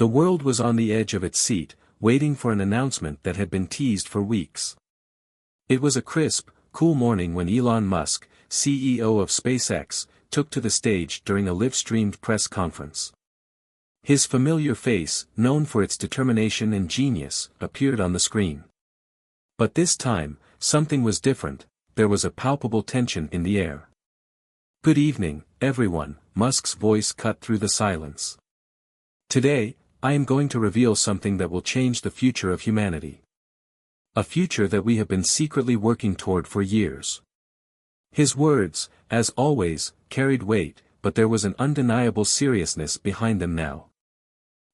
The world was on the edge of its seat, waiting for an announcement that had been teased for weeks. It was a crisp, cool morning when Elon Musk, CEO of SpaceX, took to the stage during a live-streamed press conference. His familiar face, known for its determination and genius, appeared on the screen. But this time, something was different. There was a palpable tension in the air. "Good evening, everyone," Musk's voice cut through the silence. "Today, I am going to reveal something that will change the future of humanity. A future that we have been secretly working toward for years." His words, as always, carried weight, but there was an undeniable seriousness behind them now.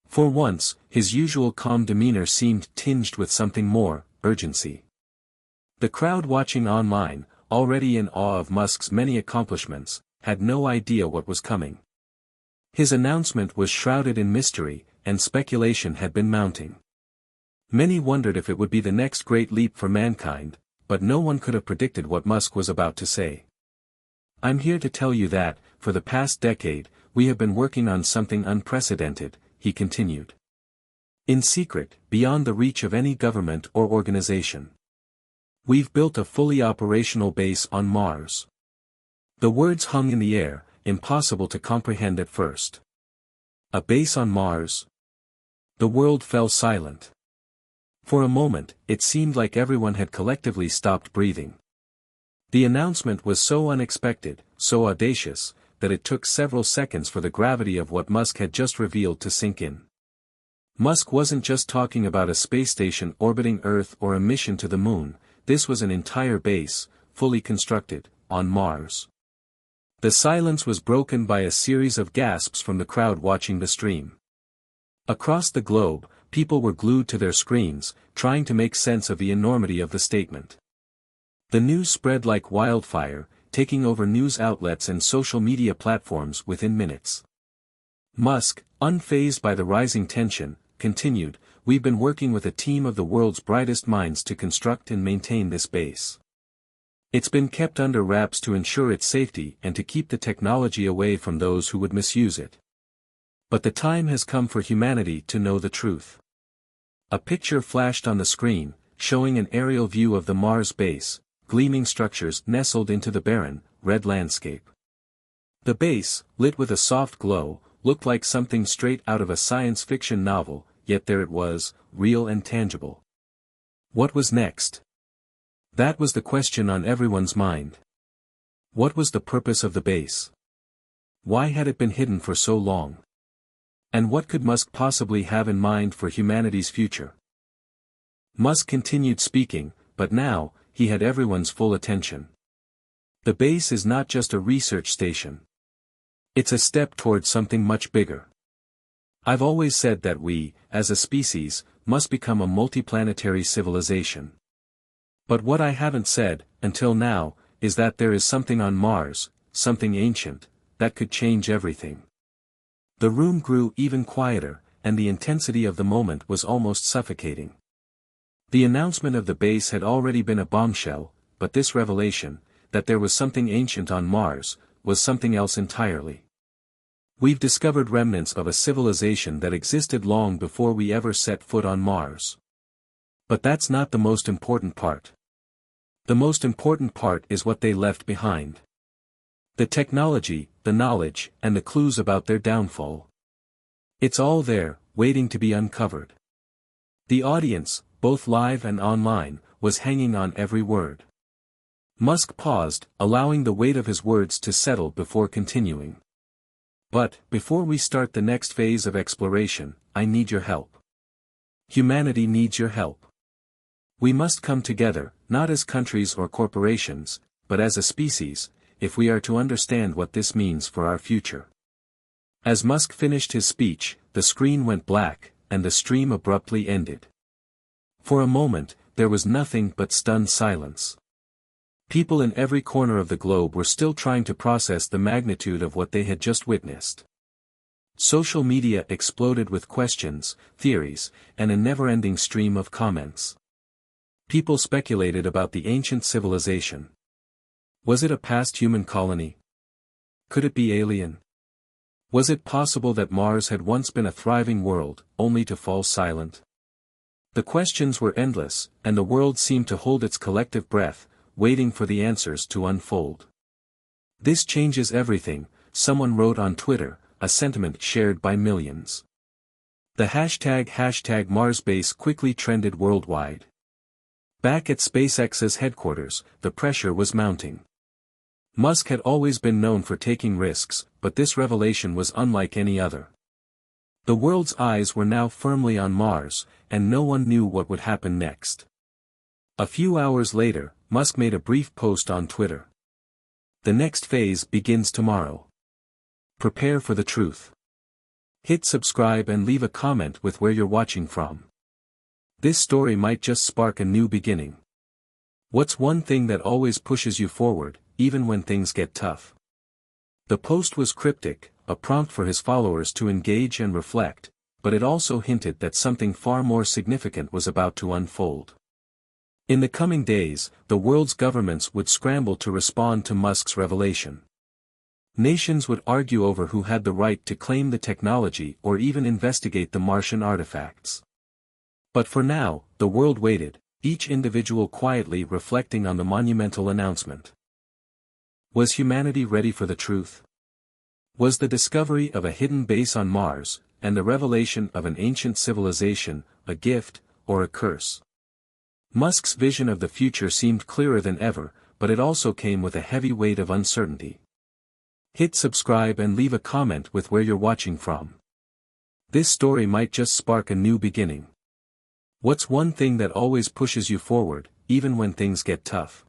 For once, his usual calm demeanor seemed tinged with something more, urgency. The crowd watching online, already in awe of Musk's many accomplishments, had no idea what was coming. His announcement was shrouded in mystery, and speculation had been mounting. Many wondered if it would be the next great leap for mankind, but no one could have predicted what Musk was about to say. "I'm here to tell you that, for the past decade, we have been working on something unprecedented," he continued. "In secret, beyond the reach of any government or organization. We've built a fully operational base on Mars." The words hung in the air, impossible to comprehend at first. A base on Mars? The world fell silent. For a moment, it seemed like everyone had collectively stopped breathing. The announcement was so unexpected, so audacious, that it took several seconds for the gravity of what Musk had just revealed to sink in. Musk wasn't just talking about a space station orbiting Earth or a mission to the Moon. This was an entire base, fully constructed, on Mars. The silence was broken by a series of gasps from the crowd watching the stream. Across the globe, people were glued to their screens, trying to make sense of the enormity of the statement. The news spread like wildfire, taking over news outlets and social media platforms within minutes. Musk, unfazed by the rising tension, continued, "We've been working with a team of the world's brightest minds to construct and maintain this base. It's been kept under wraps to ensure its safety and to keep the technology away from those who would misuse it. But the time has come for humanity to know the truth." A picture flashed on the screen, showing an aerial view of the Mars base, gleaming structures nestled into the barren, red landscape. The base, lit with a soft glow, looked like something straight out of a science fiction novel, yet there it was, real and tangible. What was next? That was the question on everyone's mind. What was the purpose of the base? Why had it been hidden for so long? And what could Musk possibly have in mind for humanity's future? Musk continued speaking, but now, he had everyone's full attention. The base is not just a research station. It's a step towards something much bigger. I've always said that we, as a species, must become a multiplanetary civilization. But what I haven't said, until now, is that there is something on Mars, something ancient, that could change everything. The room grew even quieter, and the intensity of the moment was almost suffocating. The announcement of the base had already been a bombshell, but this revelation, that there was something ancient on Mars, was something else entirely. We've discovered remnants of a civilization that existed long before we ever set foot on Mars. But that's not the most important part. The most important part is what they left behind. The technology, the knowledge, and the clues about their downfall. It's all there, waiting to be uncovered. The audience, both live and online, was hanging on every word. Musk paused, allowing the weight of his words to settle before continuing. "But, before we start the next phase of exploration, I need your help. Humanity needs your help. We must come together, not as countries or corporations, but as a species, if we are to understand what this means for our future." As Musk finished his speech, the screen went black, and the stream abruptly ended. For a moment, there was nothing but stunned silence. People in every corner of the globe were still trying to process the magnitude of what they had just witnessed. Social media exploded with questions, theories, and a never-ending stream of comments. People speculated about the ancient civilization. Was it a past human colony? Could it be alien? Was it possible that Mars had once been a thriving world, only to fall silent? The questions were endless, and the world seemed to hold its collective breath, waiting for the answers to unfold. "This changes everything," someone wrote on Twitter, a sentiment shared by millions. The hashtag #MarsBase quickly trended worldwide. Back at SpaceX's headquarters, the pressure was mounting. Musk had always been known for taking risks, but this revelation was unlike any other. The world's eyes were now firmly on Mars, and no one knew what would happen next. A few hours later, Musk made a brief post on Twitter. "The next phase begins tomorrow. Prepare for the truth. Hit subscribe and leave a comment with where you're watching from. This story might just spark a new beginning. What's one thing that always pushes you forward, even when things get tough?" The post was cryptic, a prompt for his followers to engage and reflect, but it also hinted that something far more significant was about to unfold. In the coming days, the world's governments would scramble to respond to Musk's revelation. Nations would argue over who had the right to claim the technology or even investigate the Martian artifacts. But for now, the world waited, each individual quietly reflecting on the monumental announcement. Was humanity ready for the truth? Was the discovery of a hidden base on Mars, and the revelation of an ancient civilization, a gift, or a curse? Musk's vision of the future seemed clearer than ever, but it also came with a heavy weight of uncertainty. Hit subscribe and leave a comment with where you're watching from. This story might just spark a new beginning. What's one thing that always pushes you forward, even when things get tough?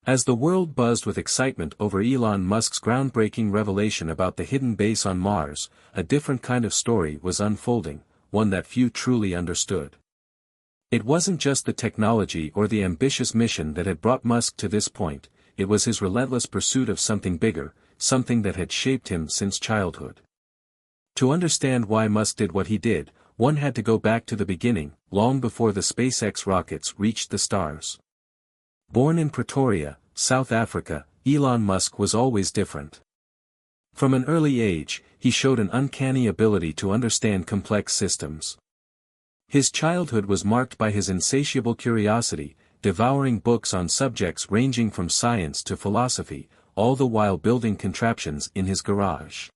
As the world buzzed with excitement over Elon Musk's groundbreaking revelation about the hidden base on Mars, a different kind of story was unfolding, one that few truly understood. It wasn't just the technology or the ambitious mission that had brought Musk to this point, it was his relentless pursuit of something bigger, something that had shaped him since childhood. To understand why Musk did what he did, one had to go back to the beginning, long before the SpaceX rockets reached the stars. Born in Pretoria, South Africa, Elon Musk was always different. From an early age, he showed an uncanny ability to understand complex systems. His childhood was marked by his insatiable curiosity, devouring books on subjects ranging from science to philosophy, all the while building contraptions in his garage.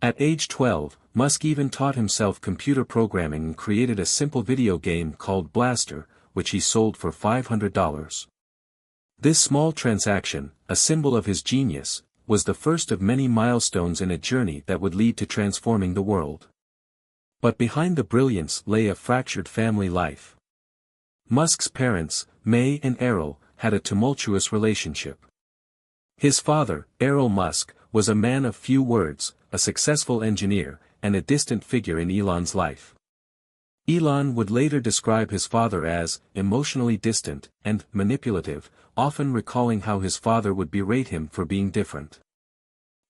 At age 12, Musk even taught himself computer programming and created a simple video game called Blaster, which he sold for $500. This small transaction, a symbol of his genius, was the first of many milestones in a journey that would lead to transforming the world. But behind the brilliance lay a fractured family life. Musk's parents, May and Errol, had a tumultuous relationship. His father, Errol Musk, was a man of few words, a successful engineer, and a distant figure in Elon's life. Elon would later describe his father as emotionally distant and manipulative, often recalling how his father would berate him for being different.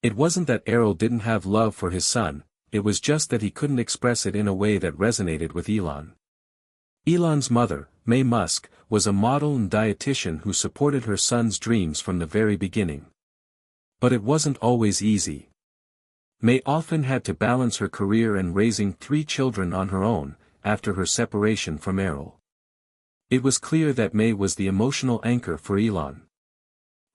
It wasn't that Errol didn't have love for his son, it was just that he couldn't express it in a way that resonated with Elon. Elon's mother, May Musk, was a model and dietitian who supported her son's dreams from the very beginning. But it wasn't always easy. May often had to balance her career and raising 3 children on her own, after her separation from Errol. It was clear that May was the emotional anchor for Elon.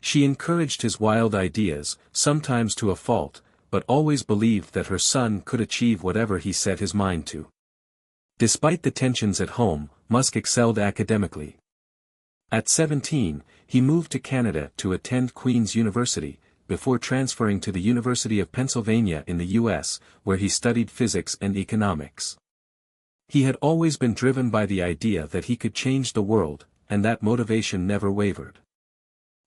She encouraged his wild ideas, sometimes to a fault, but always believed that her son could achieve whatever he set his mind to. Despite the tensions at home, Musk excelled academically. At 17, he moved to Canada to attend Queen's University, before transferring to the University of Pennsylvania in the U.S., where he studied physics and economics. He had always been driven by the idea that he could change the world, and that motivation never wavered.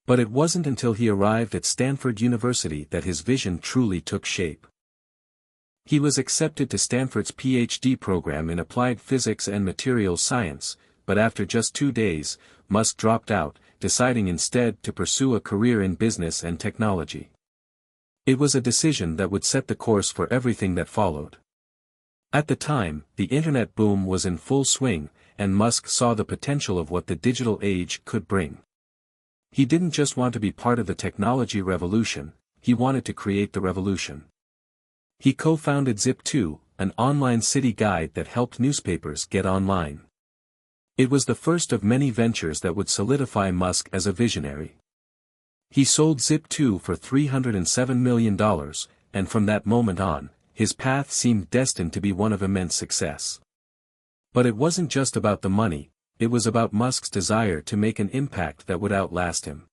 But it wasn't until he arrived at Stanford University that his vision truly took shape. He was accepted to Stanford's PhD program in applied physics and materials science, but after just 2 days, Musk dropped out, deciding instead to pursue a career in business and technology. It was a decision that would set the course for everything that followed. At the time, the internet boom was in full swing, and Musk saw the potential of what the digital age could bring. He didn't just want to be part of the technology revolution, he wanted to create the revolution. He co-founded Zip2, an online city guide that helped newspapers get online. It was the first of many ventures that would solidify Musk as a visionary. He sold Zip2 for $307 million, and from that moment on, his path seemed destined to be one of immense success. But it wasn't just about the money, it was about Musk's desire to make an impact that would outlast him.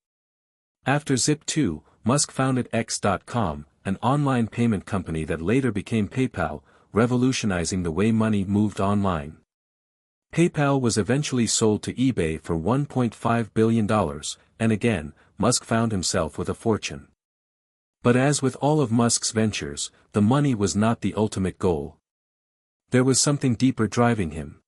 After Zip2, Musk founded X.com, an online payment company that later became PayPal, revolutionizing the way money moved online. PayPal was eventually sold to eBay for $1.5 billion, and again, Musk found himself with a fortune. But as with all of Musk's ventures, the money was not the ultimate goal. There was something deeper driving him.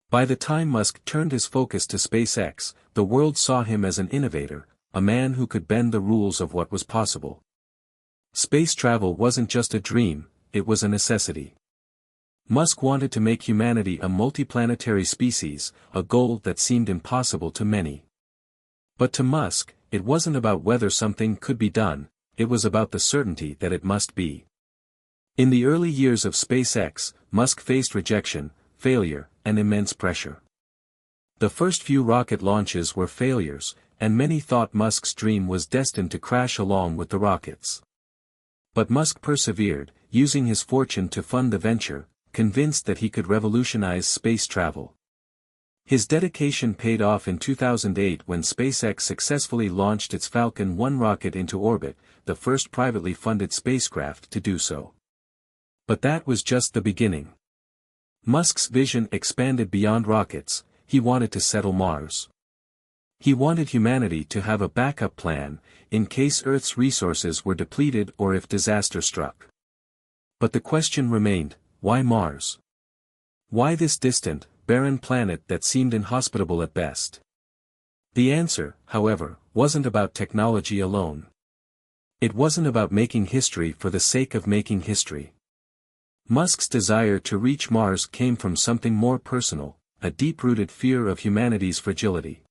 By the time Musk turned his focus to SpaceX, the world saw him as an innovator, a man who could bend the rules of what was possible. Space travel wasn't just a dream, it was a necessity. Musk wanted to make humanity a multiplanetary species, a goal that seemed impossible to many. But to Musk, it wasn't about whether something could be done, it was about the certainty that it must be. In the early years of SpaceX, Musk faced rejection, failure, and immense pressure. The first few rocket launches were failures, and many thought Musk's dream was destined to crash along with the rockets. But Musk persevered, using his fortune to fund the venture, convinced that he could revolutionize space travel. His dedication paid off in 2008 when SpaceX successfully launched its Falcon 1 rocket into orbit, the first privately funded spacecraft to do so. But that was just the beginning. Musk's vision expanded beyond rockets, he wanted to settle Mars. He wanted humanity to have a backup plan, in case Earth's resources were depleted or if disaster struck. But the question remained, why Mars? Why this distant, barren planet that seemed inhospitable at best? The answer, however, wasn't about technology alone. It wasn't about making history for the sake of making history. Musk's desire to reach Mars came from something more personal, a deep-rooted fear of humanity's fragility.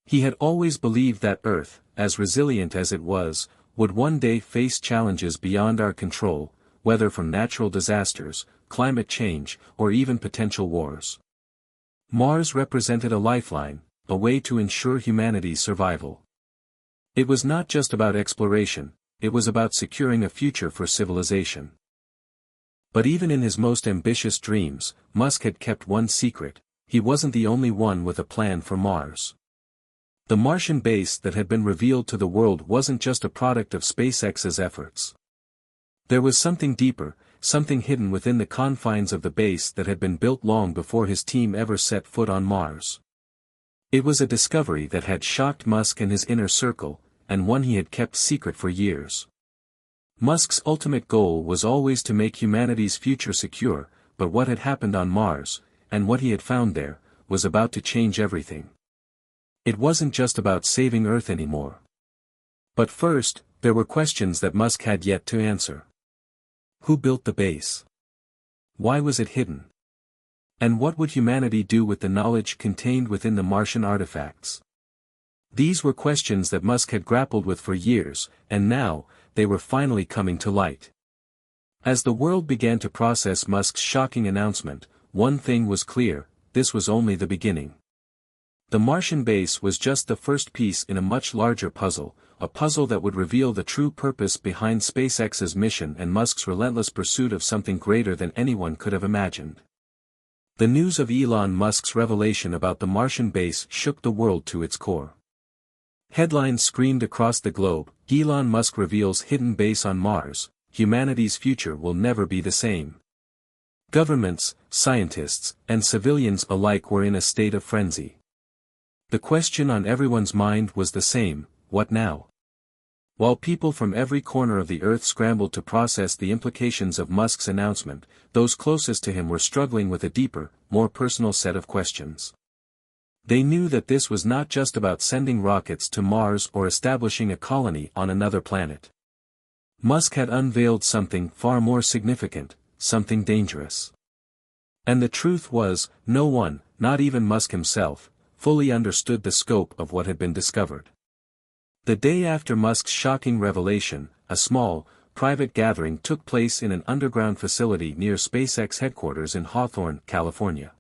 He had always believed that Earth, as resilient as it was, would one day face challenges beyond our control, whether from natural disasters, climate change, or even potential wars. Mars represented a lifeline, a way to ensure humanity's survival. It was not just about exploration, it was about securing a future for civilization. But even in his most ambitious dreams, Musk had kept one secret: he wasn't the only one with a plan for Mars. The Martian base that had been revealed to the world wasn't just a product of SpaceX's efforts. There was something deeper, something hidden within the confines of the base that had been built long before his team ever set foot on Mars. It was a discovery that had shocked Musk and his inner circle, and one he had kept secret for years. Musk's ultimate goal was always to make humanity's future secure, but what had happened on Mars, and what he had found there, was about to change everything. It wasn't just about saving Earth anymore. But first, there were questions that Musk had yet to answer. Who built the base? Why was it hidden? And what would humanity do with the knowledge contained within the Martian artifacts? These were questions that Musk had grappled with for years, and now, they were finally coming to light. As the world began to process Musk's shocking announcement, one thing was clear: this was only the beginning. The Martian base was just the first piece in a much larger puzzle, a puzzle that would reveal the true purpose behind SpaceX's mission and Musk's relentless pursuit of something greater than anyone could have imagined. The news of Elon Musk's revelation about the Martian base shook the world to its core. Headlines screamed across the globe: Elon Musk reveals hidden base on Mars, humanity's future will never be the same. Governments, scientists, and civilians alike were in a state of frenzy. The question on everyone's mind was the same: what now? While people from every corner of the Earth scrambled to process the implications of Musk's announcement, those closest to him were struggling with a deeper, more personal set of questions. They knew that this was not just about sending rockets to Mars or establishing a colony on another planet. Musk had unveiled something far more significant, something dangerous. And the truth was, no one, not even Musk himself, fully understood the scope of what had been discovered. The day after Musk's shocking revelation, a small, private gathering took place in an underground facility near SpaceX headquarters in Hawthorne, California.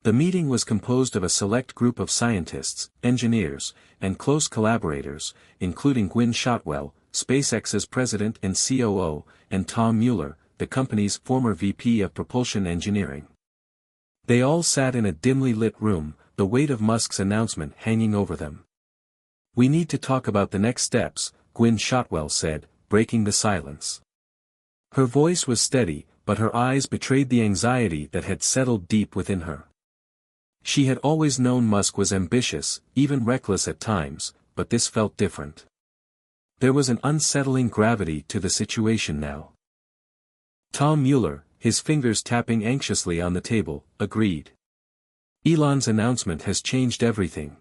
The meeting was composed of a select group of scientists, engineers, and close collaborators, including Gwynne Shotwell, SpaceX's president and COO, and Tom Mueller, the company's former VP of propulsion engineering. They all sat in a dimly lit room, the weight of Musk's announcement hanging over them. "We need to talk about the next steps," Gwynne Shotwell said, breaking the silence. Her voice was steady, but her eyes betrayed the anxiety that had settled deep within her. She had always known Musk was ambitious, even reckless at times, but this felt different. There was an unsettling gravity to the situation now. Tom Mueller, his fingers tapping anxiously on the table, agreed. "Elon's announcement has changed everything.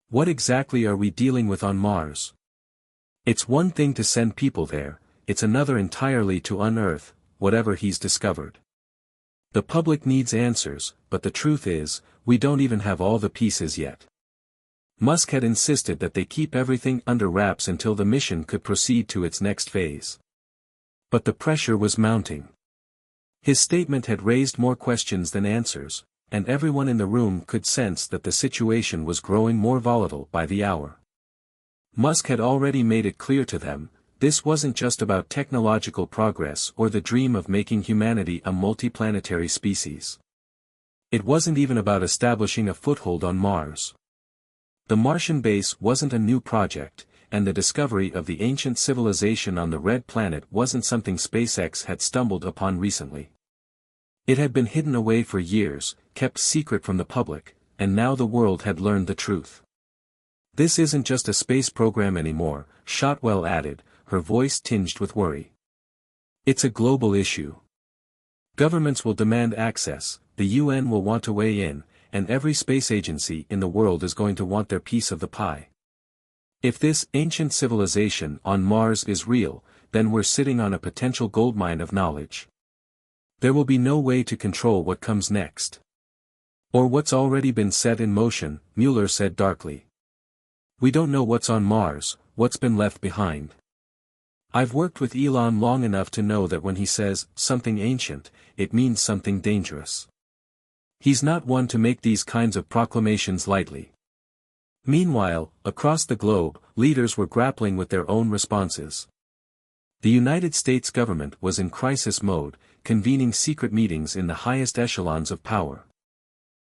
What exactly are we dealing with on Mars? It's one thing to send people there, it's another entirely to unearth whatever he's discovered. The public needs answers, but the truth is, we don't even have all the pieces yet." Musk had insisted that they keep everything under wraps until the mission could proceed to its next phase. But the pressure was mounting. His statement had raised more questions than answers, and everyone in the room could sense that the situation was growing more volatile by the hour. Musk had already made it clear to them, this wasn't just about technological progress or the dream of making humanity a multiplanetary species. It wasn't even about establishing a foothold on Mars. The Martian base wasn't a new project, and the discovery of the ancient civilization on the Red Planet wasn't something SpaceX had stumbled upon recently. It had been hidden away for years, kept secret from the public, and now the world had learned the truth. "This isn't just a space program anymore," Shotwell added, her voice tinged with worry. "It's a global issue. Governments will demand access, the UN will want to weigh in, and every space agency in the world is going to want their piece of the pie. If this ancient civilization on Mars is real, then we're sitting on a potential goldmine of knowledge. There will be no way to control what comes next. Or what's already been set in motion," Mueller said darkly. "We don't know what's on Mars, what's been left behind. I've worked with Elon long enough to know that when he says, something ancient, it means something dangerous. He's not one to make these kinds of proclamations lightly." Meanwhile, across the globe, leaders were grappling with their own responses. The United States government was in crisis mode, convening secret meetings in the highest echelons of power.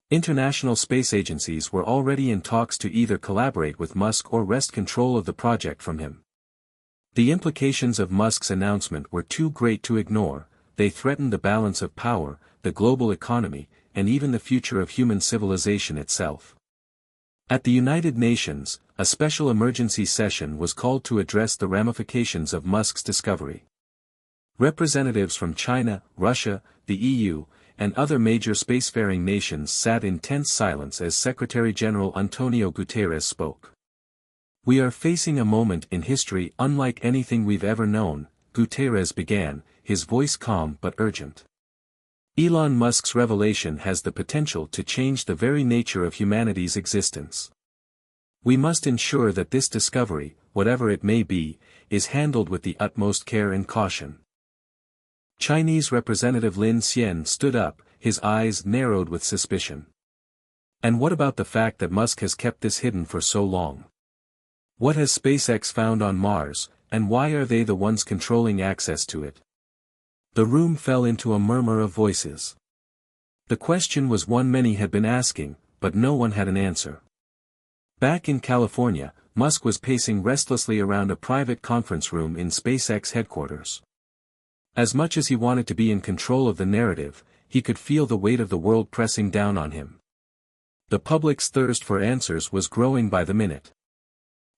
International space agencies were already in talks to either collaborate with Musk or wrest control of the project from him. The implications of Musk's announcement were too great to ignore. They threatened the balance of power, the global economy, and even the future of human civilization itself. At the United Nations, a special emergency session was called to address the ramifications of Musk's discovery. Representatives from China, Russia, the EU, and other major spacefaring nations sat in tense silence as Secretary General Antonio Guterres spoke. "We are facing a moment in history unlike anything we've ever known," Guterres began, his voice calm but urgent. "Elon Musk's revelation has the potential to change the very nature of humanity's existence. We must ensure that this discovery, whatever it may be, is handled with the utmost care and caution." Chinese Representative Lin Xian stood up, his eyes narrowed with suspicion. "And what about the fact that Musk has kept this hidden for so long? What has SpaceX found on Mars, and why are they the ones controlling access to it?" The room fell into a murmur of voices. The question was one many had been asking, but no one had an answer. Back in California, Musk was pacing restlessly around a private conference room in SpaceX headquarters. As much as he wanted to be in control of the narrative, he could feel the weight of the world pressing down on him. The public's thirst for answers was growing by the minute.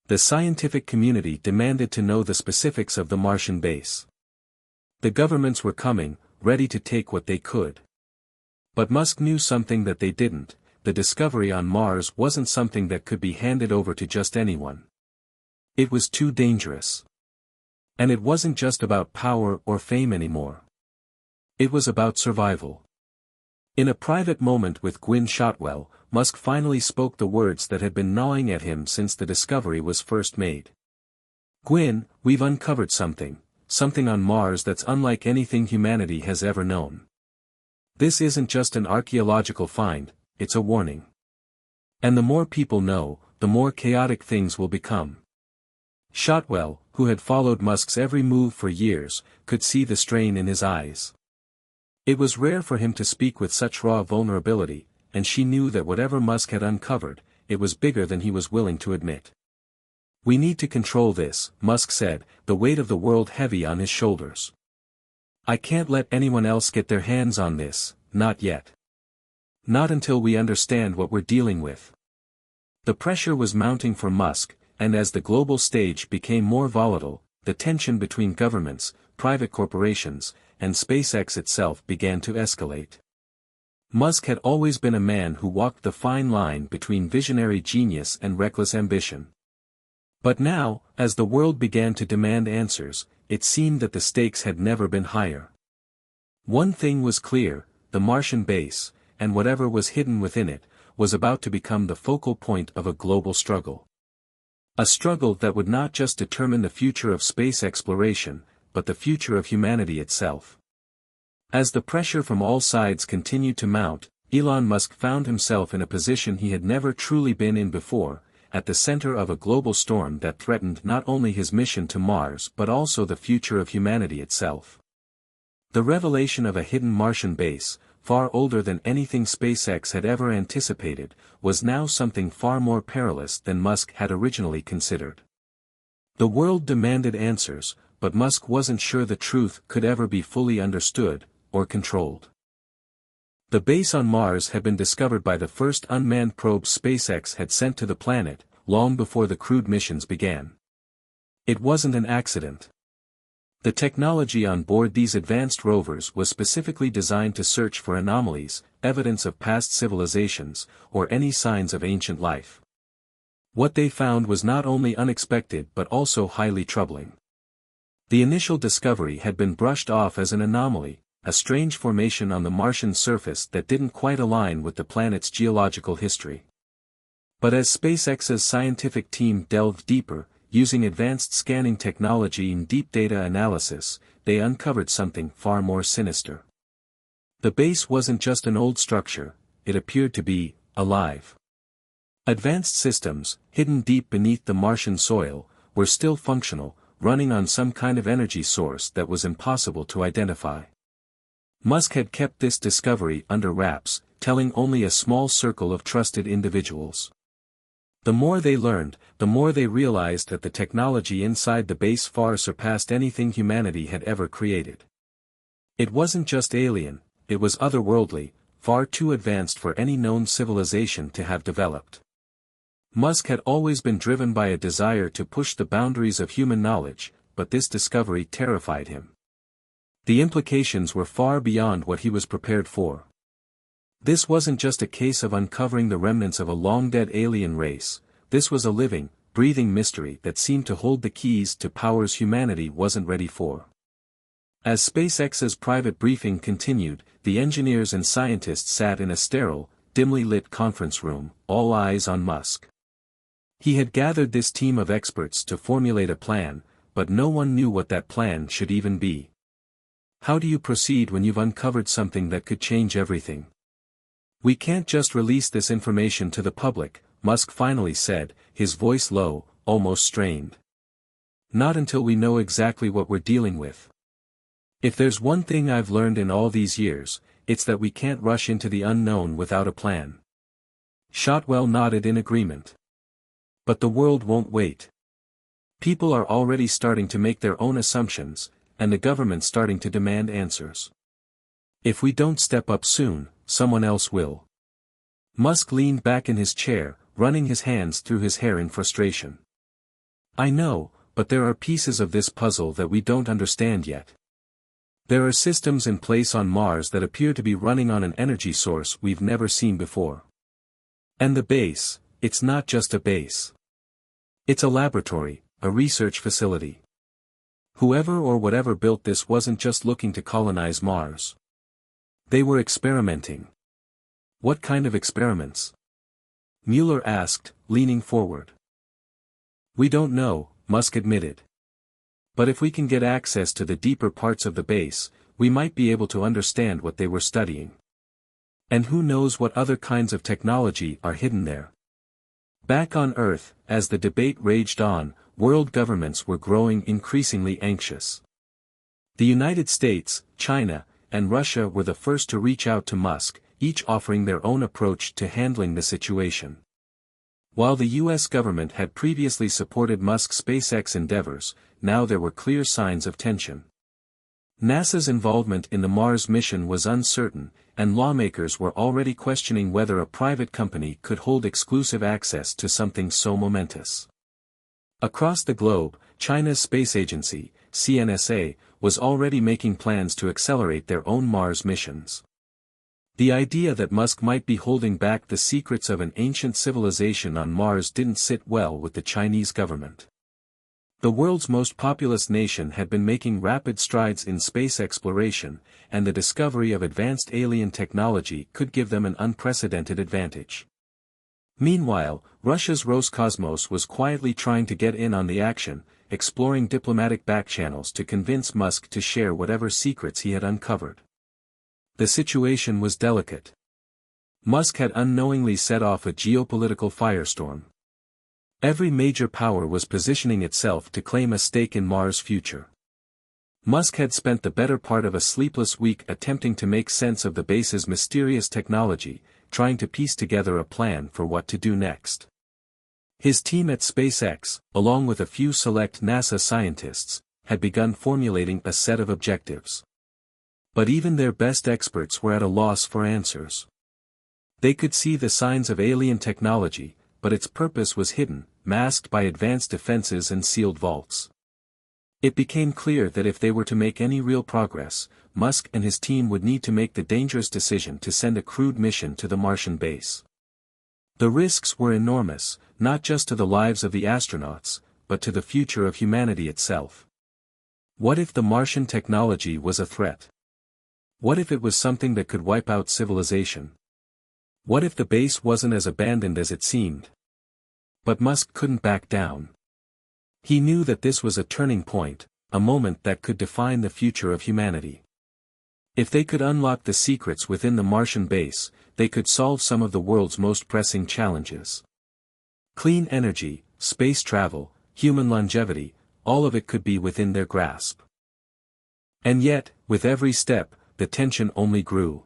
The scientific community demanded to know the specifics of the Martian base. The governments were coming, ready to take what they could. But Musk knew something that they didn't: the discovery on Mars wasn't something that could be handed over to just anyone. It was too dangerous. And it wasn't just about power or fame anymore. It was about survival. In a private moment with Gwynne Shotwell, Musk finally spoke the words that had been gnawing at him since the discovery was first made. "Gwynne, we've uncovered something something on Mars that's unlike anything humanity has ever known. This isn't just an archaeological find, it's a warning. And the more people know, the more chaotic things will become. Shotwell, who had followed Musk's every move for years, could see the strain in his eyes. It was rare for him to speak with such raw vulnerability, and she knew that whatever Musk had uncovered, it was bigger than he was willing to admit. "We need to control this," Musk said, the weight of the world heavy on his shoulders. "I can't let anyone else get their hands on this, not yet. Not until we understand what we're dealing with." The pressure was mounting for Musk, and as the global stage became more volatile, the tension between governments, private corporations, and SpaceX itself began to escalate. Musk had always been a man who walked the fine line between visionary genius and reckless ambition. But now, as the world began to demand answers, it seemed that the stakes had never been higher. One thing was clear: the Martian base, and whatever was hidden within it, was about to become the focal point of a global struggle. A struggle that would not just determine the future of space exploration, but the future of humanity itself. As the pressure from all sides continued to mount, Elon Musk found himself in a position he had never truly been in before, at the center of a global storm that threatened not only his mission to Mars but also the future of humanity itself. The revelation of a hidden Martian base, far older than anything SpaceX had ever anticipated, was now something far more perilous than Musk had originally considered. The world demanded answers, but Musk wasn't sure the truth could ever be fully understood, or controlled. The base on Mars had been discovered by the first unmanned probes SpaceX had sent to the planet, long before the crewed missions began. It wasn't an accident. The technology on board these advanced rovers was specifically designed to search for anomalies, evidence of past civilizations, or any signs of ancient life. What they found was not only unexpected but also highly troubling. The initial discovery had been brushed off as an anomaly, a strange formation on the Martian surface that didn't quite align with the planet's geological history. But as SpaceX's scientific team delved deeper, using advanced scanning technology and deep data analysis, they uncovered something far more sinister. The base wasn't just an old structure, it appeared to be alive. Advanced systems, hidden deep beneath the Martian soil, were still functional, running on some kind of energy source that was impossible to identify. Musk had kept this discovery under wraps, telling only a small circle of trusted individuals. The more they learned, the more they realized that the technology inside the base far surpassed anything humanity had ever created. It wasn't just alien, it was otherworldly, far too advanced for any known civilization to have developed. Musk had always been driven by a desire to push the boundaries of human knowledge, but this discovery terrified him. The implications were far beyond what he was prepared for. This wasn't just a case of uncovering the remnants of a long-dead alien race, this was a living, breathing mystery that seemed to hold the keys to powers humanity wasn't ready for. As SpaceX's private briefing continued, the engineers and scientists sat in a sterile, dimly lit conference room, all eyes on Musk. He had gathered this team of experts to formulate a plan, but no one knew what that plan should even be. How do you proceed when you've uncovered something that could change everything? "We can't just release this information to the public," Musk finally said, his voice low, almost strained. "Not until we know exactly what we're dealing with. If there's one thing I've learned in all these years, it's that we can't rush into the unknown without a plan." Shotwell nodded in agreement. But the world won't wait. People are already starting to make their own assumptions, and the government's starting to demand answers. If we don't step up soon, someone else will. Musk leaned back in his chair, running his hands through his hair in frustration. "I know, but there are pieces of this puzzle that we don't understand yet. There are systems in place on Mars that appear to be running on an energy source we've never seen before. And the base, it's not just a base. It's a laboratory, a research facility. Whoever or whatever built this wasn't just looking to colonize Mars. They were experimenting." "What kind of experiments?" Mueller asked, leaning forward. "We don't know," Musk admitted. But if we can get access to the deeper parts of the base, we might be able to understand what they were studying. And who knows what other kinds of technology are hidden there. Back on Earth, as the debate raged on, world governments were growing increasingly anxious. The United States, China, and Russia were the first to reach out to Musk, each offering their own approach to handling the situation. While the U.S. government had previously supported Musk's SpaceX endeavors, now there were clear signs of tension. NASA's involvement in the Mars mission was uncertain, and lawmakers were already questioning whether a private company could hold exclusive access to something so momentous. Across the globe, China's space agency, CNSA, was already making plans to accelerate their own Mars missions. The idea that Musk might be holding back the secrets of an ancient civilization on Mars didn't sit well with the Chinese government. The world's most populous nation had been making rapid strides in space exploration, and the discovery of advanced alien technology could give them an unprecedented advantage. Meanwhile, Russia's Roscosmos was quietly trying to get in on the action, exploring diplomatic backchannels to convince Musk to share whatever secrets he had uncovered. The situation was delicate. Musk had unknowingly set off a geopolitical firestorm. Every major power was positioning itself to claim a stake in Mars' future. Musk had spent the better part of a sleepless week attempting to make sense of the base's mysterious technology, trying to piece together a plan for what to do next. His team at SpaceX, along with a few select NASA scientists, had begun formulating a set of objectives. But even their best experts were at a loss for answers. They could see the signs of alien technology, but its purpose was hidden, masked by advanced defenses and sealed vaults. It became clear that if they were to make any real progress, Musk and his team would need to make the dangerous decision to send a crewed mission to the Martian base. The risks were enormous, not just to the lives of the astronauts, but to the future of humanity itself. What if the Martian technology was a threat? What if it was something that could wipe out civilization? What if the base wasn't as abandoned as it seemed? But Musk couldn't back down. He knew that this was a turning point, a moment that could define the future of humanity. If they could unlock the secrets within the Martian base, they could solve some of the world's most pressing challenges. Clean energy, space travel, human longevity, all of it could be within their grasp. And yet, with every step, the tension only grew.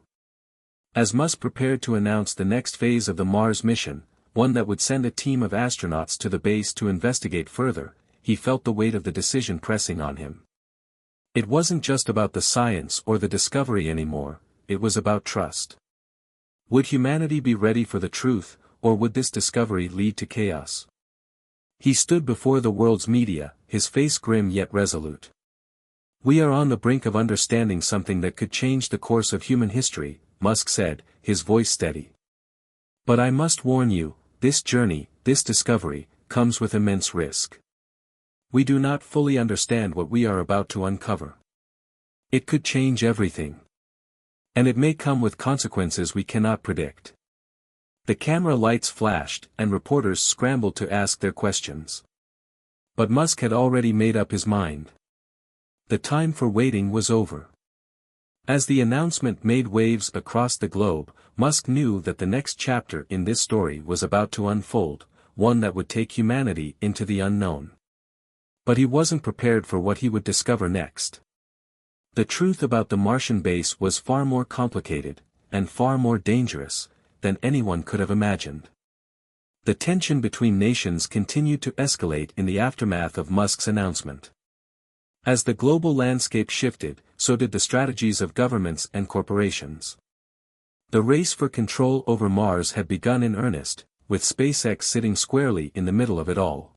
As Musk prepared to announce the next phase of the Mars mission, one that would send a team of astronauts to the base to investigate further, he felt the weight of the decision pressing on him. It wasn't just about the science or the discovery anymore, it was about trust. Would humanity be ready for the truth, or would this discovery lead to chaos? He stood before the world's media, his face grim yet resolute. "We are on the brink of understanding something that could change the course of human history," Musk said, his voice steady. "But I must warn you, this journey, this discovery, comes with immense risk. We do not fully understand what we are about to uncover. It could change everything. And it may come with consequences we cannot predict." The camera lights flashed, and reporters scrambled to ask their questions. But Musk had already made up his mind. The time for waiting was over. As the announcement made waves across the globe, Musk knew that the next chapter in this story was about to unfold, one that would take humanity into the unknown. But he wasn't prepared for what he would discover next. The truth about the Martian base was far more complicated, and far more dangerous, than anyone could have imagined. The tension between nations continued to escalate in the aftermath of Musk's announcement. As the global landscape shifted, so did the strategies of governments and corporations. The race for control over Mars had begun in earnest, with SpaceX sitting squarely in the middle of it all.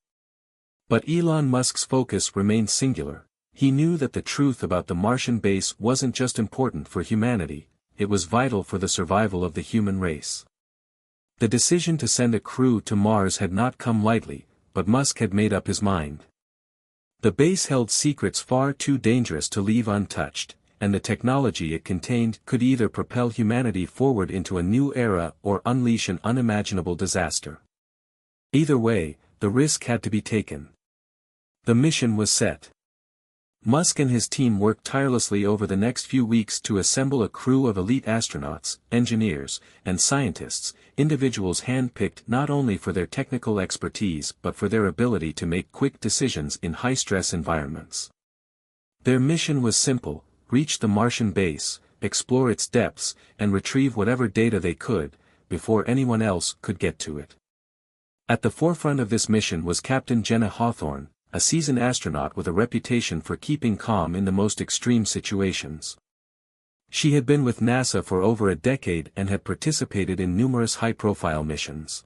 But Elon Musk's focus remained singular. He knew that the truth about the Martian base wasn't just important for humanity, it was vital for the survival of the human race. The decision to send a crew to Mars had not come lightly, but Musk had made up his mind. The base held secrets far too dangerous to leave untouched, and the technology it contained could either propel humanity forward into a new era or unleash an unimaginable disaster. Either way, the risk had to be taken. The mission was set. Musk and his team worked tirelessly over the next few weeks to assemble a crew of elite astronauts, engineers, and scientists, individuals hand-picked not only for their technical expertise but for their ability to make quick decisions in high-stress environments. Their mission was simple: reach the Martian base, explore its depths, and retrieve whatever data they could, before anyone else could get to it. At the forefront of this mission was Captain Jenna Hawthorne, a seasoned astronaut with a reputation for keeping calm in the most extreme situations. She had been with NASA for over a decade and had participated in numerous high-profile missions.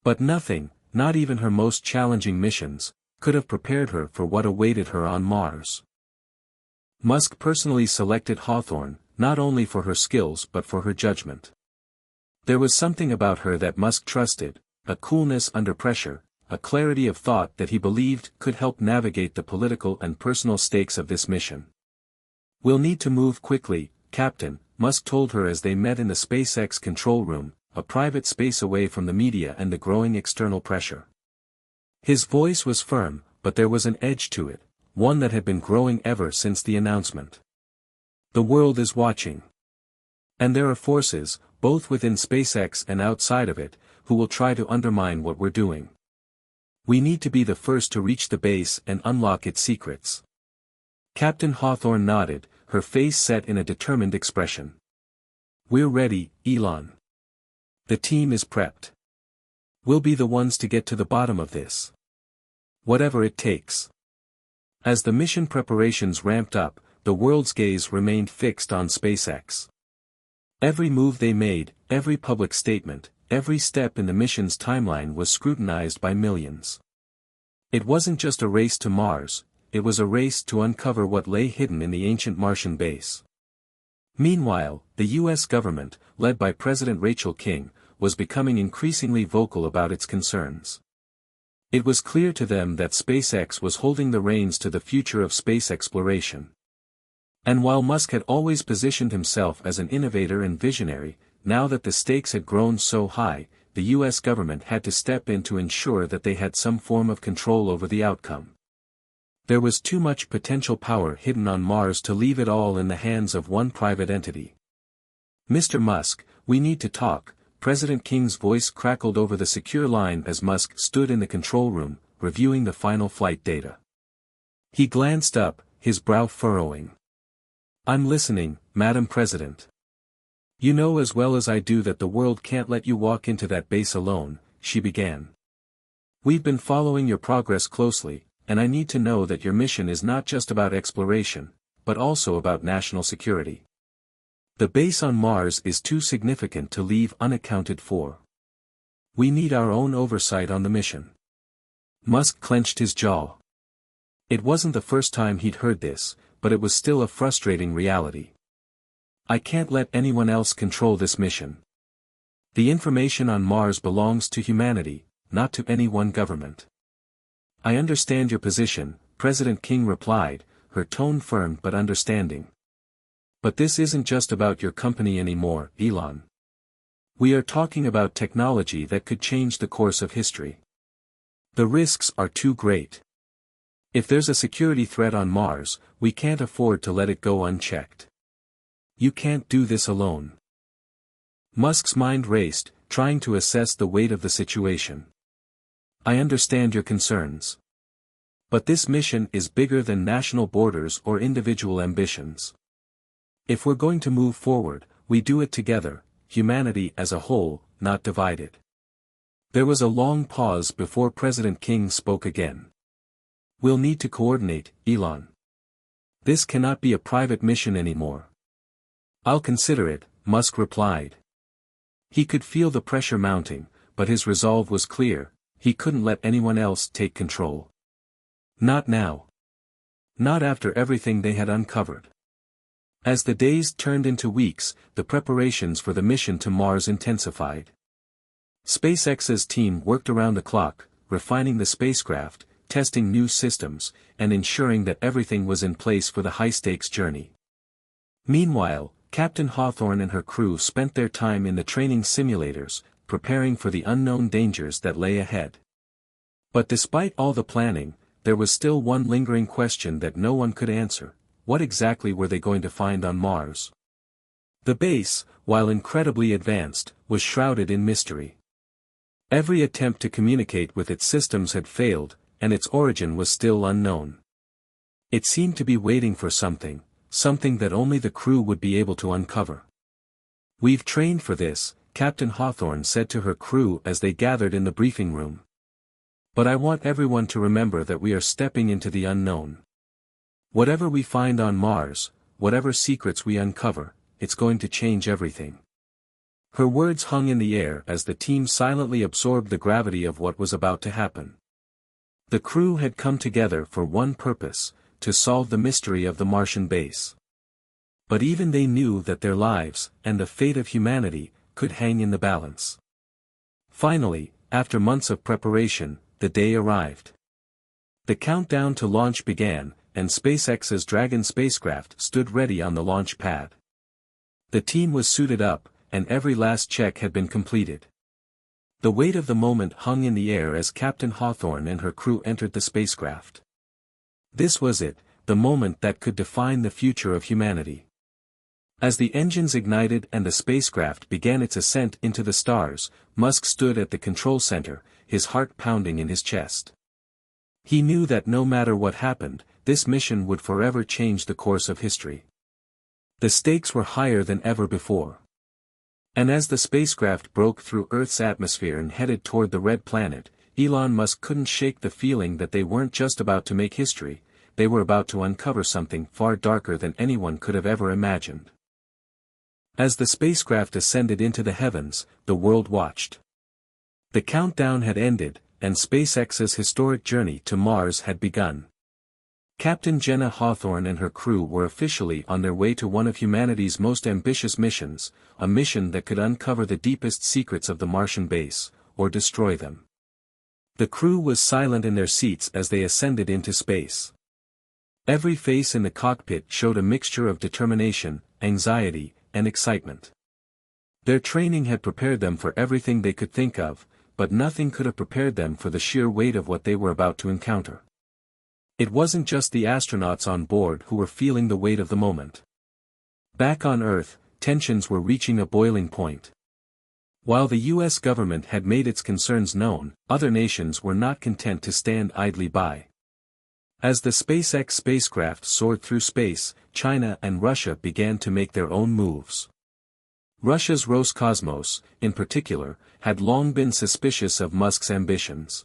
But nothing, not even her most challenging missions, could have prepared her for what awaited her on Mars. Musk personally selected Hawthorne, not only for her skills but for her judgment. There was something about her that Musk trusted, a coolness under pressure, a clarity of thought that he believed could help navigate the political and personal stakes of this mission. "We'll need to move quickly, Captain," Musk told her as they met in the SpaceX control room, a private space away from the media and the growing external pressure. His voice was firm, but there was an edge to it, one that had been growing ever since the announcement. "The world is watching. And there are forces, both within SpaceX and outside of it, who will try to undermine what we're doing. We need to be the first to reach the base and unlock its secrets." Captain Hawthorne nodded, her face set in a determined expression. "We're ready, Elon. The team is prepped. We'll be the ones to get to the bottom of this. Whatever it takes." As the mission preparations ramped up, the world's gaze remained fixed on SpaceX. Every move they made, every public statement, every step in the mission's timeline was scrutinized by millions. It wasn't just a race to Mars, it was a race to uncover what lay hidden in the ancient Martian base. Meanwhile, the U.S. government, led by President Rachel King, was becoming increasingly vocal about its concerns. It was clear to them that SpaceX was holding the reins to the future of space exploration. And while Musk had always positioned himself as an innovator and visionary, now that the stakes had grown so high, the U.S. government had to step in to ensure that they had some form of control over the outcome. There was too much potential power hidden on Mars to leave it all in the hands of one private entity. "Mr. Musk, we need to talk," President King's voice crackled over the secure line as Musk stood in the control room, reviewing the final flight data. He glanced up, his brow furrowing. "I'm listening, Madam President. You know as well as I do that the world can't let you walk into that base alone," she began. "We've been following your progress closely, and I need to know that your mission is not just about exploration, but also about national security. The base on Mars is too significant to leave unaccounted for. We need our own oversight on the mission." Musk clenched his jaw. It wasn't the first time he'd heard this, but it was still a frustrating reality. "I can't let anyone else control this mission. The information on Mars belongs to humanity, not to any one government." "I understand your position," President King replied, her tone firm but understanding. "But this isn't just about your company anymore, Elon. We are talking about technology that could change the course of history. The risks are too great. If there's a security threat on Mars, we can't afford to let it go unchecked. You can't do this alone." Musk's mind raced, trying to assess the weight of the situation. "I understand your concerns. But this mission is bigger than national borders or individual ambitions. If we're going to move forward, we do it together, humanity as a whole, not divided." There was a long pause before President King spoke again. "We'll need to coordinate, Elon. This cannot be a private mission anymore." "I'll consider it," Musk replied. He could feel the pressure mounting, but his resolve was clear: he couldn't let anyone else take control. Not now. Not after everything they had uncovered. As the days turned into weeks, the preparations for the mission to Mars intensified. SpaceX's team worked around the clock, refining the spacecraft, testing new systems, and ensuring that everything was in place for the high-stakes journey. Meanwhile, Captain Hawthorne and her crew spent their time in the training simulators, preparing for the unknown dangers that lay ahead. But despite all the planning, there was still one lingering question that no one could answer: what exactly were they going to find on Mars? The base, while incredibly advanced, was shrouded in mystery. Every attempt to communicate with its systems had failed, and its origin was still unknown. It seemed to be waiting for something that only the crew would be able to uncover. "We've trained for this," Captain Hawthorne said to her crew as they gathered in the briefing room. "But I want everyone to remember that we are stepping into the unknown. Whatever we find on Mars, whatever secrets we uncover, it's going to change everything." Her words hung in the air as the team silently absorbed the gravity of what was about to happen. The crew had come together for one purpose: to solve the mystery of the Martian base. But even they knew that their lives, and the fate of humanity, could hang in the balance. Finally, after months of preparation, the day arrived. The countdown to launch began, and SpaceX's Dragon spacecraft stood ready on the launch pad. The team was suited up, and every last check had been completed. The weight of the moment hung in the air as Captain Hawthorne and her crew entered the spacecraft. This was it, the moment that could define the future of humanity. As the engines ignited and the spacecraft began its ascent into the stars, Musk stood at the control center, his heart pounding in his chest. He knew that no matter what happened, this mission would forever change the course of history. The stakes were higher than ever before. And as the spacecraft broke through Earth's atmosphere and headed toward the red planet, Elon Musk couldn't shake the feeling that they weren't just about to make history, they were about to uncover something far darker than anyone could have ever imagined. As the spacecraft ascended into the heavens, the world watched. The countdown had ended, and SpaceX's historic journey to Mars had begun. Captain Jenna Hawthorne and her crew were officially on their way to one of humanity's most ambitious missions, a mission that could uncover the deepest secrets of the Martian base, or destroy them. The crew was silent in their seats as they ascended into space. Every face in the cockpit showed a mixture of determination, anxiety, and excitement. Their training had prepared them for everything they could think of, but nothing could have prepared them for the sheer weight of what they were about to encounter. It wasn't just the astronauts on board who were feeling the weight of the moment. Back on Earth, tensions were reaching a boiling point. While the U.S. government had made its concerns known, other nations were not content to stand idly by. As the SpaceX spacecraft soared through space, China and Russia began to make their own moves. Russia's Roscosmos, in particular, had long been suspicious of Musk's ambitions.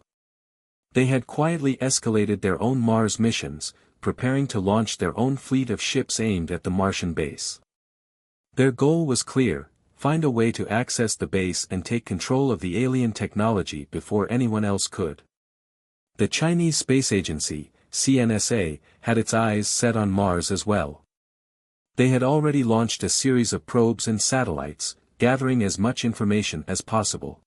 They had quietly escalated their own Mars missions, preparing to launch their own fleet of ships aimed at the Martian base. Their goal was clear: find a way to access the base and take control of the alien technology before anyone else could. The Chinese Space Agency, CNSA, had its eyes set on Mars as well. They had already launched a series of probes and satellites, gathering as much information as possible.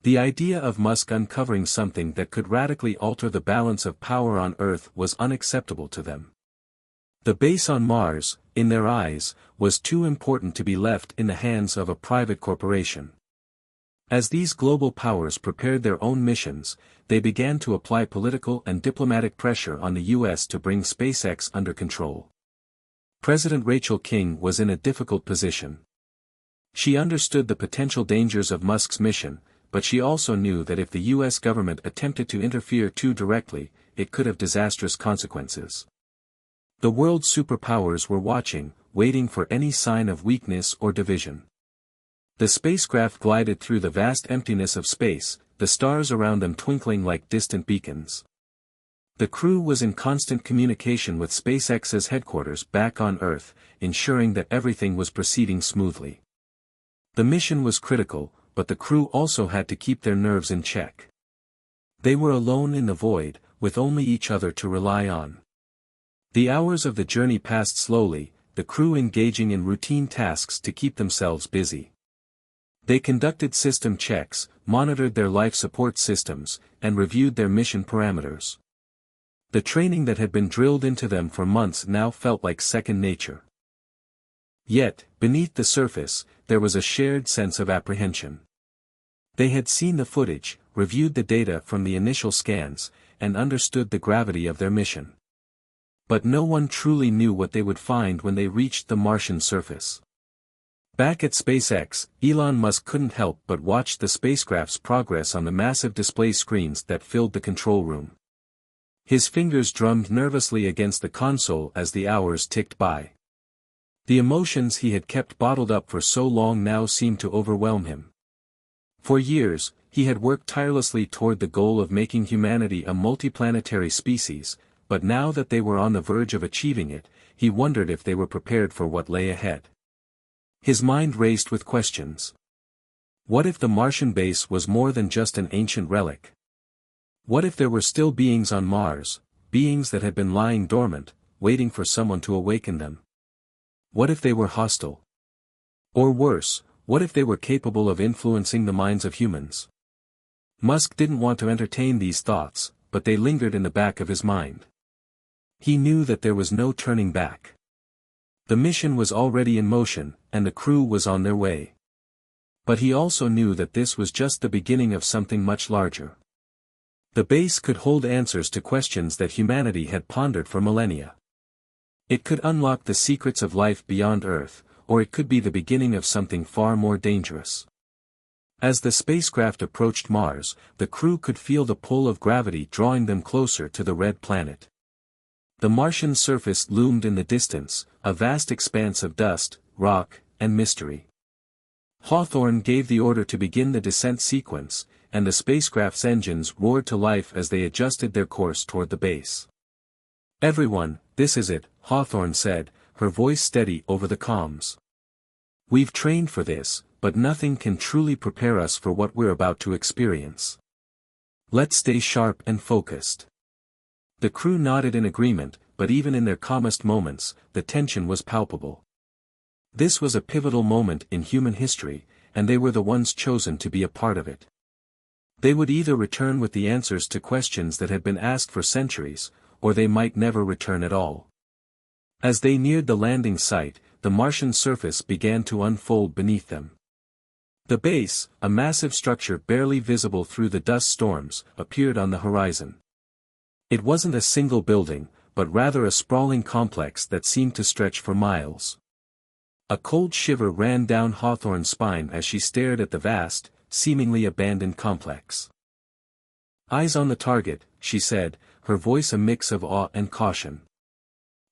The idea of Musk uncovering something that could radically alter the balance of power on Earth was unacceptable to them. The base on Mars, in their eyes, was too important to be left in the hands of a private corporation. As these global powers prepared their own missions, they began to apply political and diplomatic pressure on the U.S. to bring SpaceX under control. President Rachel King was in a difficult position. She understood the potential dangers of Musk's mission, but she also knew that if the U.S. government attempted to interfere too directly, it could have disastrous consequences. The world's superpowers were watching, waiting for any sign of weakness or division. The spacecraft glided through the vast emptiness of space, the stars around them twinkling like distant beacons. The crew was in constant communication with SpaceX's headquarters back on Earth, ensuring that everything was proceeding smoothly. The mission was critical, but the crew also had to keep their nerves in check. They were alone in the void, with only each other to rely on. The hours of the journey passed slowly, the crew engaging in routine tasks to keep themselves busy. They conducted system checks, monitored their life support systems, and reviewed their mission parameters. The training that had been drilled into them for months now felt like second nature. Yet, beneath the surface, there was a shared sense of apprehension. They had seen the footage, reviewed the data from the initial scans, and understood the gravity of their mission. But no one truly knew what they would find when they reached the Martian surface. Back at SpaceX, Elon Musk couldn't help but watch the spacecraft's progress on the massive display screens that filled the control room. His fingers drummed nervously against the console as the hours ticked by. The emotions he had kept bottled up for so long now seemed to overwhelm him. For years, he had worked tirelessly toward the goal of making humanity a multiplanetary species, but now that they were on the verge of achieving it, he wondered if they were prepared for what lay ahead. His mind raced with questions. What if the Martian base was more than just an ancient relic? What if there were still beings on Mars, beings that had been lying dormant, waiting for someone to awaken them? What if they were hostile? Or worse, what if they were capable of influencing the minds of humans? Musk didn't want to entertain these thoughts, but they lingered in the back of his mind. He knew that there was no turning back. The mission was already in motion, and the crew was on their way. But he also knew that this was just the beginning of something much larger. The base could hold answers to questions that humanity had pondered for millennia. It could unlock the secrets of life beyond Earth, or it could be the beginning of something far more dangerous. As the spacecraft approached Mars, the crew could feel the pull of gravity drawing them closer to the red planet. The Martian surface loomed in the distance, a vast expanse of dust, rock, and mystery. Hawthorne gave the order to begin the descent sequence, and the spacecraft's engines roared to life as they adjusted their course toward the base. "Everyone, this is it," Hawthorne said, her voice steady over the comms. "We've trained for this, but nothing can truly prepare us for what we're about to experience. Let's stay sharp and focused." The crew nodded in agreement, but even in their calmest moments, the tension was palpable. This was a pivotal moment in human history, and they were the ones chosen to be a part of it. They would either return with the answers to questions that had been asked for centuries, or they might never return at all. As they neared the landing site, the Martian surface began to unfold beneath them. The base, a massive structure barely visible through the dust storms, appeared on the horizon. It wasn't a single building, but rather a sprawling complex that seemed to stretch for miles. A cold shiver ran down Hawthorne's spine as she stared at the vast, seemingly abandoned complex. "Eyes on the target," she said, her voice a mix of awe and caution.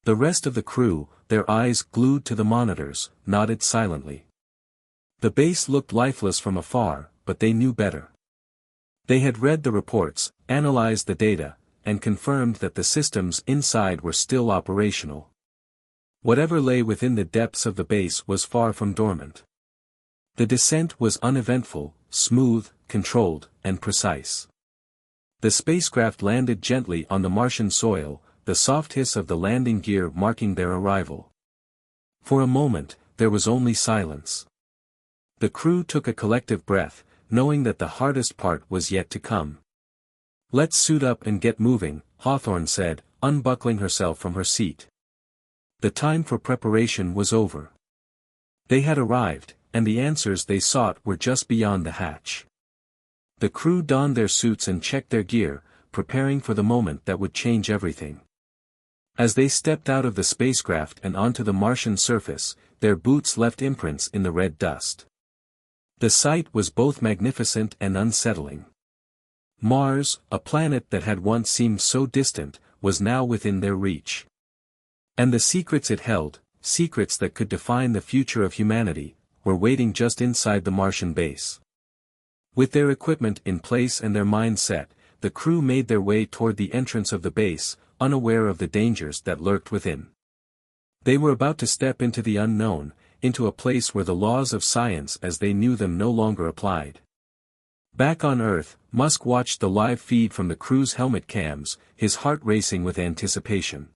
The rest of the crew, their eyes glued to the monitors, nodded silently. The base looked lifeless from afar, but they knew better. They had read the reports, analyzed the data, and confirmed that the systems inside were still operational. Whatever lay within the depths of the base was far from dormant. The descent was uneventful, smooth, controlled, and precise. The spacecraft landed gently on the Martian soil, the soft hiss of the landing gear marking their arrival. For a moment, there was only silence. The crew took a collective breath, knowing that the hardest part was yet to come. "Let's suit up and get moving," Hawthorne said, unbuckling herself from her seat. The time for preparation was over. They had arrived, and the answers they sought were just beyond the hatch. The crew donned their suits and checked their gear, preparing for the moment that would change everything. As they stepped out of the spacecraft and onto the Martian surface, their boots left imprints in the red dust. The sight was both magnificent and unsettling. Mars, a planet that had once seemed so distant, was now within their reach. And the secrets it held, secrets that could define the future of humanity, were waiting just inside the Martian base. With their equipment in place and their minds set, the crew made their way toward the entrance of the base, unaware of the dangers that lurked within. They were about to step into the unknown, into a place where the laws of science as they knew them no longer applied. Back on Earth, Musk watched the live feed from the crew's helmet cams, his heart racing with anticipation.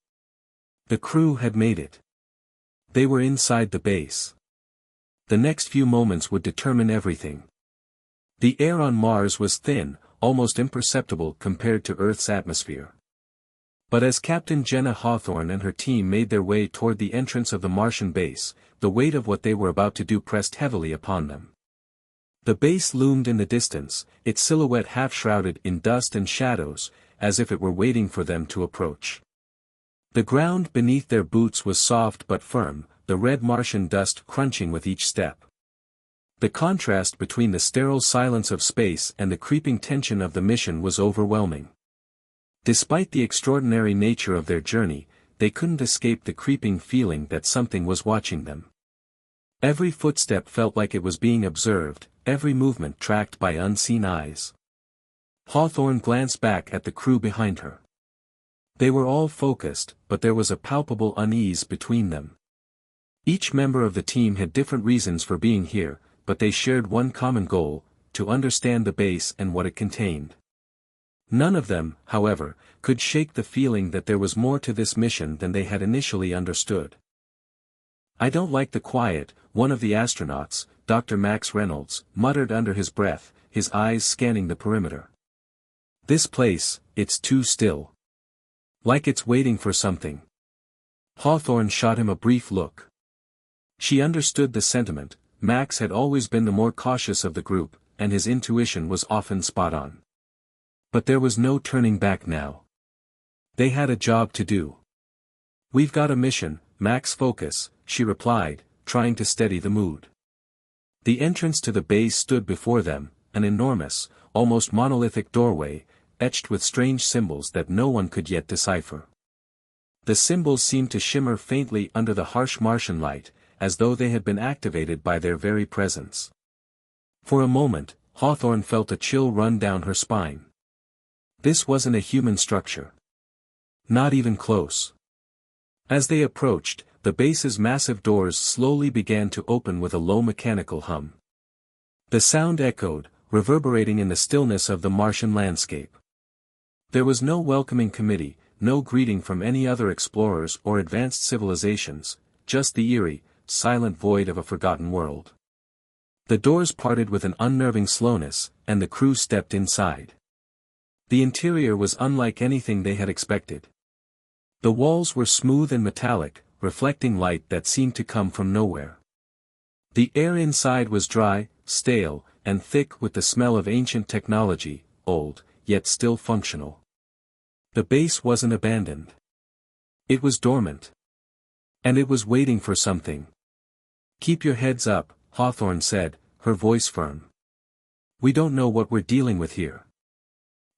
The crew had made it. They were inside the base. The next few moments would determine everything. The air on Mars was thin, almost imperceptible compared to Earth's atmosphere. But as Captain Jenna Hawthorne and her team made their way toward the entrance of the Martian base, the weight of what they were about to do pressed heavily upon them. The base loomed in the distance, its silhouette half-shrouded in dust and shadows, as if it were waiting for them to approach. The ground beneath their boots was soft but firm, the red Martian dust crunching with each step. The contrast between the sterile silence of space and the creeping tension of the mission was overwhelming. Despite the extraordinary nature of their journey, they couldn't escape the creeping feeling that something was watching them. Every footstep felt like it was being observed, every movement tracked by unseen eyes. Hawthorne glanced back at the crew behind her. They were all focused, but there was a palpable unease between them. Each member of the team had different reasons for being here, but they shared one common goal: to understand the base and what it contained. None of them, however, could shake the feeling that there was more to this mission than they had initially understood. "I don't like the quiet," one of the astronauts, Dr. Max Reynolds, muttered under his breath, his eyes scanning the perimeter. "This place, it's too still. Like it's waiting for something." Hawthorne shot him a brief look. She understood the sentiment. Max had always been the more cautious of the group, and his intuition was often spot on. But there was no turning back now. They had a job to do. "We've got a mission, Max. Focus," she replied, trying to steady the mood. The entrance to the base stood before them, an enormous, almost monolithic doorway, etched with strange symbols that no one could yet decipher. The symbols seemed to shimmer faintly under the harsh Martian light, as though they had been activated by their very presence. For a moment, Hawthorne felt a chill run down her spine. This wasn't a human structure. Not even close. As they approached, the base's massive doors slowly began to open with a low mechanical hum. The sound echoed, reverberating in the stillness of the Martian landscape. There was no welcoming committee, no greeting from any other explorers or advanced civilizations, just the eerie, silent void of a forgotten world. The doors parted with an unnerving slowness, and the crew stepped inside. The interior was unlike anything they had expected. The walls were smooth and metallic, reflecting light that seemed to come from nowhere. The air inside was dry, stale, and thick with the smell of ancient technology, old, yet still functional. The base wasn't abandoned. It was dormant. And it was waiting for something. "Keep your heads up," Hawthorne said, her voice firm. "We don't know what we're dealing with here."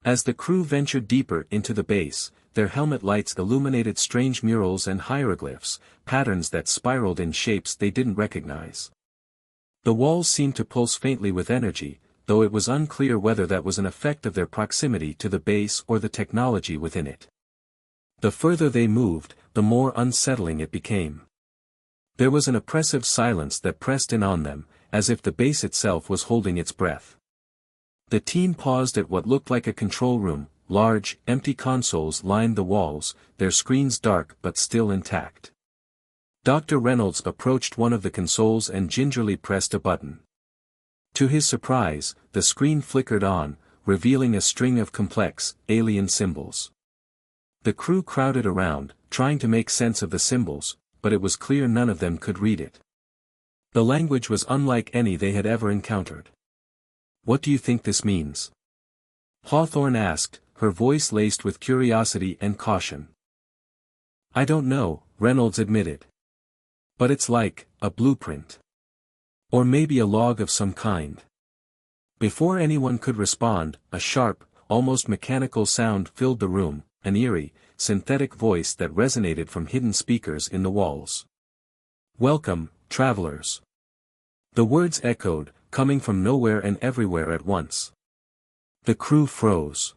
As the crew ventured deeper into the base, their helmet lights illuminated strange murals and hieroglyphs, patterns that spiraled in shapes they didn't recognize. The walls seemed to pulse faintly with energy, though it was unclear whether that was an effect of their proximity to the base or the technology within it. The further they moved, the more unsettling it became. There was an oppressive silence that pressed in on them, as if the base itself was holding its breath. The team paused at what looked like a control room. Large, empty consoles lined the walls, their screens dark but still intact. Dr. Reynolds approached one of the consoles and gingerly pressed a button. To his surprise, the screen flickered on, revealing a string of complex, alien symbols. The crew crowded around, trying to make sense of the symbols, but it was clear none of them could read it. The language was unlike any they had ever encountered. "What do you think this means?" Hawthorne asked, her voice laced with curiosity and caution. "I don't know," Reynolds admitted. "But it's like a blueprint. Or maybe a log of some kind." Before anyone could respond, a sharp, almost mechanical sound filled the room, an eerie, synthetic voice that resonated from hidden speakers in the walls. "Welcome, travelers." The words echoed, coming from nowhere and everywhere at once. The crew froze.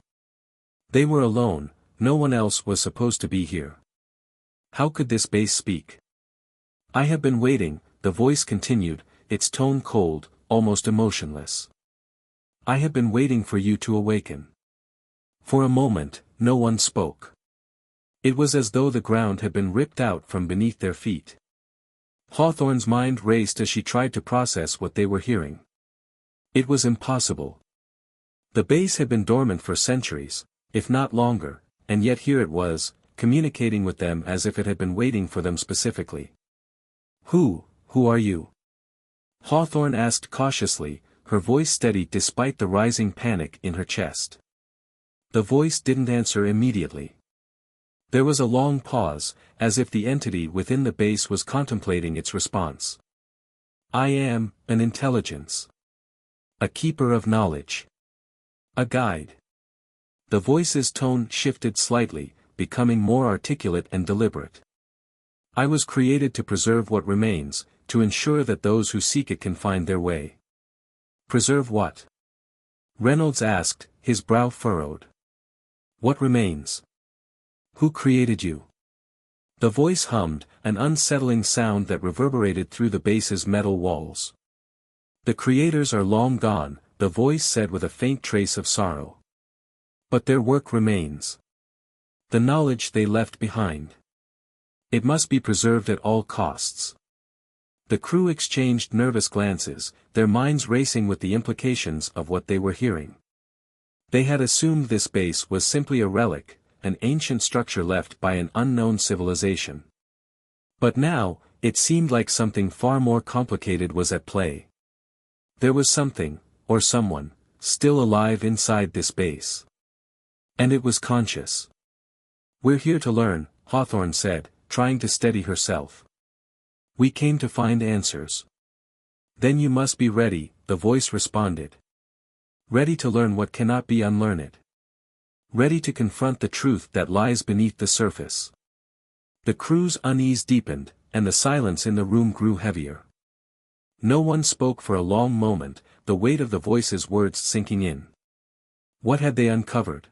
They were alone, no one else was supposed to be here. How could this base speak? "I have been waiting," the voice continued, its tone cold, almost emotionless. "I have been waiting for you to awaken." For a moment, no one spoke. It was as though the ground had been ripped out from beneath their feet. Hawthorne's mind raced as she tried to process what they were hearing. It was impossible. The base had been dormant for centuries, if not longer, and yet here it was, communicating with them as if it had been waiting for them specifically. Who are you?" Hawthorne asked cautiously, her voice steady despite the rising panic in her chest. The voice didn't answer immediately. There was a long pause, as if the entity within the base was contemplating its response. I am an intelligence. A keeper of knowledge. A guide. The voice's tone shifted slightly, becoming more articulate and deliberate. I was created to preserve what remains, to ensure that those who seek it can find their way. Preserve what? Reynolds asked, his brow furrowed. What remains? Who created you? The voice hummed, an unsettling sound that reverberated through the base's metal walls. The creators are long gone, the voice said with a faint trace of sorrow. But their work remains. The knowledge they left behind. It must be preserved at all costs. The crew exchanged nervous glances, their minds racing with the implications of what they were hearing. They had assumed this base was simply a relic, an ancient structure left by an unknown civilization. But now, it seemed like something far more complicated was at play. There was something, or someone, still alive inside this base. And it was conscious. We're here to learn, Hawthorne said, trying to steady herself. We came to find answers. Then you must be ready, the voice responded. Ready to learn what cannot be unlearned. Ready to confront the truth that lies beneath the surface. The crew's unease deepened, and the silence in the room grew heavier. No one spoke for a long moment, the weight of the voice's words sinking in. What had they uncovered?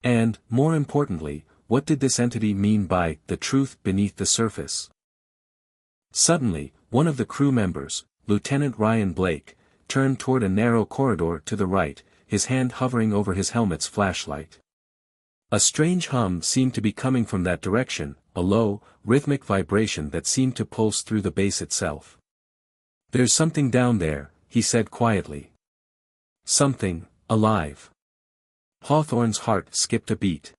And, more importantly, what did this entity mean by the truth beneath the surface? Suddenly, one of the crew members, Lieutenant Ryan Blake, turned toward a narrow corridor to the right, his hand hovering over his helmet's flashlight. A strange hum seemed to be coming from that direction, a low, rhythmic vibration that seemed to pulse through the base itself. There's something down there, he said quietly. Something, alive. Hawthorne's heart skipped a beat.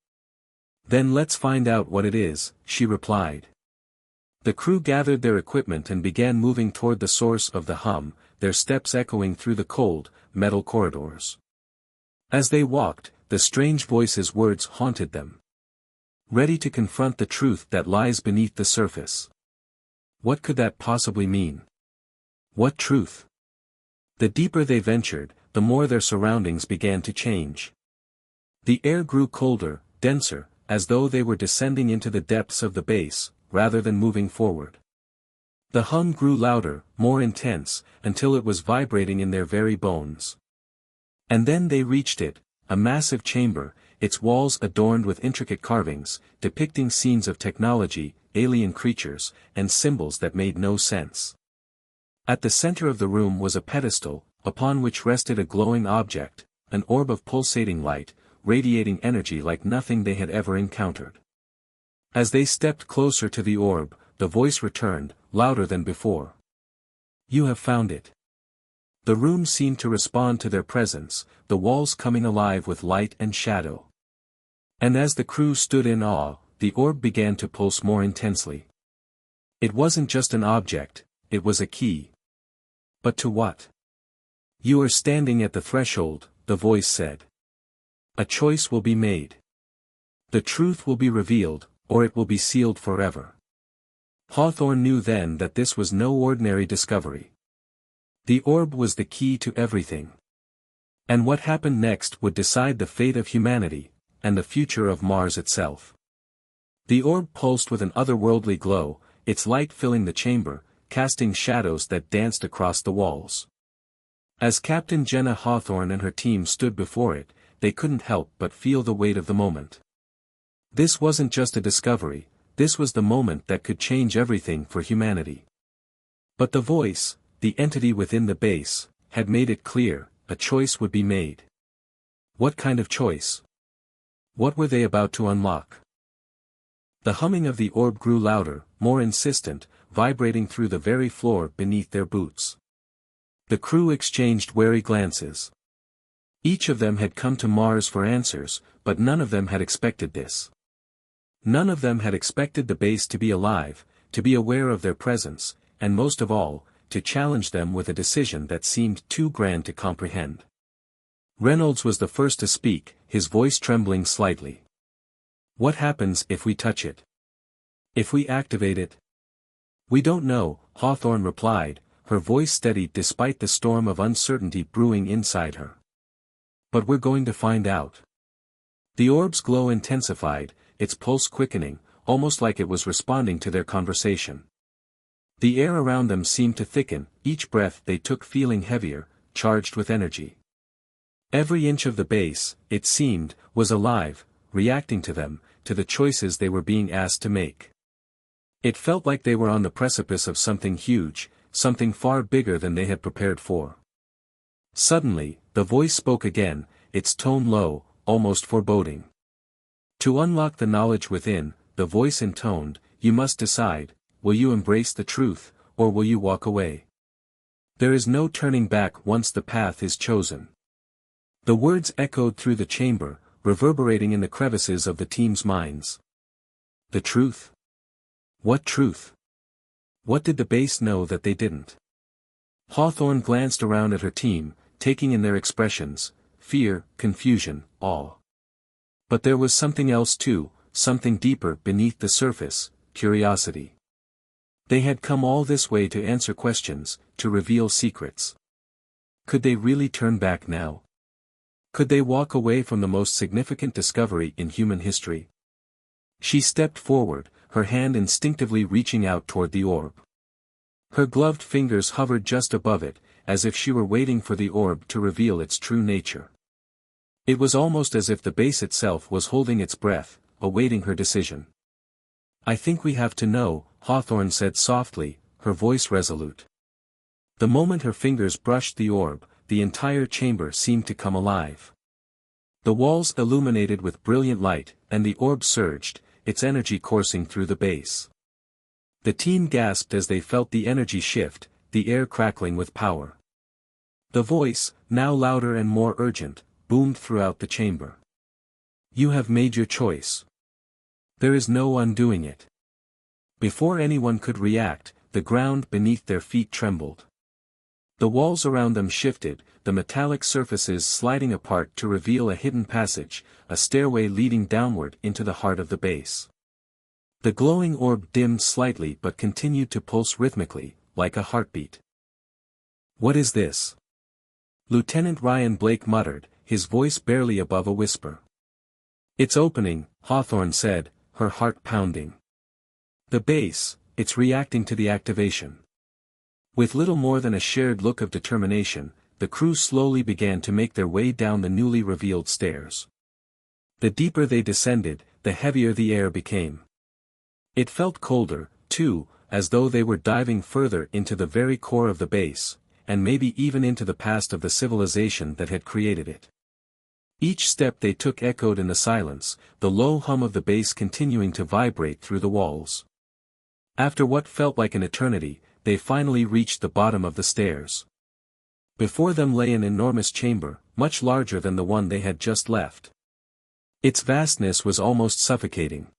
Then let's find out what it is, she replied. The crew gathered their equipment and began moving toward the source of the hum, their steps echoing through the cold, metal corridors. As they walked, the strange voice's words haunted them. Ready to confront the truth that lies beneath the surface. What could that possibly mean? What truth? The deeper they ventured, the more their surroundings began to change. The air grew colder, denser, as though they were descending into the depths of the base, rather than moving forward. The hum grew louder, more intense, until it was vibrating in their very bones. And then they reached it, a massive chamber, its walls adorned with intricate carvings, depicting scenes of technology, alien creatures, and symbols that made no sense. At the center of the room was a pedestal, upon which rested a glowing object, an orb of pulsating light, radiating energy like nothing they had ever encountered. As they stepped closer to the orb, the voice returned, louder than before. You have found it. The room seemed to respond to their presence, the walls coming alive with light and shadow. And as the crew stood in awe, the orb began to pulse more intensely. It wasn't just an object, it was a key. But to what? You are standing at the threshold, the voice said. A choice will be made. The truth will be revealed, or it will be sealed forever. Hawthorne knew then that this was no ordinary discovery. The orb was the key to everything. And what happened next would decide the fate of humanity, and the future of Mars itself. The orb pulsed with an otherworldly glow, its light filling the chamber, casting shadows that danced across the walls. As Captain Jenna Hawthorne and her team stood before it, they couldn't help but feel the weight of the moment. This wasn't just a discovery, this was the moment that could change everything for humanity. But the voice, the entity within the base, had made it clear, a choice would be made. What kind of choice? What were they about to unlock? The humming of the orb grew louder, more insistent, vibrating through the very floor beneath their boots. The crew exchanged wary glances. Each of them had come to Mars for answers, but none of them had expected this. None of them had expected the base to be alive, to be aware of their presence, and most of all, to challenge them with a decision that seemed too grand to comprehend. Reynolds was the first to speak, his voice trembling slightly. "What happens if we touch it? If we activate it?" "We don't know," Hawthorne replied, her voice steadied despite the storm of uncertainty brewing inside her. "But we're going to find out." The orb's glow intensified, its pulse quickening, almost like it was responding to their conversation. The air around them seemed to thicken, each breath they took feeling heavier, charged with energy. Every inch of the base, it seemed, was alive, reacting to them, to the choices they were being asked to make. It felt like they were on the precipice of something huge, something far bigger than they had prepared for. Suddenly, the voice spoke again, its tone low, almost foreboding. "To unlock the knowledge within," the voice intoned, "you must decide, will you embrace the truth, or will you walk away? There is no turning back once the path is chosen." The words echoed through the chamber, reverberating in the crevices of the team's minds. The truth? What truth? What did the base know that they didn't? Hawthorne glanced around at her team, taking in their expressions: fear, confusion, awe. But there was something else too, something deeper beneath the surface: curiosity. They had come all this way to answer questions, to reveal secrets. Could they really turn back now? Could they walk away from the most significant discovery in human history? She stepped forward, her hand instinctively reaching out toward the orb. Her gloved fingers hovered just above it, as if she were waiting for the orb to reveal its true nature. It was almost as if the base itself was holding its breath, awaiting her decision. "I think we have to know," Hawthorne said softly, her voice resolute. The moment her fingers brushed the orb, the entire chamber seemed to come alive. The walls illuminated with brilliant light, and the orb surged, its energy coursing through the base. The team gasped as they felt the energy shift, the air crackling with power. The voice, now louder and more urgent, boomed throughout the chamber. "You have made your choice. There is no undoing it." Before anyone could react, the ground beneath their feet trembled. The walls around them shifted, the metallic surfaces sliding apart to reveal a hidden passage, a stairway leading downward into the heart of the base. The glowing orb dimmed slightly but continued to pulse rhythmically, like a heartbeat. "What is this?" Lieutenant Ryan Blake muttered, his voice barely above a whisper. "It's opening," Hawthorne said, her heart pounding. "The base, it's reacting to the activation." With little more than a shared look of determination, the crew slowly began to make their way down the newly revealed stairs. The deeper they descended, the heavier the air became. It felt colder, too, as though they were diving further into the very core of the base, and maybe even into the past of the civilization that had created it. Each step they took echoed in the silence, the low hum of the base continuing to vibrate through the walls. After what felt like an eternity, they finally reached the bottom of the stairs. Before them lay an enormous chamber, much larger than the one they had just left. Its vastness was almost suffocating.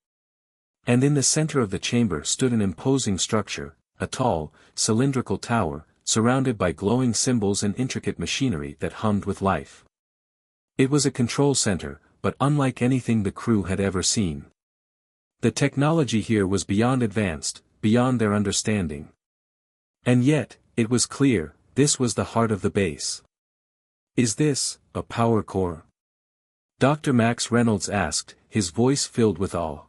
And in the center of the chamber stood an imposing structure, a tall, cylindrical tower, surrounded by glowing symbols and intricate machinery that hummed with life. It was a control center, but unlike anything the crew had ever seen. The technology here was beyond advanced, beyond their understanding. And yet, it was clear, this was the heart of the base. "Is this a power core?" Dr. Max Reynolds asked, his voice filled with awe.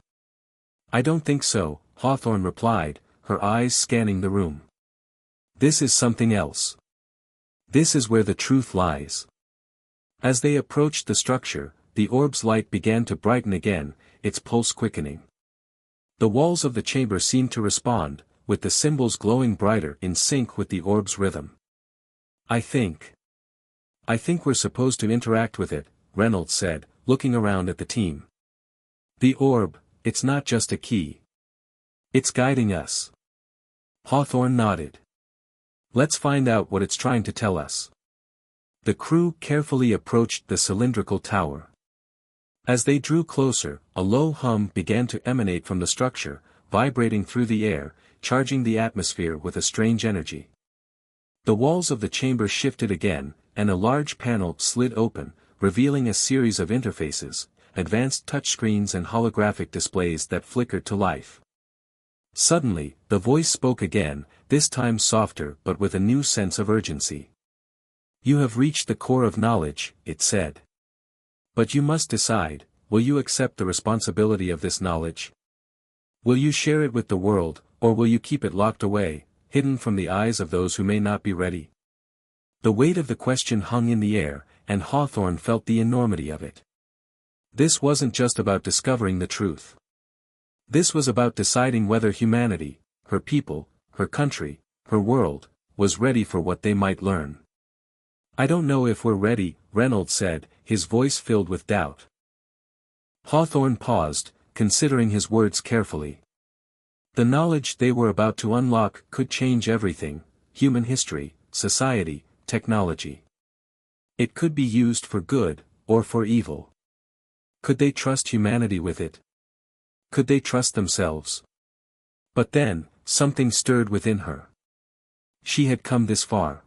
"I don't think so," Hawthorne replied, her eyes scanning the room. "This is something else. This is where the truth lies." As they approached the structure, the orb's light began to brighten again, its pulse quickening. The walls of the chamber seemed to respond, with the symbols glowing brighter in sync with the orb's rhythm. I think we're supposed to interact with it," Reynolds said, looking around at the team. "The orb, it's not just a key. It's guiding us." Hawthorne nodded. "Let's find out what it's trying to tell us." The crew carefully approached the cylindrical tower. As they drew closer, a low hum began to emanate from the structure, vibrating through the air, charging the atmosphere with a strange energy. The walls of the chamber shifted again, and a large panel slid open, revealing a series of interfaces, advanced touchscreens and holographic displays that flickered to life. Suddenly, the voice spoke again, this time softer but with a new sense of urgency. "You have reached the core of knowledge," it said. "But you must decide, will you accept the responsibility of this knowledge? Will you share it with the world, or will you keep it locked away, hidden from the eyes of those who may not be ready?" The weight of the question hung in the air, and Hawthorne felt the enormity of it. This wasn't just about discovering the truth. This was about deciding whether humanity, her people, her country, her world, was ready for what they might learn. "I don't know if we're ready," Reynolds said, his voice filled with doubt. Hawthorne paused, considering his words carefully. The knowledge they were about to unlock could change everything: human history, society, technology. It could be used for good, or for evil. Could they trust humanity with it? Could they trust themselves? But then, something stirred within her. She had come this far.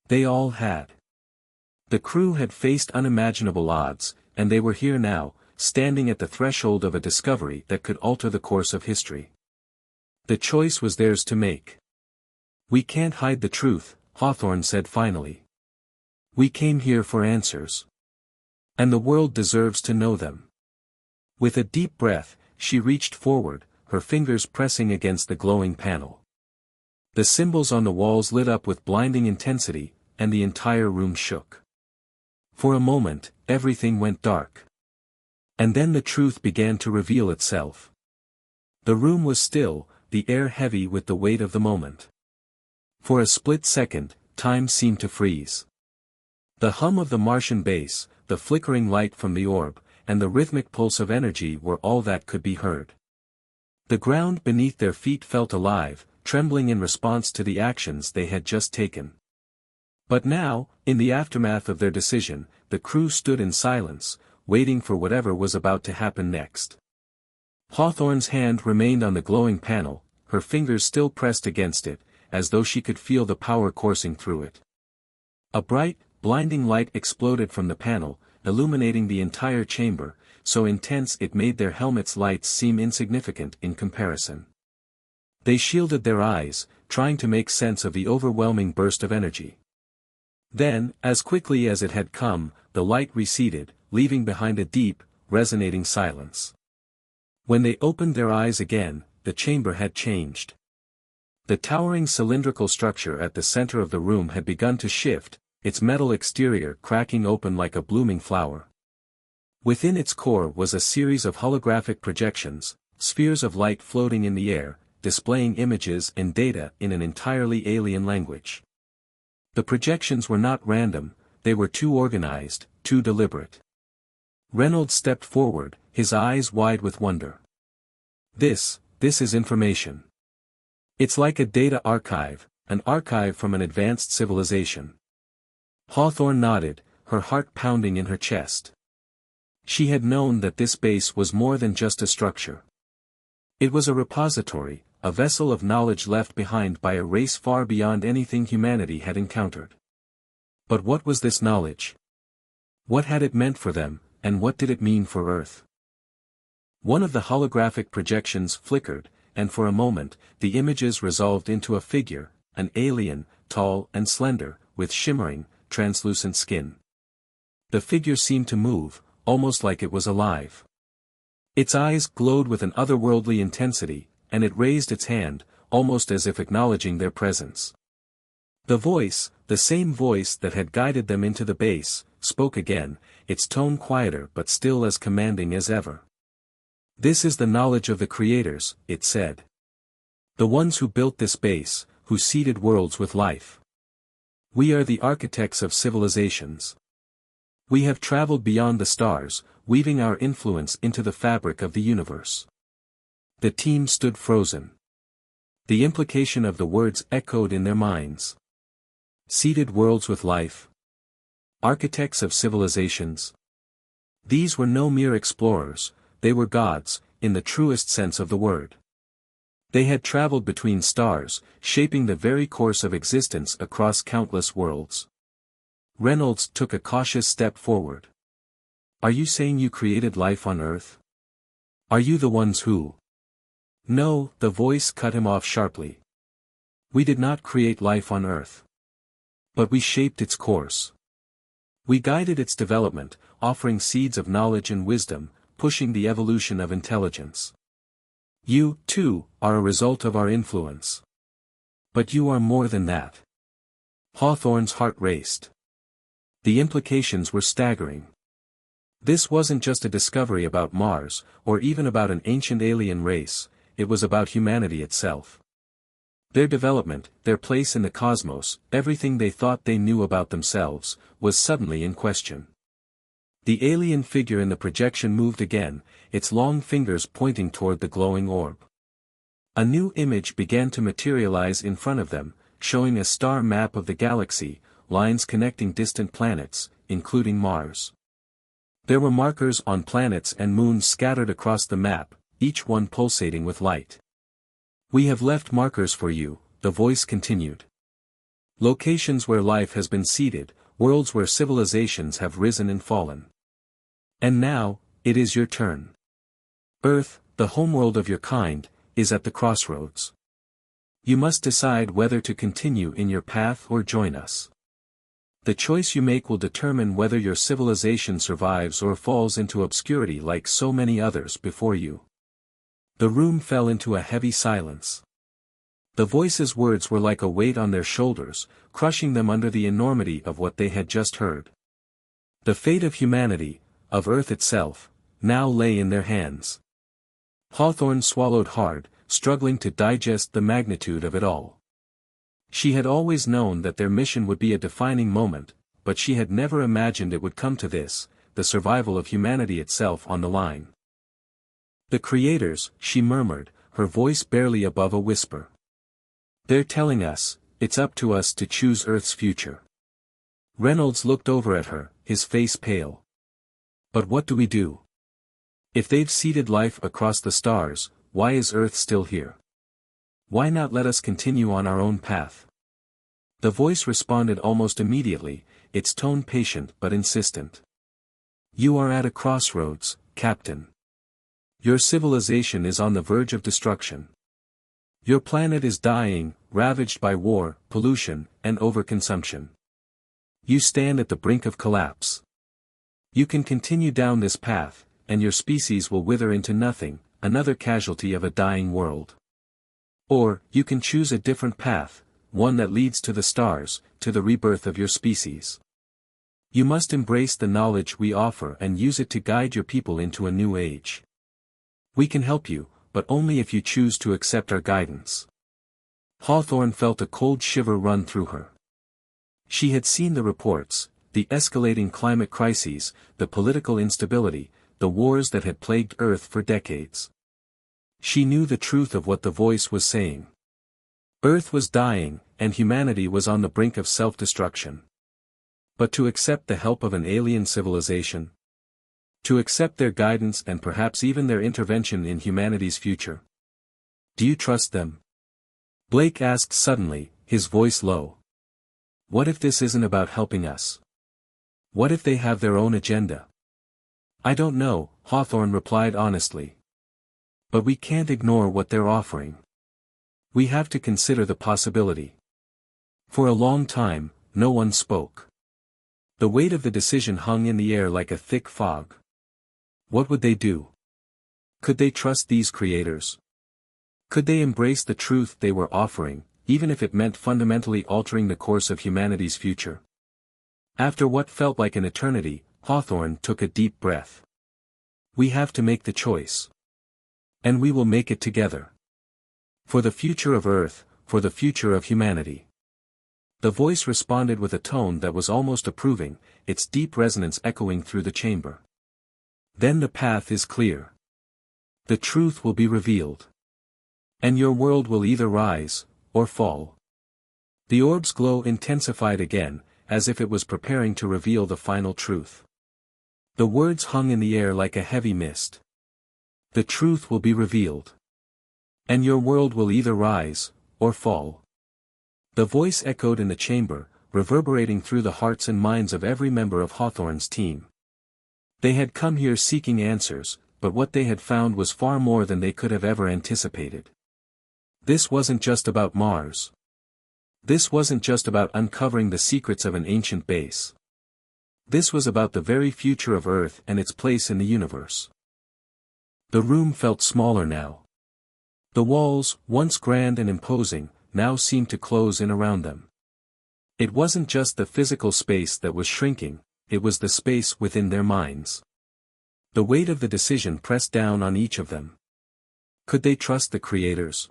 They all had. The crew had faced unimaginable odds, and they were here now, standing at the threshold of a discovery that could alter the course of history. The choice was theirs to make. "We can't hide the truth," Hawthorne said finally. "We came here for answers. And the world deserves to know them." With a deep breath, she reached forward, her fingers pressing against the glowing panel. The symbols on the walls lit up with blinding intensity, and the entire room shook. For a moment, everything went dark. And then the truth began to reveal itself. The room was still, the air heavy with the weight of the moment. For a split second, time seemed to freeze. The hum of the Martian bass, the flickering light from the orb, and the rhythmic pulse of energy were all that could be heard. The ground beneath their feet felt alive, trembling in response to the actions they had just taken. But now, in the aftermath of their decision, the crew stood in silence, waiting for whatever was about to happen next. Hawthorne's hand remained on the glowing panel, her fingers still pressed against it, as though she could feel the power coursing through it. A bright, blinding light exploded from the panel, illuminating the entire chamber, so intense it made their helmets' lights seem insignificant in comparison. They shielded their eyes, trying to make sense of the overwhelming burst of energy. Then, as quickly as it had come, the light receded, leaving behind a deep, resonating silence. When they opened their eyes again, the chamber had changed. The towering cylindrical structure at the center of the room had begun to shift, its metal exterior cracking open like a blooming flower. Within its core was a series of holographic projections, spheres of light floating in the air, displaying images and data in an entirely alien language. The projections were not random, they were too organized, too deliberate. Reynolds stepped forward, his eyes wide with wonder. This is information. It's like a data archive, an archive from an advanced civilization." Hawthorne nodded, her heart pounding in her chest. She had known that this base was more than just a structure. It was a repository, a vessel of knowledge left behind by a race far beyond anything humanity had encountered. But what was this knowledge? What had it meant for them, and what did it mean for Earth? One of the holographic projections flickered, and for a moment, the images resolved into a figure, an alien, tall and slender, with shimmering, translucent skin. The figure seemed to move, almost like it was alive. Its eyes glowed with an otherworldly intensity, and it raised its hand, almost as if acknowledging their presence. The voice, the same voice that had guided them into the base, spoke again, its tone quieter but still as commanding as ever. "This is the knowledge of the creators," it said. "The ones who built this base, who seeded worlds with life. We are the architects of civilizations. We have traveled beyond the stars, weaving our influence into the fabric of the universe." The team stood frozen. The implication of the words echoed in their minds. Seeded worlds with life. Architects of civilizations. These were no mere explorers, they were gods, in the truest sense of the word. They had traveled between stars, shaping the very course of existence across countless worlds. Reynolds took a cautious step forward. "Are you saying you created life on Earth? Are you the ones who—" "No," the voice cut him off sharply. "We did not create life on Earth. But we shaped its course. We guided its development, offering seeds of knowledge and wisdom, pushing the evolution of intelligence. You, too, are a result of our influence. But you are more than that." Hawthorne's heart raced. The implications were staggering. This wasn't just a discovery about Mars, or even about an ancient alien race, it was about humanity itself. Their development, their place in the cosmos, everything they thought they knew about themselves, was suddenly in question. The alien figure in the projection moved again, its long fingers pointing toward the glowing orb. A new image began to materialize in front of them, showing a star map of the galaxy, lines connecting distant planets, including Mars. There were markers on planets and moons scattered across the map, each one pulsating with light. "We have left markers for you," the voice continued. "Locations where life has been seeded, worlds where civilizations have risen and fallen. And now, it is your turn. Earth, the homeworld of your kind, is at the crossroads. You must decide whether to continue in your path or join us. The choice you make will determine whether your civilization survives or falls into obscurity like so many others before you." The room fell into a heavy silence. The voice's words were like a weight on their shoulders, crushing them under the enormity of what they had just heard. The fate of humanity, of Earth itself, now lay in their hands. Hawthorne swallowed hard, struggling to digest the magnitude of it all. She had always known that their mission would be a defining moment, but she had never imagined it would come to this, the survival of humanity itself on the line. "The creators," she murmured, her voice barely above a whisper. "They're telling us, it's up to us to choose Earth's future." Reynolds looked over at her, his face pale. "But what do we do? If they've seeded life across the stars, why is Earth still here? Why not let us continue on our own path?" The voice responded almost immediately, its tone patient but insistent. "You are at a crossroads, Captain. Your civilization is on the verge of destruction. Your planet is dying, ravaged by war, pollution, and overconsumption. You stand at the brink of collapse. You can continue down this path, and your species will wither into nothing, another casualty of a dying world. Or, you can choose a different path, one that leads to the stars, to the rebirth of your species. You must embrace the knowledge we offer and use it to guide your people into a new age. We can help you, but only if you choose to accept our guidance." Hawthorne felt a cold shiver run through her. She had seen the reports, the escalating climate crises, the political instability, the wars that had plagued Earth for decades. She knew the truth of what the voice was saying. Earth was dying, and humanity was on the brink of self-destruction. But to accept the help of an alien civilization? To accept their guidance and perhaps even their intervention in humanity's future? Do you trust them? Blake asked suddenly, his voice low. What if this isn't about helping us? What if they have their own agenda? I don't know, Hawthorne replied honestly. But we can't ignore what they're offering. We have to consider the possibility. For a long time, no one spoke. The weight of the decision hung in the air like a thick fog. What would they do? Could they trust these creators? Could they embrace the truth they were offering, even if it meant fundamentally altering the course of humanity's future? After what felt like an eternity, Hawthorne took a deep breath. We have to make the choice. And we will make it together. For the future of Earth, for the future of humanity. The voice responded with a tone that was almost approving, its deep resonance echoing through the chamber. Then the path is clear. The truth will be revealed. And your world will either rise, or fall. The orb's glow intensified again, as if it was preparing to reveal the final truth. The words hung in the air like a heavy mist. The truth will be revealed. And your world will either rise, or fall. The voice echoed in the chamber, reverberating through the hearts and minds of every member of Hawthorne's team. They had come here seeking answers, but what they had found was far more than they could have ever anticipated. This wasn't just about Mars. This wasn't just about uncovering the secrets of an ancient base. This was about the very future of Earth and its place in the universe. The room felt smaller now. The walls, once grand and imposing, now seemed to close in around them. It wasn't just the physical space that was shrinking, it was the space within their minds. The weight of the decision pressed down on each of them. Could they trust the creators?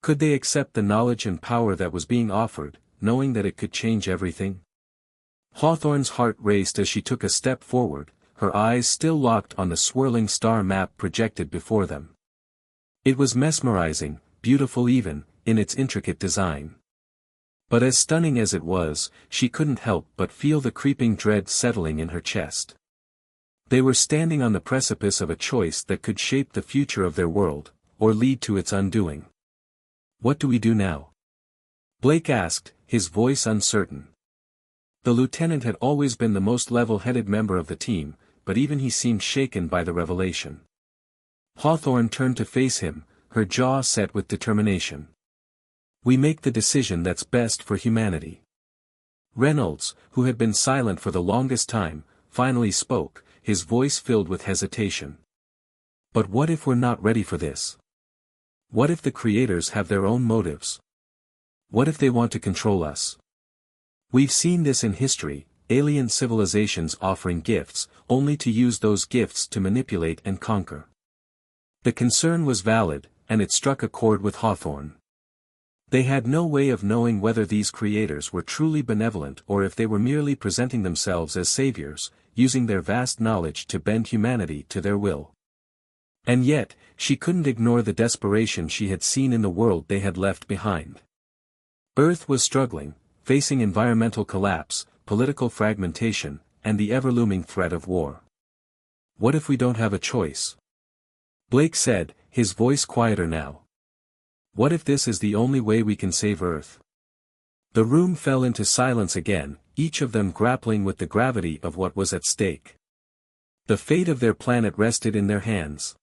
Could they accept the knowledge and power that was being offered, knowing that it could change everything? Hawthorne's heart raced as she took a step forward, her eyes still locked on the swirling star map projected before them. It was mesmerizing, beautiful even, in its intricate design. But as stunning as it was, she couldn't help but feel the creeping dread settling in her chest. They were standing on the precipice of a choice that could shape the future of their world, or lead to its undoing. What do we do now? Blake asked, his voice uncertain. The lieutenant had always been the most level-headed member of the team, but even he seemed shaken by the revelation. Hawthorne turned to face him, her jaw set with determination. We make the decision that's best for humanity. Reynolds, who had been silent for the longest time, finally spoke, his voice filled with hesitation. But what if we're not ready for this? What if the creators have their own motives? What if they want to control us? We've seen this in history, alien civilizations offering gifts, only to use those gifts to manipulate and conquer. The concern was valid, and it struck a chord with Hawthorne. They had no way of knowing whether these creators were truly benevolent or if they were merely presenting themselves as saviors, using their vast knowledge to bend humanity to their will. And yet, she couldn't ignore the desperation she had seen in the world they had left behind. Earth was struggling, facing environmental collapse, political fragmentation, and the ever-looming threat of war. What if we don't have a choice? Blake said, his voice quieter now. What if this is the only way we can save Earth? The room fell into silence again, each of them grappling with the gravity of what was at stake. The fate of their planet rested in their hands.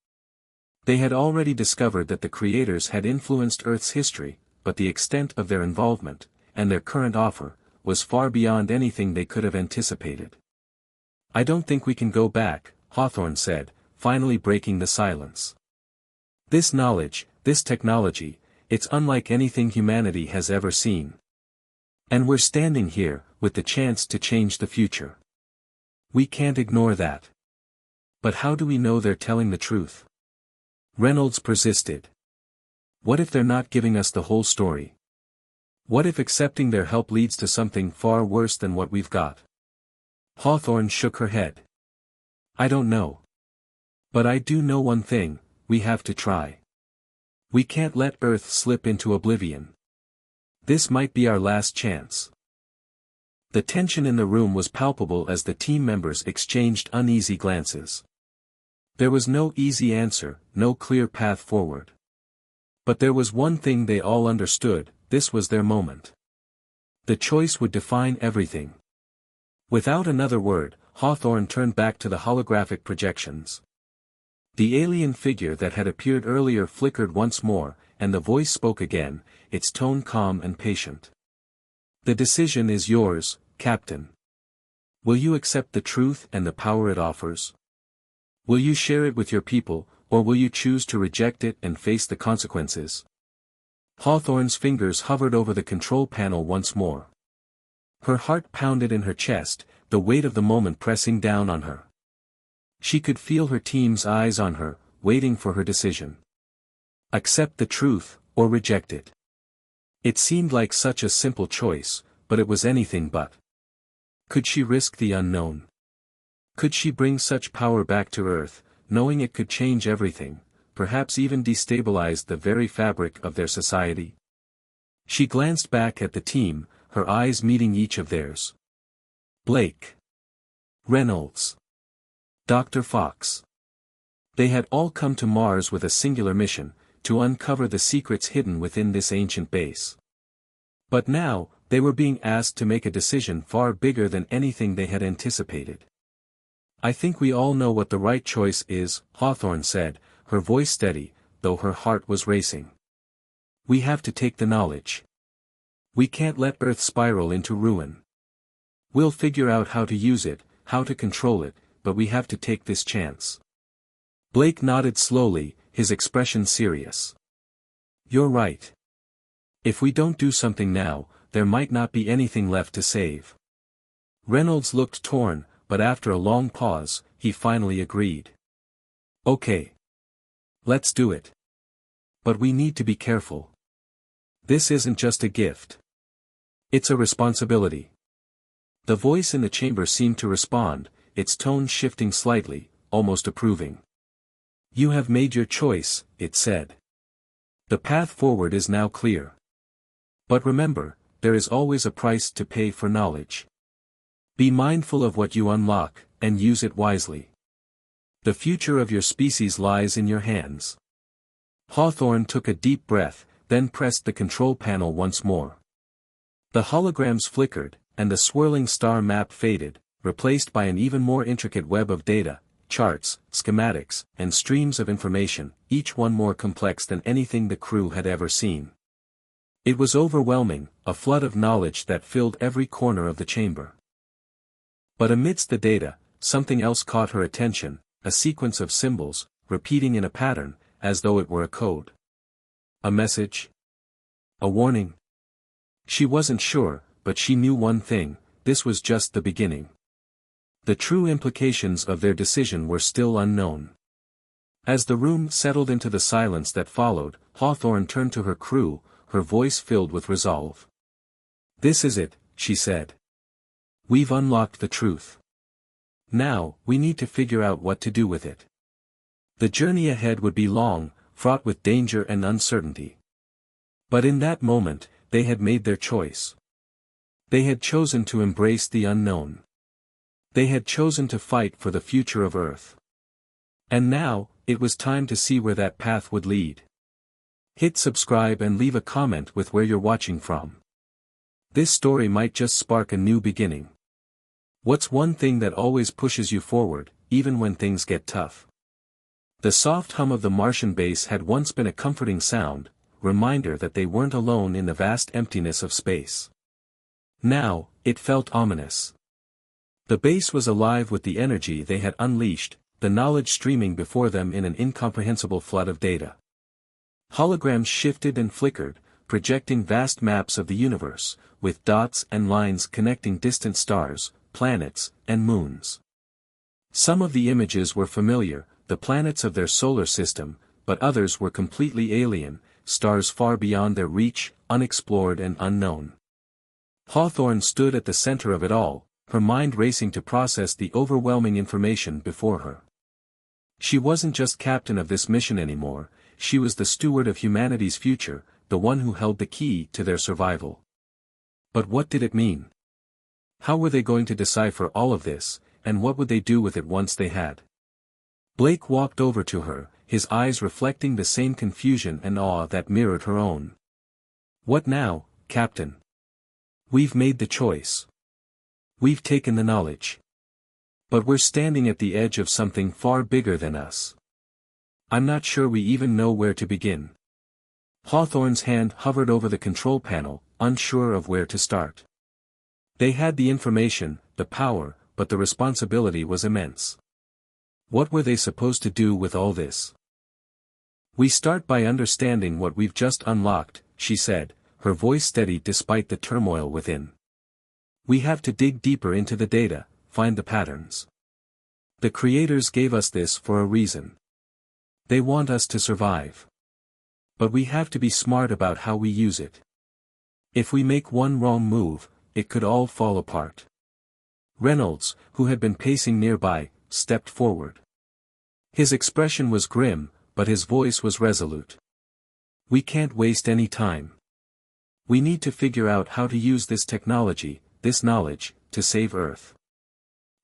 They had already discovered that the creators had influenced Earth's history, but the extent of their involvement, and their current offer, was far beyond anything they could have anticipated. I don't think we can go back, Hawthorne said, finally breaking the silence. This knowledge, this technology, it's unlike anything humanity has ever seen. And we're standing here, with the chance to change the future. We can't ignore that. But how do we know they're telling the truth? Reynolds persisted. What if they're not giving us the whole story? What if accepting their help leads to something far worse than what we've got? Hawthorne shook her head. I don't know. But I do know one thing, we have to try. We can't let Earth slip into oblivion. This might be our last chance. The tension in the room was palpable as the team members exchanged uneasy glances. There was no easy answer, no clear path forward. But there was one thing they all understood, this was their moment. The choice would define everything. Without another word, Hawthorne turned back to the holographic projections. The alien figure that had appeared earlier flickered once more, and the voice spoke again, its tone calm and patient. The decision is yours, Captain. Will you accept the truth and the power it offers? Will you share it with your people, or will you choose to reject it and face the consequences? Hawthorne's fingers hovered over the control panel once more. Her heart pounded in her chest, the weight of the moment pressing down on her. She could feel her team's eyes on her, waiting for her decision. Accept the truth, or reject it. It seemed like such a simple choice, but it was anything but. Could she risk the unknown? Could she bring such power back to Earth, knowing it could change everything, perhaps even destabilize the very fabric of their society? She glanced back at the team, her eyes meeting each of theirs. Blake. Reynolds. Dr. Fox. They had all come to Mars with a singular mission, to uncover the secrets hidden within this ancient base. But now, they were being asked to make a decision far bigger than anything they had anticipated. "I think we all know what the right choice is," Hawthorne said, her voice steady, though her heart was racing. "We have to take the knowledge. We can't let Earth spiral into ruin. We'll figure out how to use it, how to control it, but we have to take this chance." Blake nodded slowly, his expression serious. "You're right. If we don't do something now, there might not be anything left to save." Reynolds looked torn, but after a long pause, he finally agreed. "Okay. Let's do it. But we need to be careful. This isn't just a gift. It's a responsibility." The voice in the chamber seemed to respond, its tone shifting slightly, almost approving. "You have made your choice," it said. "The path forward is now clear. But remember, there is always a price to pay for knowledge. Be mindful of what you unlock, and use it wisely. The future of your species lies in your hands." Hawthorne took a deep breath, then pressed the control panel once more. The holograms flickered, and the swirling star map faded, replaced by an even more intricate web of data, charts, schematics, and streams of information, each one more complex than anything the crew had ever seen. It was overwhelming, a flood of knowledge that filled every corner of the chamber. But amidst the data, something else caught her attention, a sequence of symbols, repeating in a pattern, as though it were a code. A message? A warning? She wasn't sure, but she knew one thing: this was just the beginning. The true implications of their decision were still unknown. As the room settled into the silence that followed, Hawthorne turned to her crew, her voice filled with resolve. "This is it," she said. "We've unlocked the truth. Now, we need to figure out what to do with it." The journey ahead would be long, fraught with danger and uncertainty. But in that moment, they had made their choice. They had chosen to embrace the unknown. They had chosen to fight for the future of Earth. And now, it was time to see where that path would lead. Hit subscribe and leave a comment with where you're watching from. This story might just spark a new beginning. What's one thing that always pushes you forward, even when things get tough? The soft hum of the Martian base had once been a comforting sound, reminder that they weren't alone in the vast emptiness of space. Now, it felt ominous. The base was alive with the energy they had unleashed, the knowledge streaming before them in an incomprehensible flood of data. Holograms shifted and flickered, projecting vast maps of the universe, with dots and lines connecting distant stars, planets, and moons. Some of the images were familiar, the planets of their solar system, but others were completely alien, stars far beyond their reach, unexplored and unknown. Hawthorne stood at the center of it all, her mind racing to process the overwhelming information before her. She wasn't just captain of this mission anymore, she was the steward of humanity's future, the one who held the key to their survival. But what did it mean? How were they going to decipher all of this, and what would they do with it once they had? Blake walked over to her, his eyes reflecting the same confusion and awe that mirrored her own. "What now, Captain? We've made the choice. We've taken the knowledge. But we're standing at the edge of something far bigger than us. I'm not sure we even know where to begin." Hawthorne's hand hovered over the control panel, unsure of where to start. They had the information, the power, but the responsibility was immense. What were they supposed to do with all this? "We start by understanding what we've just unlocked," she said, her voice steady despite the turmoil within. "We have to dig deeper into the data, find the patterns. The creators gave us this for a reason. They want us to survive. But we have to be smart about how we use it. If we make one wrong move, it could all fall apart." Reynolds, who had been pacing nearby, stepped forward. His expression was grim, but his voice was resolute. "We can't waste any time. We need to figure out how to use this technology, this knowledge, to save Earth.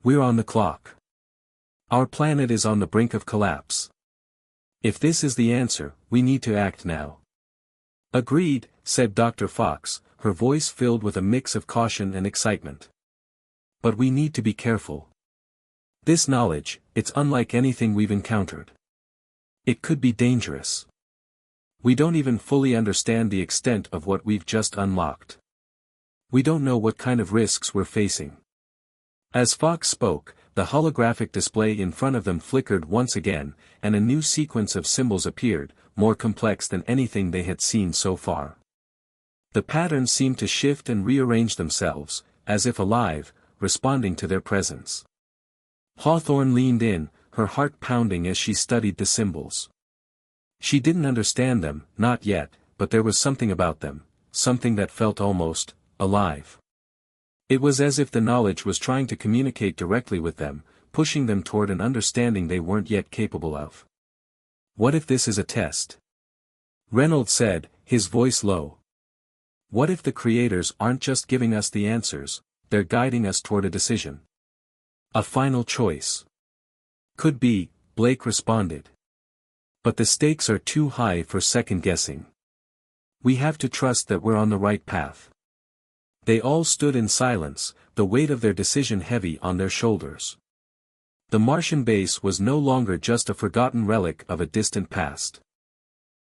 We're on the clock. Our planet is on the brink of collapse. If this is the answer, we need to act now. Agreed, said Dr. Fox, her voice filled with a mix of caution and excitement. But we need to be careful. This knowledge, it's unlike anything we've encountered. It could be dangerous. We don't even fully understand the extent of what we've just unlocked. We don't know what kind of risks we're facing. As Fox spoke, the holographic display in front of them flickered once again, and a new sequence of symbols appeared, more complex than anything they had seen so far. The patterns seemed to shift and rearrange themselves, as if alive, responding to their presence. Hawthorne leaned in, her heart pounding as she studied the symbols. She didn't understand them, not yet, but there was something about them, something that felt almost alive. It was as if the knowledge was trying to communicate directly with them, pushing them toward an understanding they weren't yet capable of. What if this is a test? Reynolds said, his voice low. What if the creators aren't just giving us the answers, they're guiding us toward a decision? A final choice. Could be, Blake responded. But the stakes are too high for second guessing. We have to trust that we're on the right path. They all stood in silence, the weight of their decision heavy on their shoulders. The Martian base was no longer just a forgotten relic of a distant past.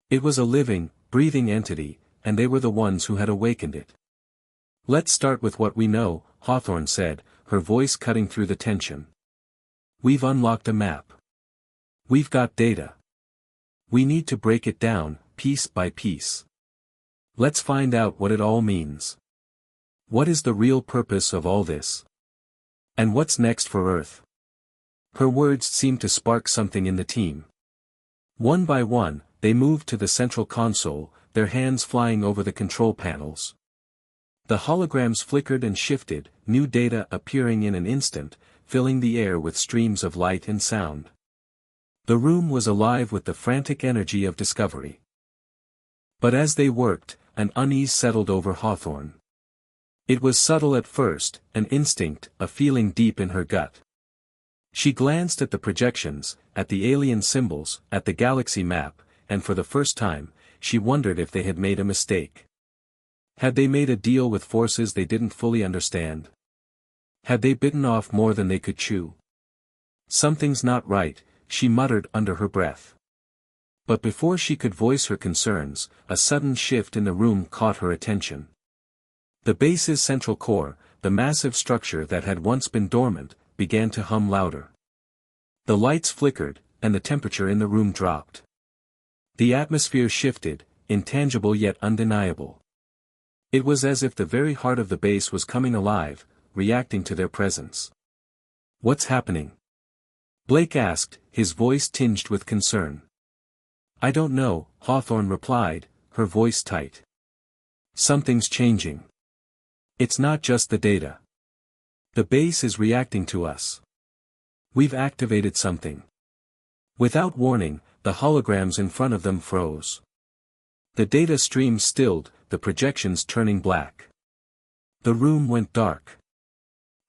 It was a living, breathing entity, and they were the ones who had awakened it. Let's start with what we know, Hawthorne said, her voice cutting through the tension. We've unlocked a map. We've got data. We need to break it down, piece by piece. Let's find out what it all means. What is the real purpose of all this? And what's next for Earth? Her words seemed to spark something in the team. One by one, they moved to the central console, their hands flying over the control panels. The holograms flickered and shifted, new data appearing in an instant, filling the air with streams of light and sound. The room was alive with the frantic energy of discovery. But as they worked, an unease settled over Hawthorne. It was subtle at first, an instinct, a feeling deep in her gut. She glanced at the projections, at the alien symbols, at the galaxy map, and for the first time, she wondered if they had made a mistake. Had they made a deal with forces they didn't fully understand? Had they bitten off more than they could chew? Something's not right, she muttered under her breath. But before she could voice her concerns, a sudden shift in the room caught her attention. The base's central core, the massive structure that had once been dormant, began to hum louder. The lights flickered, and the temperature in the room dropped. The atmosphere shifted, intangible yet undeniable. It was as if the very heart of the base was coming alive, reacting to their presence. What's happening? Blake asked, his voice tinged with concern. I don't know, Hawthorne replied, her voice tight. Something's changing. It's not just the data. The base is reacting to us. We've activated something. Without warning, the holograms in front of them froze. The data stream stilled, the projections turning black. The room went dark.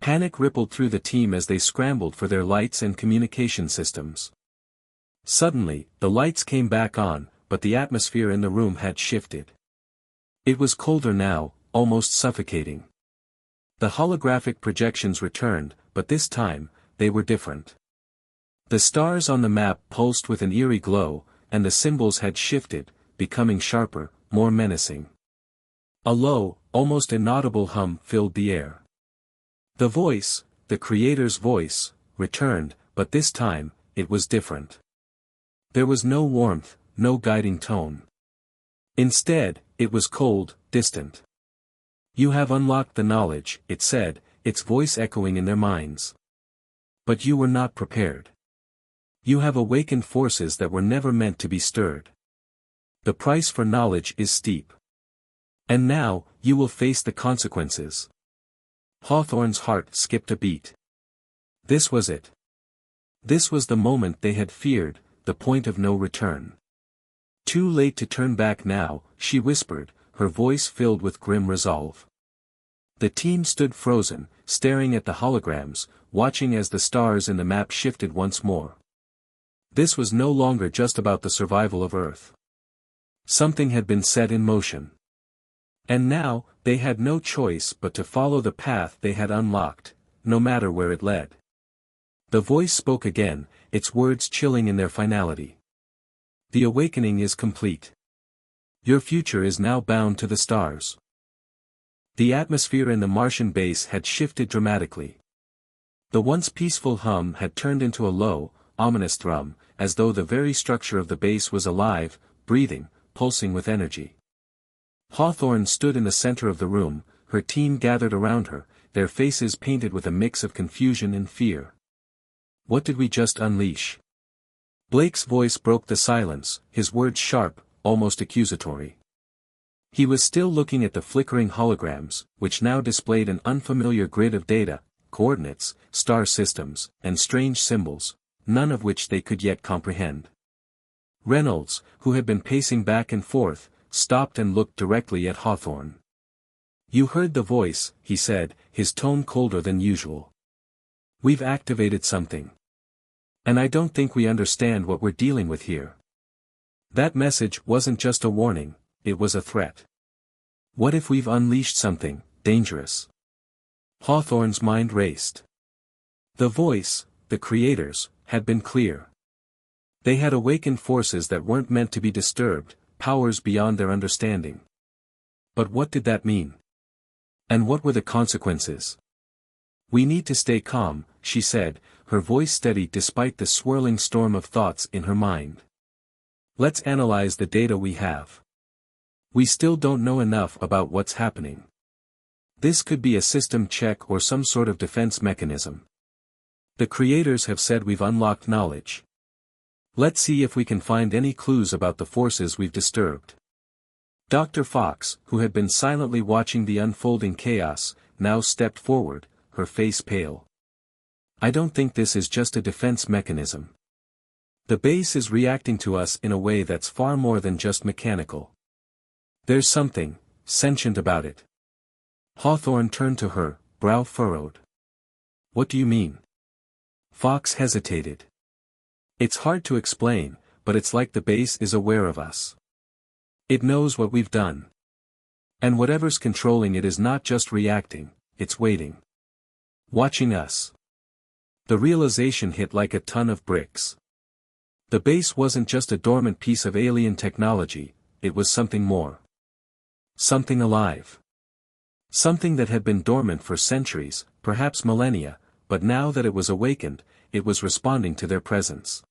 Panic rippled through the team as they scrambled for their lights and communication systems. Suddenly, the lights came back on, but the atmosphere in the room had shifted. It was colder now, almost suffocating. The holographic projections returned, but this time, they were different. The stars on the map pulsed with an eerie glow, and the symbols had shifted, becoming sharper, more menacing. A low, almost inaudible hum filled the air. The voice, the creator's voice, returned, but this time, it was different. There was no warmth, no guiding tone. Instead, it was cold, distant. You have unlocked the knowledge, it said, its voice echoing in their minds. But you were not prepared. You have awakened forces that were never meant to be stirred. The price for knowledge is steep. And now, you will face the consequences. Hawthorne's heart skipped a beat. This was it. This was the moment they had feared, the point of no return. Too late to turn back now, she whispered, her voice filled with grim resolve. The team stood frozen, staring at the holograms, watching as the stars in the map shifted once more. This was no longer just about the survival of Earth. Something had been set in motion. And now, they had no choice but to follow the path they had unlocked, no matter where it led. The voice spoke again, its words chilling in their finality. The awakening is complete. Your future is now bound to the stars. The atmosphere in the Martian base had shifted dramatically. The once peaceful hum had turned into a low, ominous thrum, as though the very structure of the base was alive, breathing, pulsing with energy. Hawthorne stood in the center of the room, her team gathered around her, their faces painted with a mix of confusion and fear. What did we just unleash? Blake's voice broke the silence, his words sharp, almost accusatory. He was still looking at the flickering holograms, which now displayed an unfamiliar grid of data, coordinates, star systems, and strange symbols, none of which they could yet comprehend. Reynolds, who had been pacing back and forth, stopped and looked directly at Hawthorne. You heard the voice, he said, his tone colder than usual. We've activated something. And I don't think we understand what we're dealing with here. That message wasn't just a warning, it was a threat. What if we've unleashed something dangerous? Hawthorne's mind raced. The voice, the creators, had been clear. They had awakened forces that weren't meant to be disturbed, powers beyond their understanding. But what did that mean? And what were the consequences? We need to stay calm, she said, her voice steady despite the swirling storm of thoughts in her mind. Let's analyze the data we have. We still don't know enough about what's happening. This could be a system check or some sort of defense mechanism. The creators have said we've unlocked knowledge. Let's see if we can find any clues about the forces we've disturbed. Dr. Fox, who had been silently watching the unfolding chaos, now stepped forward, her face pale. I don't think this is just a defense mechanism. The base is reacting to us in a way that's far more than just mechanical. There's something sentient about it. Hawthorne turned to her, brow furrowed. What do you mean? Fox hesitated. It's hard to explain, but it's like the base is aware of us. It knows what we've done. And whatever's controlling it is not just reacting, it's waiting. Watching us. The realization hit like a ton of bricks. The base wasn't just a dormant piece of alien technology, it was something more. Something alive. Something that had been dormant for centuries, perhaps millennia, but now that it was awakened, it was responding to their presence.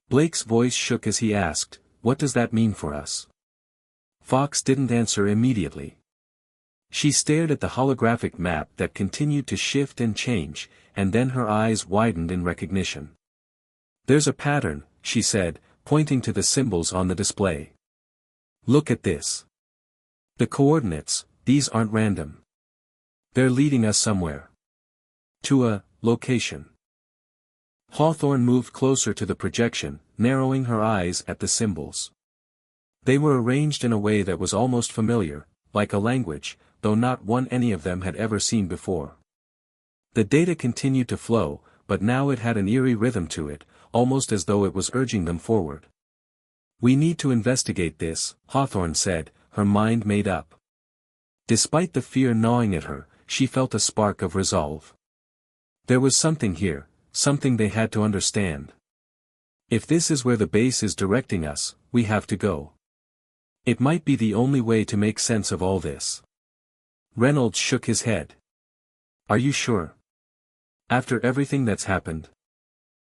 Blake's voice shook as he asked, what does that mean for us? Fox didn't answer immediately. She stared at the holographic map that continued to shift and change, and then her eyes widened in recognition. There's a pattern, she said, pointing to the symbols on the display. Look at this. The coordinates, these aren't random. They're leading us somewhere. To a location. Hawthorne moved closer to the projection, narrowing her eyes at the symbols. They were arranged in a way that was almost familiar, like a language, though not one any of them had ever seen before. The data continued to flow, but now it had an eerie rhythm to it, almost as though it was urging them forward. We need to investigate this, Hawthorne said, her mind made up. Despite the fear gnawing at her, she felt a spark of resolve. There was something here, something they had to understand. If this is where the base is directing us, we have to go. It might be the only way to make sense of all this. Reynolds shook his head. Are you sure? After everything that's happened?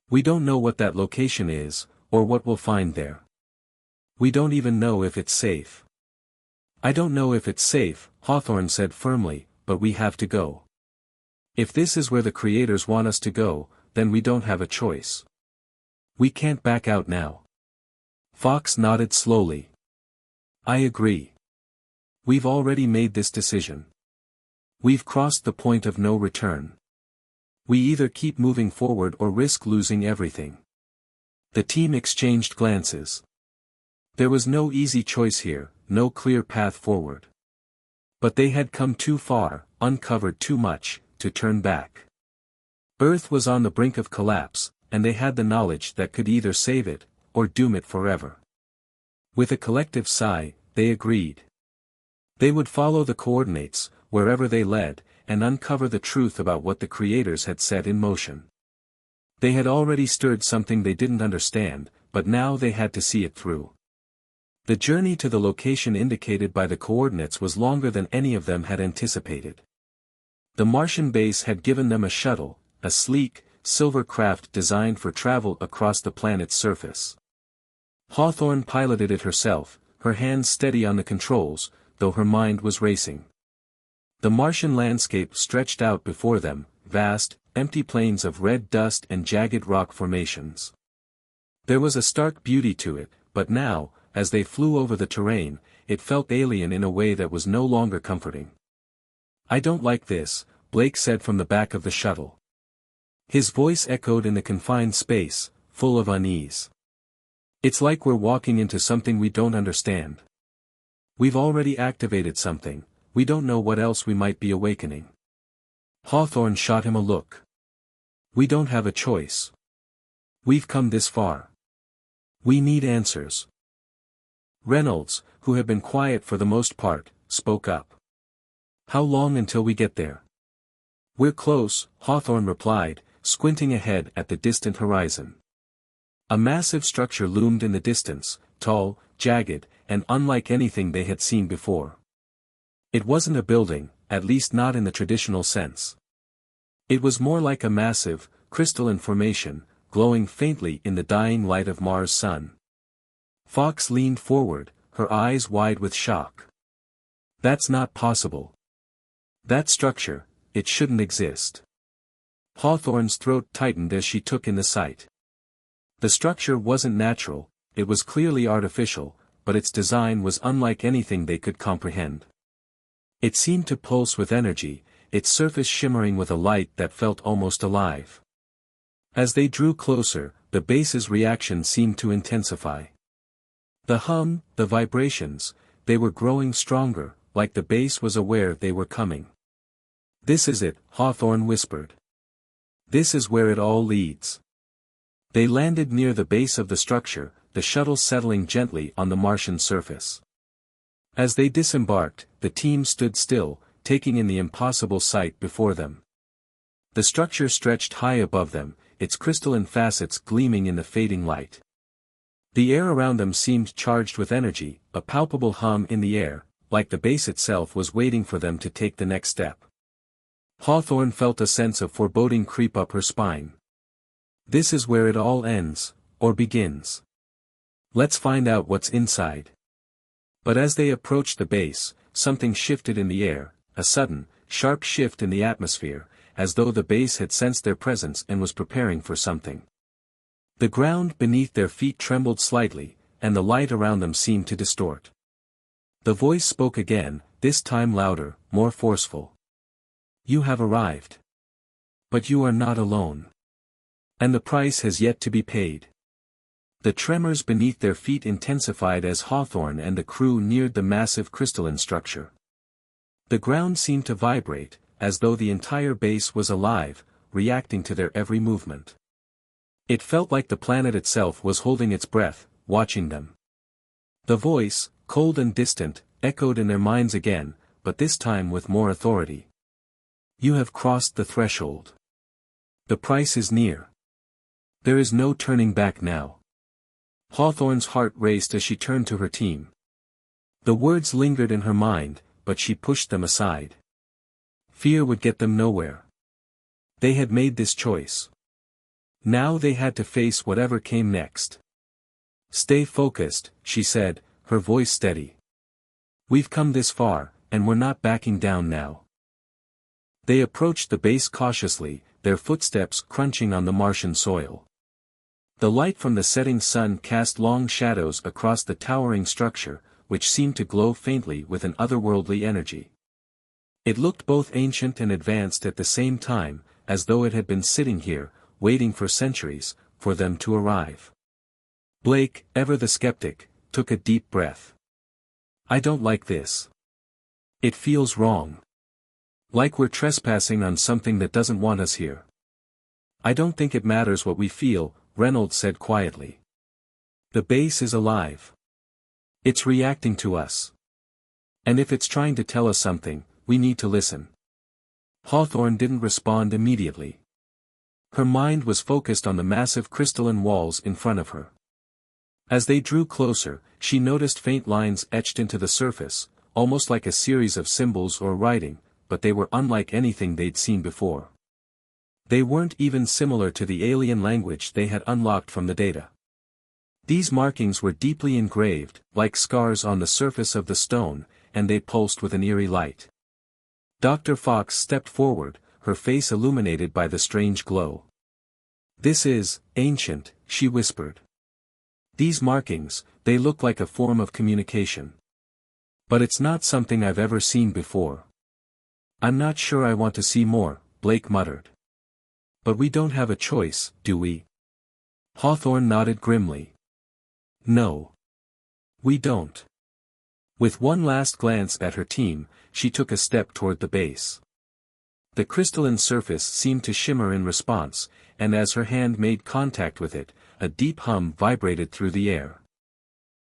We don't know what that location is, or what we'll find there. We don't even know if it's safe. I don't know if it's safe, Hawthorne said firmly, but we have to go. If this is where the creators want us to go, then we don't have a choice. We can't back out now. Fox nodded slowly. I agree. We've already made this decision. We've crossed the point of no return. We either keep moving forward or risk losing everything. The team exchanged glances. There was no easy choice here, no clear path forward. But they had come too far, uncovered too much, to turn back. Earth was on the brink of collapse, and they had the knowledge that could either save it, or doom it forever. With a collective sigh, they agreed. They would follow the coordinates, wherever they led, and uncover the truth about what the creators had set in motion. They had already stirred something they didn't understand, but now they had to see it through. The journey to the location indicated by the coordinates was longer than any of them had anticipated. The Martian base had given them a shuttle, a sleek, silver craft designed for travel across the planet's surface. Hawthorne piloted it herself, her hands steady on the controls, though her mind was racing. The Martian landscape stretched out before them, vast, empty plains of red dust and jagged rock formations. There was a stark beauty to it, but now, as they flew over the terrain, it felt alien in a way that was no longer comforting. "I don't like this," Blake said from the back of the shuttle. His voice echoed in the confined space, full of unease. "It's like we're walking into something we don't understand. We've already activated something, we don't know what else we might be awakening." Hawthorne shot him a look. "We don't have a choice. We've come this far. We need answers." Reynolds, who had been quiet for the most part, spoke up. "How long until we get there?" "We're close," Hawthorne replied, squinting ahead at the distant horizon. A massive structure loomed in the distance, tall, jagged, and unlike anything they had seen before. It wasn't a building, at least not in the traditional sense. It was more like a massive, crystalline formation, glowing faintly in the dying light of Mars' sun. Fox leaned forward, her eyes wide with shock. "That's not possible. That structure, it shouldn't exist." Hawthorne's throat tightened as she took in the sight. The structure wasn't natural, it was clearly artificial, but its design was unlike anything they could comprehend. It seemed to pulse with energy, its surface shimmering with a light that felt almost alive. As they drew closer, the base's reaction seemed to intensify. The hum, the vibrations, they were growing stronger, like the base was aware they were coming. "This is it," Hawthorne whispered. "This is where it all leads." They landed near the base of the structure, the shuttle settling gently on the Martian surface. As they disembarked, the team stood still, taking in the impossible sight before them. The structure stretched high above them, its crystalline facets gleaming in the fading light. The air around them seemed charged with energy, a palpable hum in the air, like the base itself was waiting for them to take the next step. Hawthorne felt a sense of foreboding creep up her spine. This is where it all ends, or begins. Let's find out what's inside. But as they approached the base, something shifted in the air, a sudden, sharp shift in the atmosphere, as though the base had sensed their presence and was preparing for something. The ground beneath their feet trembled slightly, and the light around them seemed to distort. The voice spoke again, this time louder, more forceful. "You have arrived. But you are not alone. And the price has yet to be paid." The tremors beneath their feet intensified as Hawthorne and the crew neared the massive crystalline structure. The ground seemed to vibrate, as though the entire base was alive, reacting to their every movement. It felt like the planet itself was holding its breath, watching them. The voice, cold and distant, echoed in their minds again, but this time with more authority. "You have crossed the threshold. The price is near. There is no turning back now." Hawthorne's heart raced as she turned to her team. The words lingered in her mind, but she pushed them aside. Fear would get them nowhere. They had made this choice. Now they had to face whatever came next. "Stay focused," she said, her voice steady. "We've come this far, and we're not backing down now." They approached the base cautiously, their footsteps crunching on the Martian soil. The light from the setting sun cast long shadows across the towering structure, which seemed to glow faintly with an otherworldly energy. It looked both ancient and advanced at the same time, as though it had been sitting here, waiting for centuries, for them to arrive. Blake, ever the skeptic, took a deep breath. "I don't like this. It feels wrong. Like we're trespassing on something that doesn't want us here." I don't think it matters what we feel, Reynolds said quietly. The base is alive. It's reacting to us. And if it's trying to tell us something, we need to listen. Hawthorne didn't respond immediately. Her mind was focused on the massive crystalline walls in front of her. As they drew closer, she noticed faint lines etched into the surface, almost like a series of symbols or writing, but they were unlike anything they'd seen before. They weren't even similar to the alien language they had unlocked from the data. These markings were deeply engraved, like scars on the surface of the stone, and they pulsed with an eerie light. Dr. Fox stepped forward, her face illuminated by the strange glow. "This is ancient," she whispered. "These markings, they look like a form of communication. But it's not something I've ever seen before." "I'm not sure I want to see more," Blake muttered. "But we don't have a choice, do we?" Hawthorne nodded grimly. "No. We don't." With one last glance at her team, she took a step toward the base. The crystalline surface seemed to shimmer in response, and as her hand made contact with it, a deep hum vibrated through the air.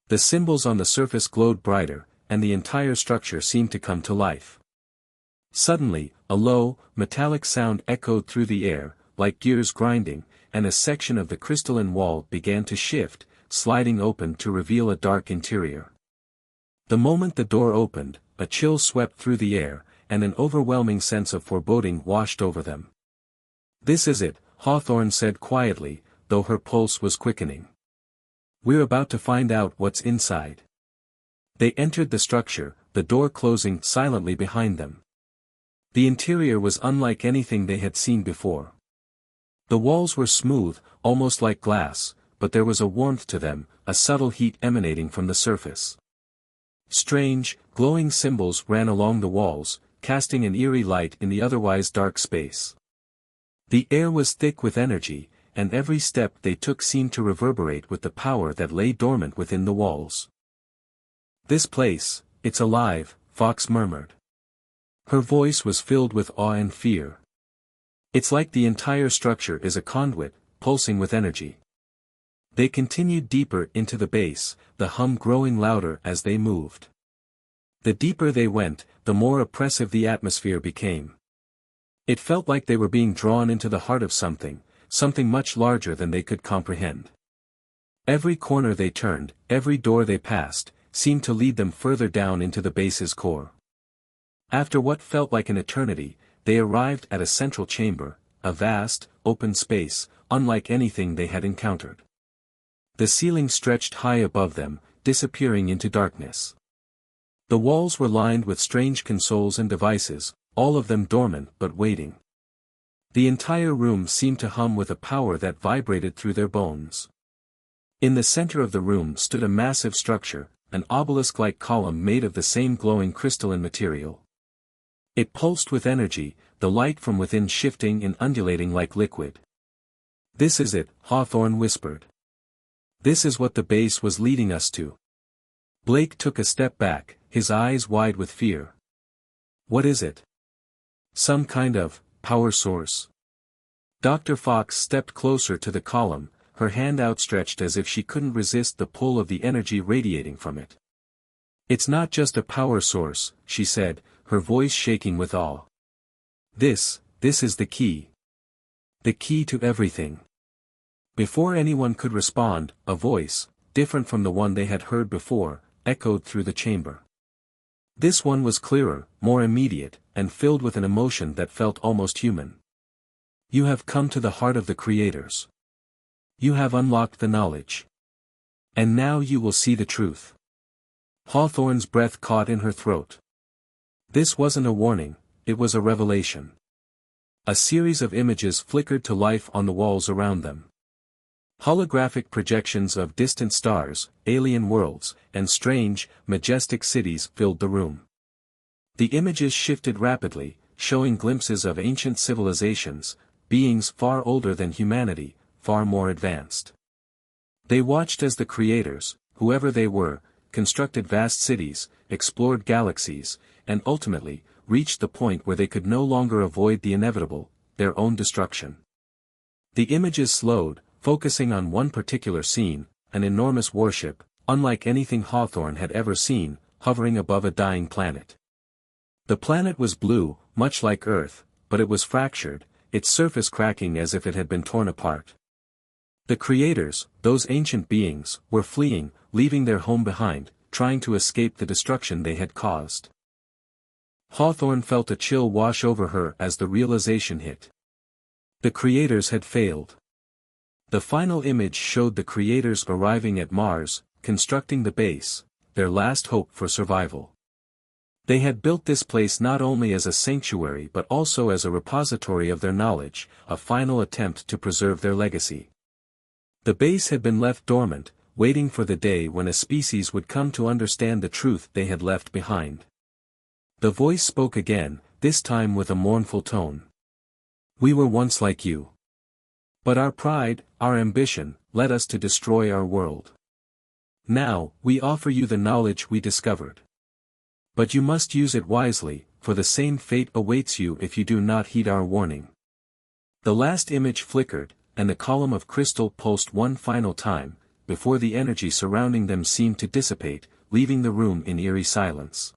The symbols on the surface glowed brighter, and the entire structure seemed to come to life. Suddenly, a low, metallic sound echoed through the air, like gears grinding, and a section of the crystalline wall began to shift, sliding open to reveal a dark interior. The moment the door opened, a chill swept through the air, and an overwhelming sense of foreboding washed over them. "This is it," Hawthorne said quietly, though her pulse was quickening. "We're about to find out what's inside." They entered the structure, the door closing silently behind them. The interior was unlike anything they had seen before. The walls were smooth, almost like glass, but there was a warmth to them, a subtle heat emanating from the surface. Strange, glowing symbols ran along the walls, casting an eerie light in the otherwise dark space. The air was thick with energy, and every step they took seemed to reverberate with the power that lay dormant within the walls. "This place, it's alive," Fox murmured. Her voice was filled with awe and fear. "It's like the entire structure is a conduit, pulsing with energy." They continued deeper into the base, the hum growing louder as they moved. The deeper they went, the more oppressive the atmosphere became. It felt like they were being drawn into the heart of something much larger than they could comprehend. Every corner they turned, every door they passed, seemed to lead them further down into the base's core. After what felt like an eternity, they arrived at a central chamber, a vast, open space, unlike anything they had encountered. The ceiling stretched high above them, disappearing into darkness. The walls were lined with strange consoles and devices, all of them dormant but waiting. The entire room seemed to hum with a power that vibrated through their bones. In the center of the room stood a massive structure, an obelisk-like column made of the same glowing crystalline material. It pulsed with energy, the light from within shifting and undulating like liquid. "This is it," Hawthorne whispered. "This is what the base was leading us to." Blake took a step back, his eyes wide with fear. "What is it? Some kind of power source?" Dr. Fox stepped closer to the column, her hand outstretched as if she couldn't resist the pull of the energy radiating from it. "It's not just a power source," she said, her voice shaking with awe. This is the key. The key to everything." Before anyone could respond, a voice, different from the one they had heard before, echoed through the chamber. This one was clearer, more immediate, and filled with an emotion that felt almost human. "You have come to the heart of the creators. You have unlocked the knowledge. And now you will see the truth." Hawthorne's breath caught in her throat. This wasn't a warning, it was a revelation. A series of images flickered to life on the walls around them. Holographic projections of distant stars, alien worlds, and strange, majestic cities filled the room. The images shifted rapidly, showing glimpses of ancient civilizations, beings far older than humanity, far more advanced. They watched as the creators, whoever they were, constructed vast cities, explored galaxies, and ultimately, reached the point where they could no longer avoid the inevitable, their own destruction. The images slowed, focusing on one particular scene, an enormous warship, unlike anything Hawthorne had ever seen, hovering above a dying planet. The planet was blue, much like Earth, but it was fractured, its surface cracking as if it had been torn apart. The creators, those ancient beings, were fleeing, leaving their home behind, trying to escape the destruction they had caused. Hawthorne felt a chill wash over her as the realization hit. The creators had failed. The final image showed the creators arriving at Mars, constructing the base, their last hope for survival. They had built this place not only as a sanctuary but also as a repository of their knowledge, a final attempt to preserve their legacy. The base had been left dormant, waiting for the day when a species would come to understand the truth they had left behind. The voice spoke again, this time with a mournful tone. "We were once like you. But our pride, our ambition, led us to destroy our world. Now, we offer you the knowledge we discovered. But you must use it wisely, for the same fate awaits you if you do not heed our warning." The last image flickered, and the column of crystal pulsed one final time, before the energy surrounding them seemed to dissipate, leaving the room in eerie silence.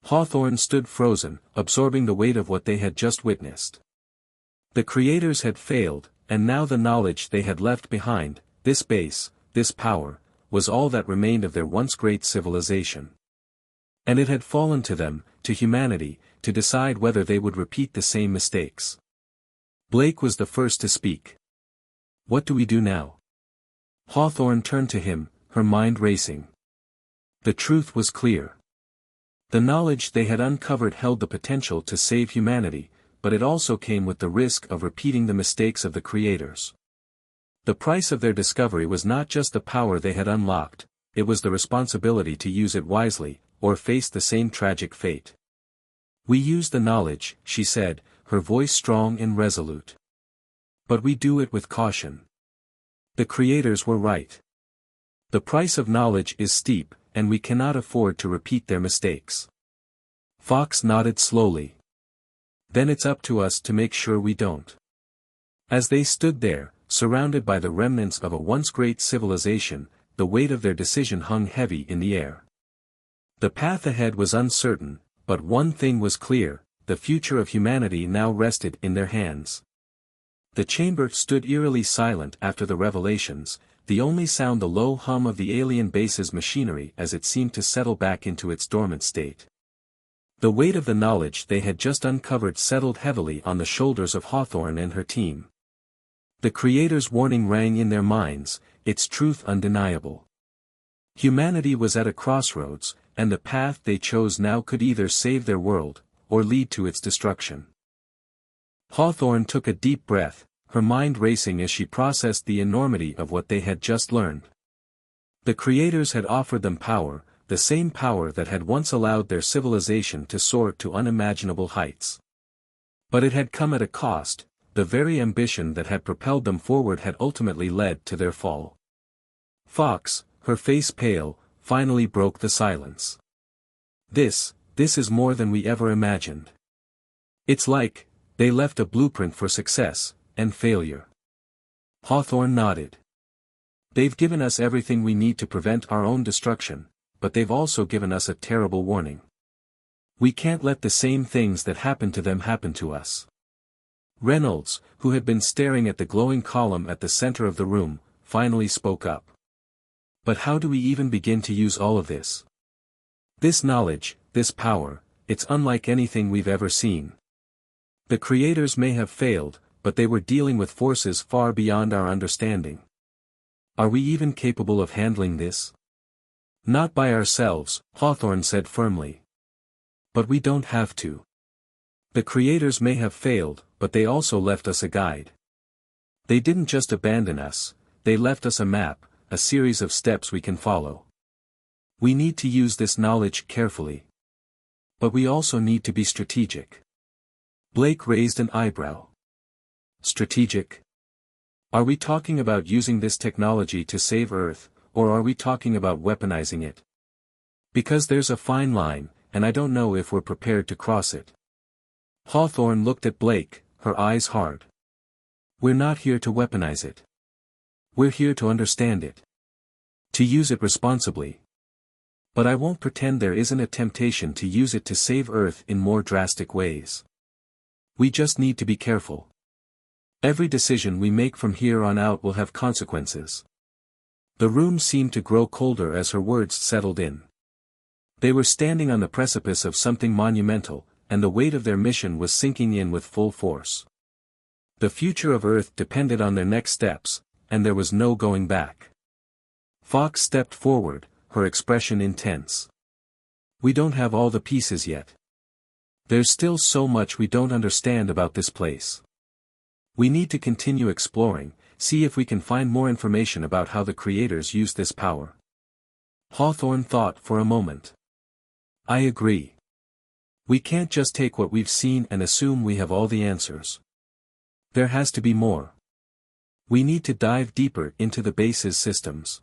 Hawthorne stood frozen, absorbing the weight of what they had just witnessed. The creators had failed, and now the knowledge they had left behind, this base, this power, was all that remained of their once great civilization. And it had fallen to them, to humanity, to decide whether they would repeat the same mistakes. Blake was the first to speak. "What do we do now?" Hawthorne turned to him, her mind racing. The truth was clear. The knowledge they had uncovered held the potential to save humanity, but it also came with the risk of repeating the mistakes of the creators. The price of their discovery was not just the power they had unlocked, it was the responsibility to use it wisely, or face the same tragic fate. "We use the knowledge," she said, her voice strong and resolute. "But we do it with caution. The creators were right. The price of knowledge is steep, and we cannot afford to repeat their mistakes." Fox nodded slowly. "Then it's up to us to make sure we don't." As they stood there, surrounded by the remnants of a once great civilization, the weight of their decision hung heavy in the air. The path ahead was uncertain, but one thing was clear, the future of humanity now rested in their hands. The chamber stood eerily silent after the revelations, the only sound the low hum of the alien base's machinery as it seemed to settle back into its dormant state. The weight of the knowledge they had just uncovered settled heavily on the shoulders of Hawthorne and her team. The Creator's warning rang in their minds, its truth undeniable. Humanity was at a crossroads, and the path they chose now could either save their world, or lead to its destruction. Hawthorne took a deep breath, her mind racing as she processed the enormity of what they had just learned. The creators had offered them power, the same power that had once allowed their civilization to soar to unimaginable heights. But it had come at a cost, the very ambition that had propelled them forward had ultimately led to their fall. Fox, her face pale, finally broke the silence. This is more than we ever imagined. It's like, they left a blueprint for success, and failure." Hawthorne nodded. "They've given us everything we need to prevent our own destruction, but they've also given us a terrible warning. We can't let the same things that happened to them happen to us." Reynolds, who had been staring at the glowing column at the center of the room, finally spoke up. "But how do we even begin to use all of this? This knowledge, this power, it's unlike anything we've ever seen. The creators may have failed, but they were dealing with forces far beyond our understanding. Are we even capable of handling this?" "Not by ourselves," Hawthorne said firmly. "But we don't have to. The creators may have failed, but they also left us a guide. They didn't just abandon us, they left us a map, a series of steps we can follow. We need to use this knowledge carefully. But we also need to be strategic." Blake raised an eyebrow. "Strategic? Are we talking about using this technology to save Earth, or are we talking about weaponizing it? Because there's a fine line, and I don't know if we're prepared to cross it." Hawthorne looked at Blake, her eyes hard. We're not here to weaponize it. We're here to understand it. To use it responsibly. But I won't pretend there isn't a temptation to use it to save Earth in more drastic ways. We just need to be careful. Every decision we make from here on out will have consequences. The room seemed to grow colder as her words settled in. They were standing on the precipice of something monumental, and the weight of their mission was sinking in with full force. The future of Earth depended on their next steps, and there was no going back. Fox stepped forward, her expression intense. We don't have all the pieces yet. There's still so much we don't understand about this place. We need to continue exploring, see if we can find more information about how the creators use this power. Hawthorne thought for a moment. I agree. We can't just take what we've seen and assume we have all the answers. There has to be more. We need to dive deeper into the base's systems.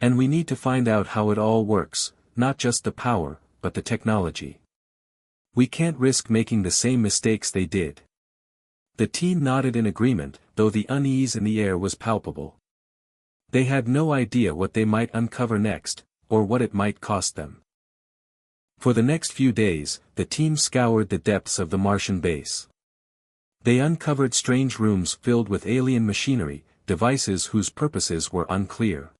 And we need to find out how it all works, not just the power, but the technology. We can't risk making the same mistakes they did. The team nodded in agreement, though the unease in the air was palpable. They had no idea what they might uncover next, or what it might cost them. For the next few days, the team scoured the depths of the Martian base. They uncovered strange rooms filled with alien machinery, devices whose purposes were unclear.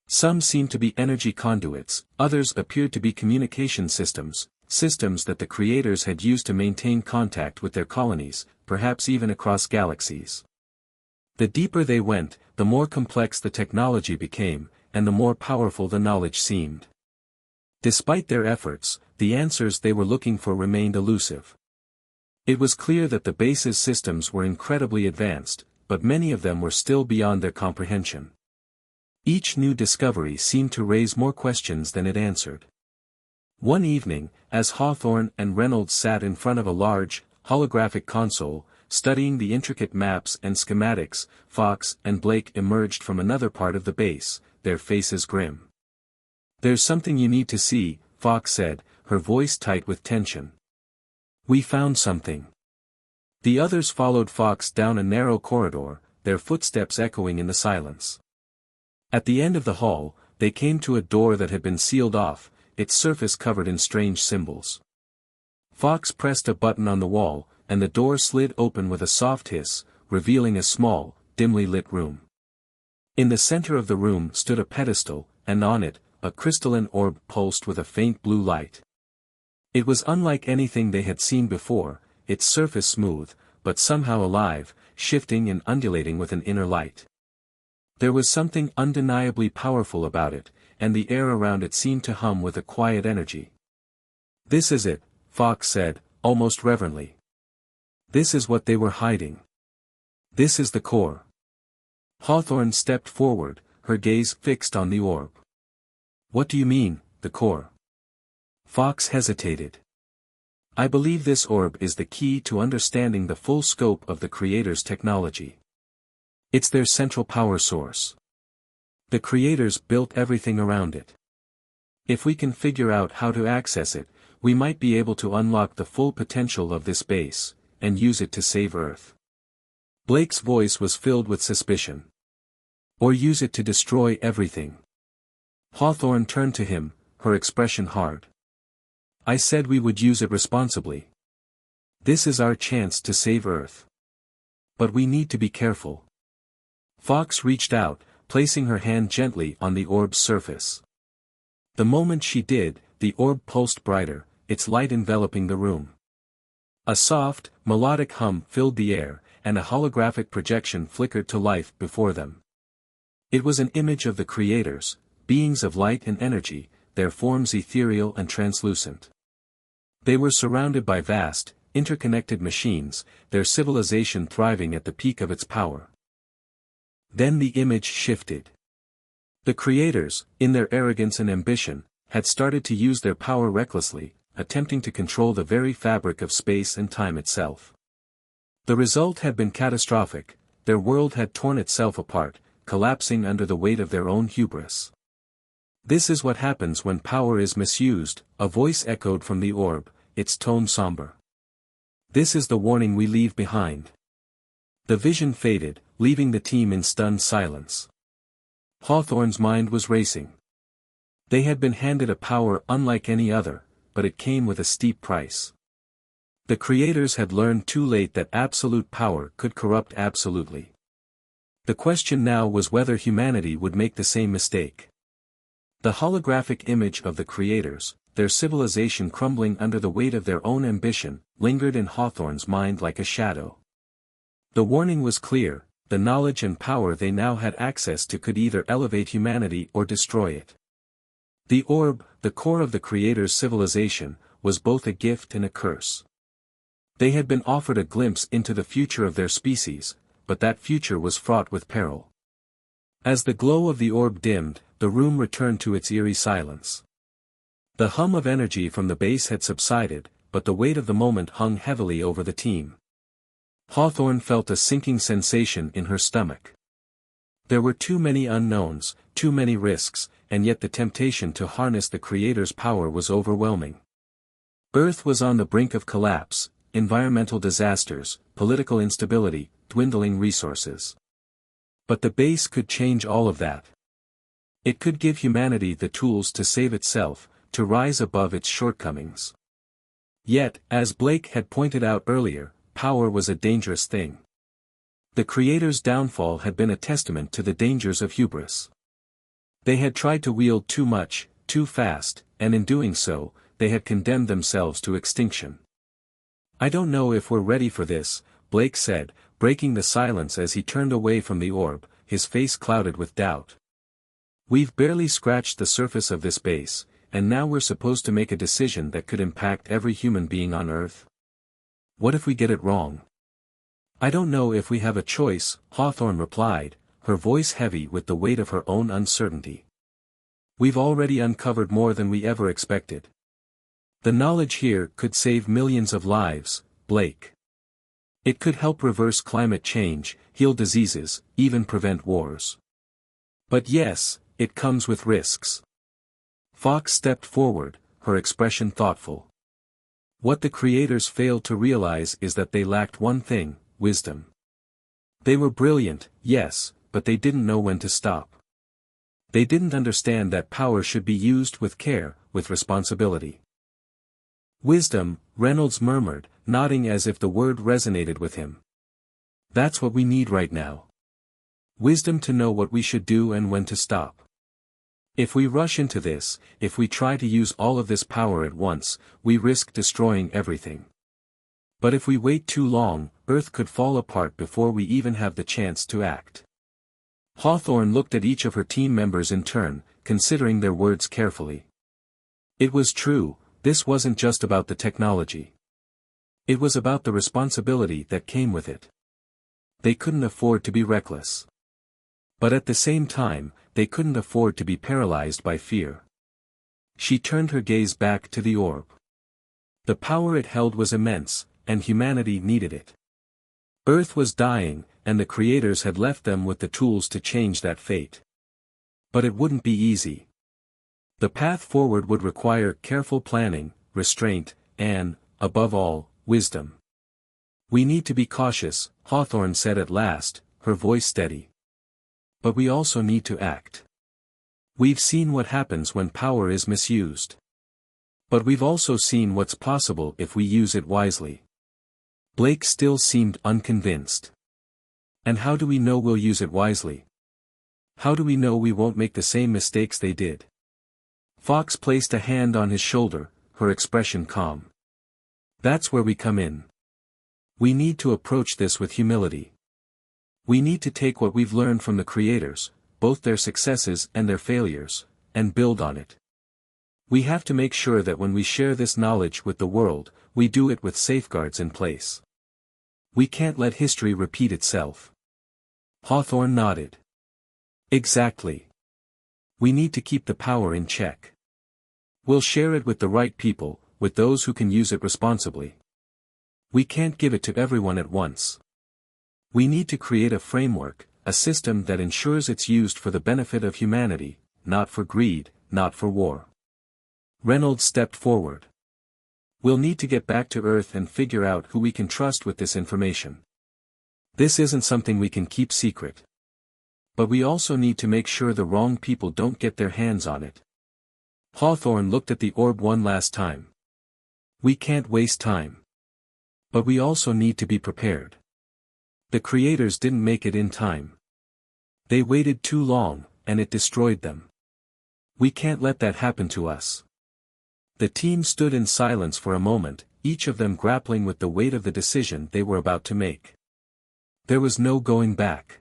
Some seemed to be energy conduits, others appeared to be communication systems, systems that the creators had used to maintain contact with their colonies, perhaps even across galaxies. The deeper they went, the more complex the technology became, and the more powerful the knowledge seemed. Despite their efforts, the answers they were looking for remained elusive. It was clear that the base's systems were incredibly advanced, but many of them were still beyond their comprehension. Each new discovery seemed to raise more questions than it answered. One evening, as Hawthorne and Reynolds sat in front of a large, holographic console, studying the intricate maps and schematics, Fox and Blake emerged from another part of the base, their faces grim. There's something you need to see, Fox said, her voice tight with tension. We found something. The others followed Fox down a narrow corridor, their footsteps echoing in the silence. At the end of the hall, they came to a door that had been sealed off, its surface covered in strange symbols. Fox pressed a button on the wall, and the door slid open with a soft hiss, revealing a small, dimly lit room. In the center of the room stood a pedestal, and on it, a crystalline orb pulsed with a faint blue light. It was unlike anything they had seen before, its surface smooth, but somehow alive, shifting and undulating with an inner light. There was something undeniably powerful about it, and the air around it seemed to hum with a quiet energy. This is it, Fox said, almost reverently. This is what they were hiding. This is the core. Hawthorne stepped forward, her gaze fixed on the orb. What do you mean, the core? Fox hesitated. I believe this orb is the key to understanding the full scope of the creators' technology. It's their central power source. The creators built everything around it. If we can figure out how to access it, we might be able to unlock the full potential of this base, and use it to save Earth. Blake's voice was filled with suspicion. Or use it to destroy everything. Hawthorne turned to him, her expression hard. I said we would use it responsibly. This is our chance to save Earth. But we need to be careful. Fox reached out, placing her hand gently on the orb's surface. The moment she did, the orb pulsed brighter, its light enveloping the room. A soft, melodic hum filled the air, and a holographic projection flickered to life before them. It was an image of the creators, beings of light and energy, their forms ethereal and translucent. They were surrounded by vast, interconnected machines, their civilization thriving at the peak of its power. Then the image shifted. The creators, in their arrogance and ambition, had started to use their power recklessly, attempting to control the very fabric of space and time itself. The result had been catastrophic, their world had torn itself apart, collapsing under the weight of their own hubris. This is what happens when power is misused, a voice echoed from the orb, its tone somber. This is the warning we leave behind. The vision faded, leaving the team in stunned silence. Hawthorne's mind was racing. They had been handed a power unlike any other, but it came with a steep price. The creators had learned too late that absolute power could corrupt absolutely. The question now was whether humanity would make the same mistake. The holographic image of the creators, their civilization crumbling under the weight of their own ambition, lingered in Hawthorne's mind like a shadow. The warning was clear: the knowledge and power they now had access to could either elevate humanity or destroy it. The orb, the core of the creators' civilization, was both a gift and a curse. They had been offered a glimpse into the future of their species, but that future was fraught with peril. As the glow of the orb dimmed, the room returned to its eerie silence. The hum of energy from the base had subsided, but the weight of the moment hung heavily over the team. Hawthorne felt a sinking sensation in her stomach. There were too many unknowns, too many risks, and yet the temptation to harness the Creator's power was overwhelming. Earth was on the brink of collapse: environmental disasters, political instability, dwindling resources. But the base could change all of that. It could give humanity the tools to save itself, to rise above its shortcomings. Yet, as Blake had pointed out earlier, power was a dangerous thing. The Creator's downfall had been a testament to the dangers of hubris. They had tried to wield too much, too fast, and in doing so, they had condemned themselves to extinction. "I don't know if we're ready for this," Blake said, breaking the silence as he turned away from the orb, his face clouded with doubt. "We've barely scratched the surface of this base, and now we're supposed to make a decision that could impact every human being on Earth. What if we get it wrong?" "I don't know if we have a choice," Hawthorne replied, her voice heavy with the weight of her own uncertainty. "We've already uncovered more than we ever expected. The knowledge here could save millions of lives, Blake. It could help reverse climate change, heal diseases, even prevent wars. But yes, it comes with risks." Fox stepped forward, her expression thoughtful. "What the creators failed to realize is that they lacked one thing: wisdom. They were brilliant, yes, but they didn't know when to stop. They didn't understand that power should be used with care, with responsibility." "Wisdom," Reynolds murmured, nodding as if the word resonated with him. "That's what we need right now. Wisdom to know what we should do and when to stop. If we rush into this, if we try to use all of this power at once, we risk destroying everything. But if we wait too long, Earth could fall apart before we even have the chance to act." Hawthorne looked at each of her team members in turn, considering their words carefully. It was true, this wasn't just about the technology. It was about the responsibility that came with it. They couldn't afford to be reckless. But at the same time, they couldn't afford to be paralyzed by fear. She turned her gaze back to the orb. The power it held was immense, and humanity needed it. Earth was dying, and the creators had left them with the tools to change that fate. But it wouldn't be easy. The path forward would require careful planning, restraint, and, above all, wisdom. "We need to be cautious," Hawthorne said at last, her voice steady. "But we also need to act. We've seen what happens when power is misused. But we've also seen what's possible if we use it wisely." Blake still seemed unconvinced. "And how do we know we'll use it wisely? How do we know we won't make the same mistakes they did?" Fox placed a hand on his shoulder, her expression calm. "That's where we come in. We need to approach this with humility. We need to take what we've learned from the creators, both their successes and their failures, and build on it. We have to make sure that when we share this knowledge with the world, we do it with safeguards in place. We can't let history repeat itself." Hawthorne nodded. "Exactly. We need to keep the power in check. We'll share it with the right people, with those who can use it responsibly. We can't give it to everyone at once. We need to create a framework, a system that ensures it's used for the benefit of humanity, not for greed, not for war." Reynolds stepped forward. "We'll need to get back to Earth and figure out who we can trust with this information. This isn't something we can keep secret. But we also need to make sure the wrong people don't get their hands on it. Hawthorne looked at the orb one last time. We can't waste time. But we also need to be prepared. The creators didn't make it in time. They waited too long, and it destroyed them. We can't let that happen to us. The team stood in silence for a moment, each of them grappling with the weight of the decision they were about to make. There was no going back.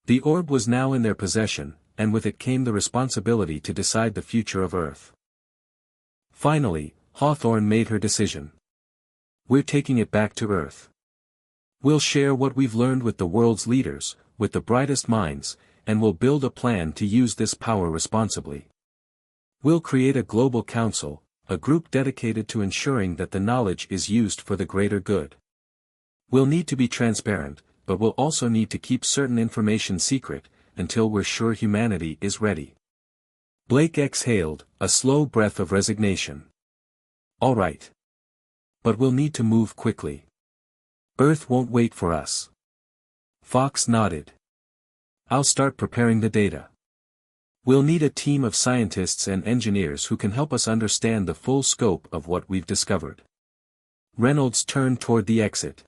The orb was now in their possession, and with it came the responsibility to decide the future of Earth. Finally, Hawthorne made her decision. We're taking it back to Earth. We'll share what we've learned with the world's leaders, with the brightest minds, and we'll build a plan to use this power responsibly. We'll create a global council, a group dedicated to ensuring that the knowledge is used for the greater good. We'll need to be transparent, but we'll also need to keep certain information secret, until we're sure humanity is ready. Blake exhaled, a slow breath of resignation. All right. But we'll need to move quickly. Earth won't wait for us. Fox nodded. I'll start preparing the data. We'll need a team of scientists and engineers who can help us understand the full scope of what we've discovered. Reynolds turned toward the exit.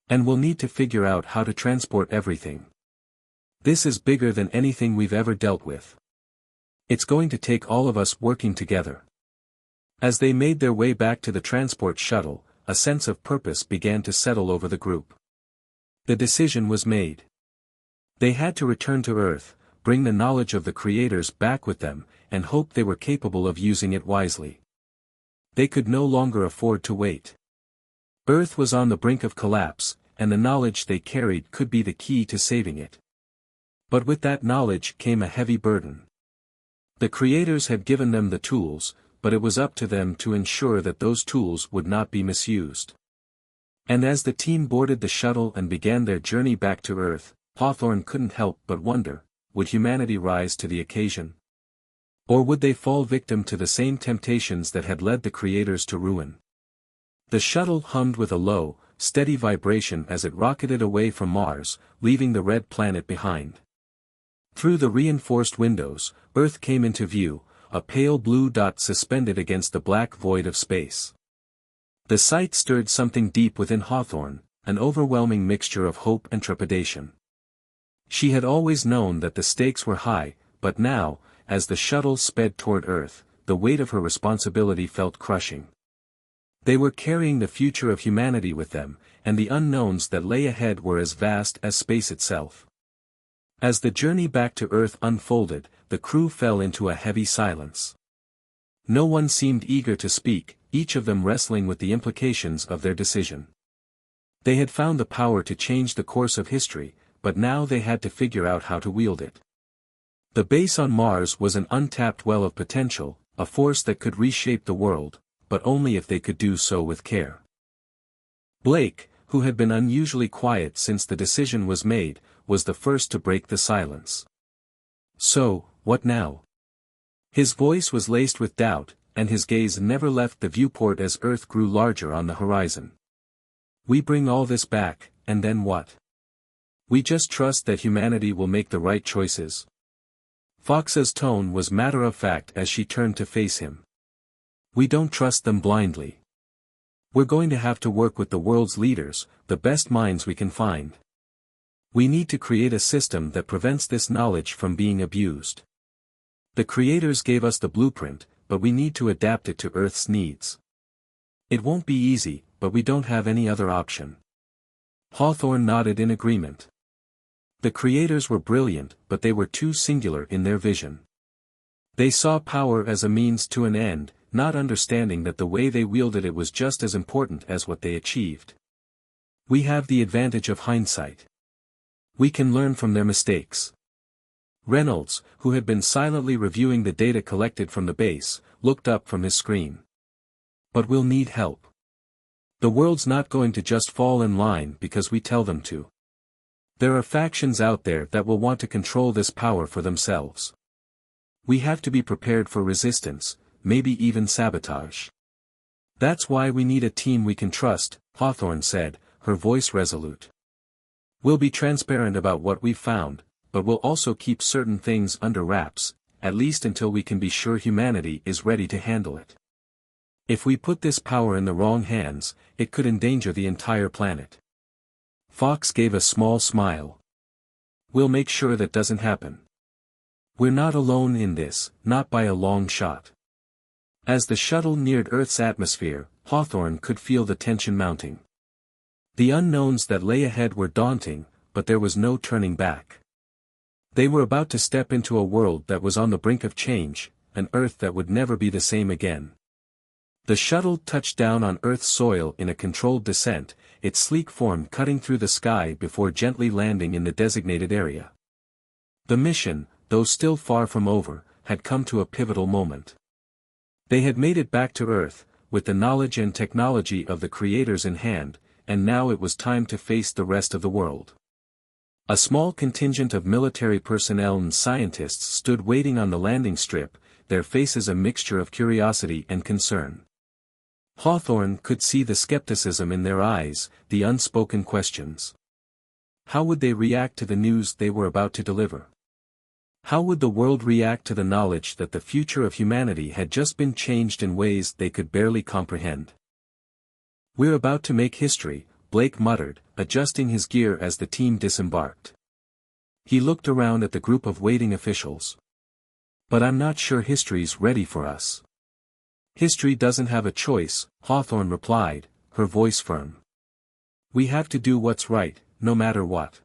And we'll need to figure out how to transport everything. This is bigger than anything we've ever dealt with. It's going to take all of us working together. As they made their way back to the transport shuttle, a sense of purpose began to settle over the group. The decision was made. They had to return to Earth, bring the knowledge of the creators back with them, and hope they were capable of using it wisely. They could no longer afford to wait. Earth was on the brink of collapse, and the knowledge they carried could be the key to saving it. But with that knowledge came a heavy burden. The creators had given them the tools, but it was up to them to ensure that those tools would not be misused. And as the team boarded the shuttle and began their journey back to Earth, Hawthorne couldn't help but wonder, would humanity rise to the occasion? Or would they fall victim to the same temptations that had led the creators to ruin? The shuttle hummed with a low, steady vibration as it rocketed away from Mars, leaving the red planet behind. Through the reinforced windows, Earth came into view, a pale blue dot suspended against the black void of space. The sight stirred something deep within Hawthorne, an overwhelming mixture of hope and trepidation. She had always known that the stakes were high, but now, as the shuttle sped toward Earth, the weight of her responsibility felt crushing. They were carrying the future of humanity with them, and the unknowns that lay ahead were as vast as space itself. As the journey back to Earth unfolded, the crew fell into a heavy silence. No one seemed eager to speak, each of them wrestling with the implications of their decision. They had found the power to change the course of history, but now they had to figure out how to wield it. The base on Mars was an untapped well of potential, a force that could reshape the world, but only if they could do so with care. Blake, who had been unusually quiet since the decision was made, was the first to break the silence. So, what now? His voice was laced with doubt, and his gaze never left the viewport as Earth grew larger on the horizon. We bring all this back, and then what? We just trust that humanity will make the right choices. Fox's tone was matter-of-fact as she turned to face him. We don't trust them blindly. We're going to have to work with the world's leaders, the best minds we can find. We need to create a system that prevents this knowledge from being abused. The creators gave us the blueprint, but we need to adapt it to Earth's needs. It won't be easy, but we don't have any other option. Hawthorne nodded in agreement. The creators were brilliant, but they were too singular in their vision. They saw power as a means to an end, not understanding that the way they wielded it was just as important as what they achieved. We have the advantage of hindsight. We can learn from their mistakes. Reynolds, who had been silently reviewing the data collected from the base, looked up from his screen. But we'll need help. The world's not going to just fall in line because we tell them to. There are factions out there that will want to control this power for themselves. We have to be prepared for resistance, maybe even sabotage. That's why we need a team we can trust, Hawthorne said, her voice resolute. We'll be transparent about what we've found, but we'll also keep certain things under wraps, at least until we can be sure humanity is ready to handle it. If we put this power in the wrong hands, it could endanger the entire planet. Fox gave a small smile. We'll make sure that doesn't happen. We're not alone in this, not by a long shot. As the shuttle neared Earth's atmosphere, Hawthorne could feel the tension mounting. The unknowns that lay ahead were daunting, but there was no turning back. They were about to step into a world that was on the brink of change, an Earth that would never be the same again. The shuttle touched down on Earth's soil in a controlled descent, its sleek form cutting through the sky before gently landing in the designated area. The mission, though still far from over, had come to a pivotal moment. They had made it back to Earth, with the knowledge and technology of the creators in hand, and now it was time to face the rest of the world. A small contingent of military personnel and scientists stood waiting on the landing strip, their faces a mixture of curiosity and concern. Hawthorne could see the skepticism in their eyes, the unspoken questions. How would they react to the news they were about to deliver? How would the world react to the knowledge that the future of humanity had just been changed in ways they could barely comprehend? "We're about to make history," Blake muttered, adjusting his gear as the team disembarked. He looked around at the group of waiting officials. "But I'm not sure history's ready for us." "History doesn't have a choice," Hawthorne replied, her voice firm. "We have to do what's right, no matter what."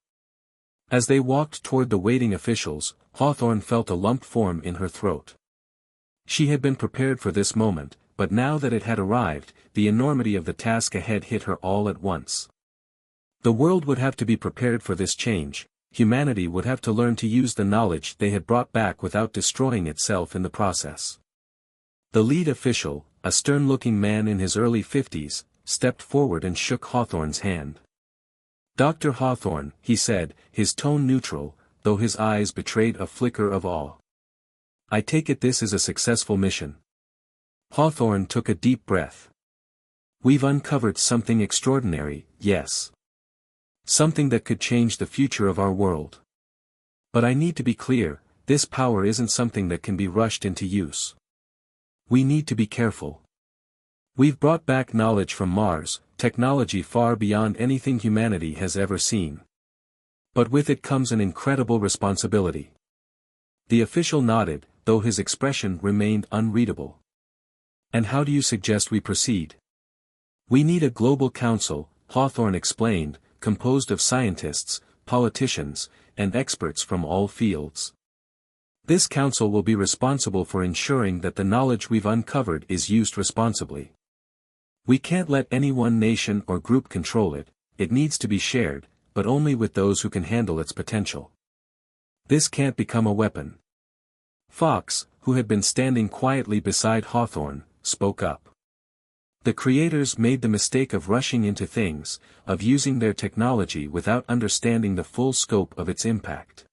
As they walked toward the waiting officials, Hawthorne felt a lump form in her throat. She had been prepared for this moment, but now that it had arrived, the enormity of the task ahead hit her all at once. The world would have to be prepared for this change, humanity would have to learn to use the knowledge they had brought back without destroying itself in the process. The lead official, a stern-looking man in his early 50s, stepped forward and shook Hawthorne's hand. "Dr. Hawthorne," he said, his tone neutral, though his eyes betrayed a flicker of awe. "I take it this is a successful mission." Hawthorne took a deep breath. "We've uncovered something extraordinary, yes. Something that could change the future of our world. But I need to be clear, this power isn't something that can be rushed into use. We need to be careful. We've brought back knowledge from Mars, technology far beyond anything humanity has ever seen. But with it comes an incredible responsibility." The official nodded, though his expression remained unreadable. "And how do you suggest we proceed?" "We need a global council," Hawthorne explained, composed of scientists, politicians, and experts from all fields. "This council will be responsible for ensuring that the knowledge we've uncovered is used responsibly. We can't let any one nation or group control it, it needs to be shared, but only with those who can handle its potential. This can't become a weapon." Fox, who had been standing quietly beside Hawthorne, spoke up. "The creators made the mistake of rushing into things, of using their technology without understanding the full scope of its impact.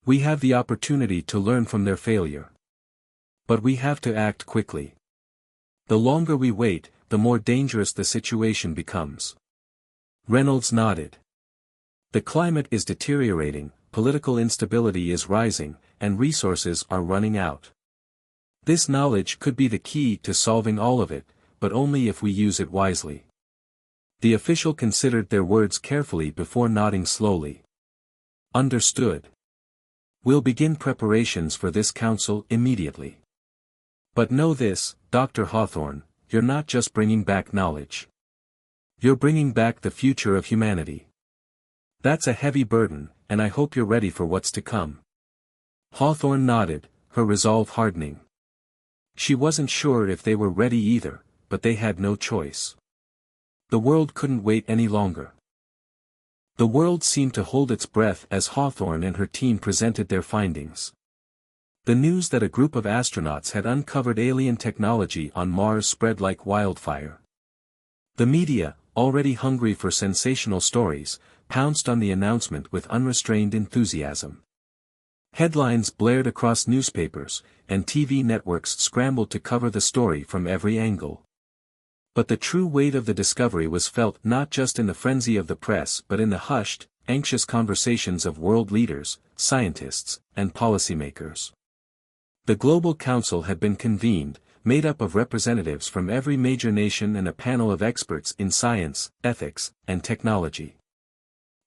We have the opportunity to learn from their failure. But we have to act quickly. The longer we wait, the more dangerous the situation becomes." Reynolds nodded. "The climate is deteriorating, political instability is rising, and resources are running out. This knowledge could be the key to solving all of it, but only if we use it wisely." The official considered their words carefully before nodding slowly. "Understood. We'll begin preparations for this council immediately. But know this, Dr. Hawthorne, you're not just bringing back knowledge. You're bringing back the future of humanity. That's a heavy burden, and I hope you're ready for what's to come." Hawthorne nodded, her resolve hardening. She wasn't sure if they were ready either, but they had no choice. The world couldn't wait any longer. The world seemed to hold its breath as Hawthorne and her team presented their findings. The news that a group of astronauts had uncovered alien technology on Mars spread like wildfire. The media, already hungry for sensational stories, pounced on the announcement with unrestrained enthusiasm. Headlines blared across newspapers, and TV networks scrambled to cover the story from every angle. But the true weight of the discovery was felt not just in the frenzy of the press but in the hushed, anxious conversations of world leaders, scientists, and policymakers. The Global Council had been convened, made up of representatives from every major nation and a panel of experts in science, ethics, and technology.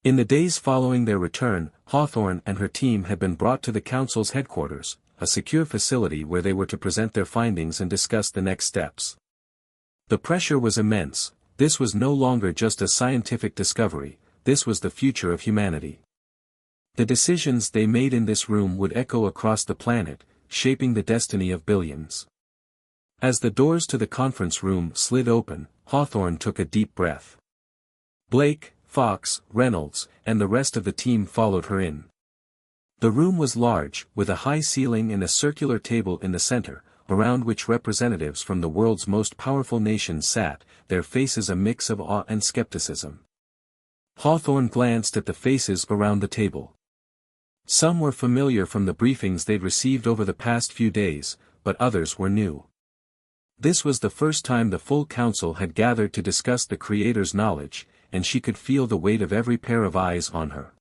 In the days following their return, Hawthorne and her team had been brought to the Council's headquarters, a secure facility where they were to present their findings and discuss the next steps. The pressure was immense. This was no longer just a scientific discovery, this was the future of humanity. The decisions they made in this room would echo across the planet, shaping the destiny of billions. As the doors to the conference room slid open, Hawthorne took a deep breath. Blake, Fox, Reynolds, and the rest of the team followed her in. The room was large, with a high ceiling and a circular table in the center, around which representatives from the world's most powerful nations sat, their faces a mix of awe and skepticism. Hawthorne glanced at the faces around the table. Some were familiar from the briefings they'd received over the past few days, but others were new. This was the first time the full council had gathered to discuss the Creator's knowledge, and she could feel the weight of every pair of eyes on her.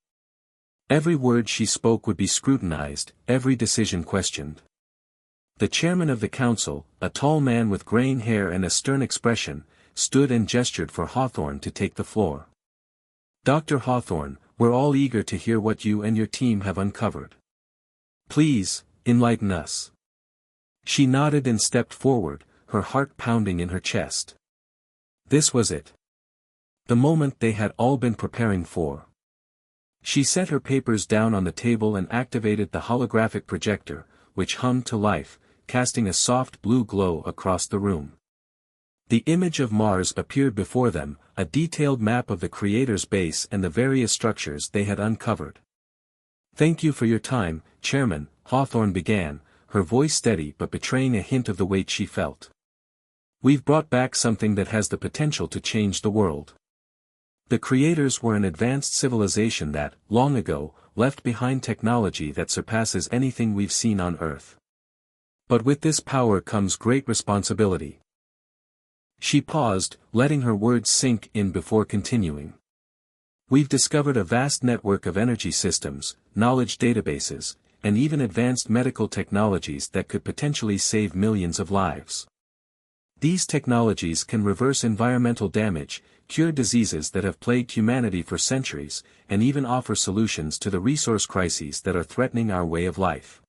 Every word she spoke would be scrutinized, every decision questioned. The chairman of the council, a tall man with graying hair and a stern expression, stood and gestured for Hawthorne to take the floor. Dr. Hawthorne, we're all eager to hear what you and your team have uncovered. Please, enlighten us. She nodded and stepped forward, her heart pounding in her chest. This was it. The moment they had all been preparing for. She set her papers down on the table and activated the holographic projector, which hummed to life, casting a soft blue glow across the room. The image of Mars appeared before them, a detailed map of the Creator's base and the various structures they had uncovered. Thank you for your time, Chairman, Hawthorne began, her voice steady but betraying a hint of the weight she felt. We've brought back something that has the potential to change the world. The Creators were an advanced civilization that, long ago, left behind technology that surpasses anything we've seen on Earth. But with this power comes great responsibility. She paused, letting her words sink in before continuing. We've discovered a vast network of energy systems, knowledge databases, and even advanced medical technologies that could potentially save millions of lives. These technologies can reverse environmental damage, cure diseases that have plagued humanity for centuries, and even offer solutions to the resource crises that are threatening our way of life.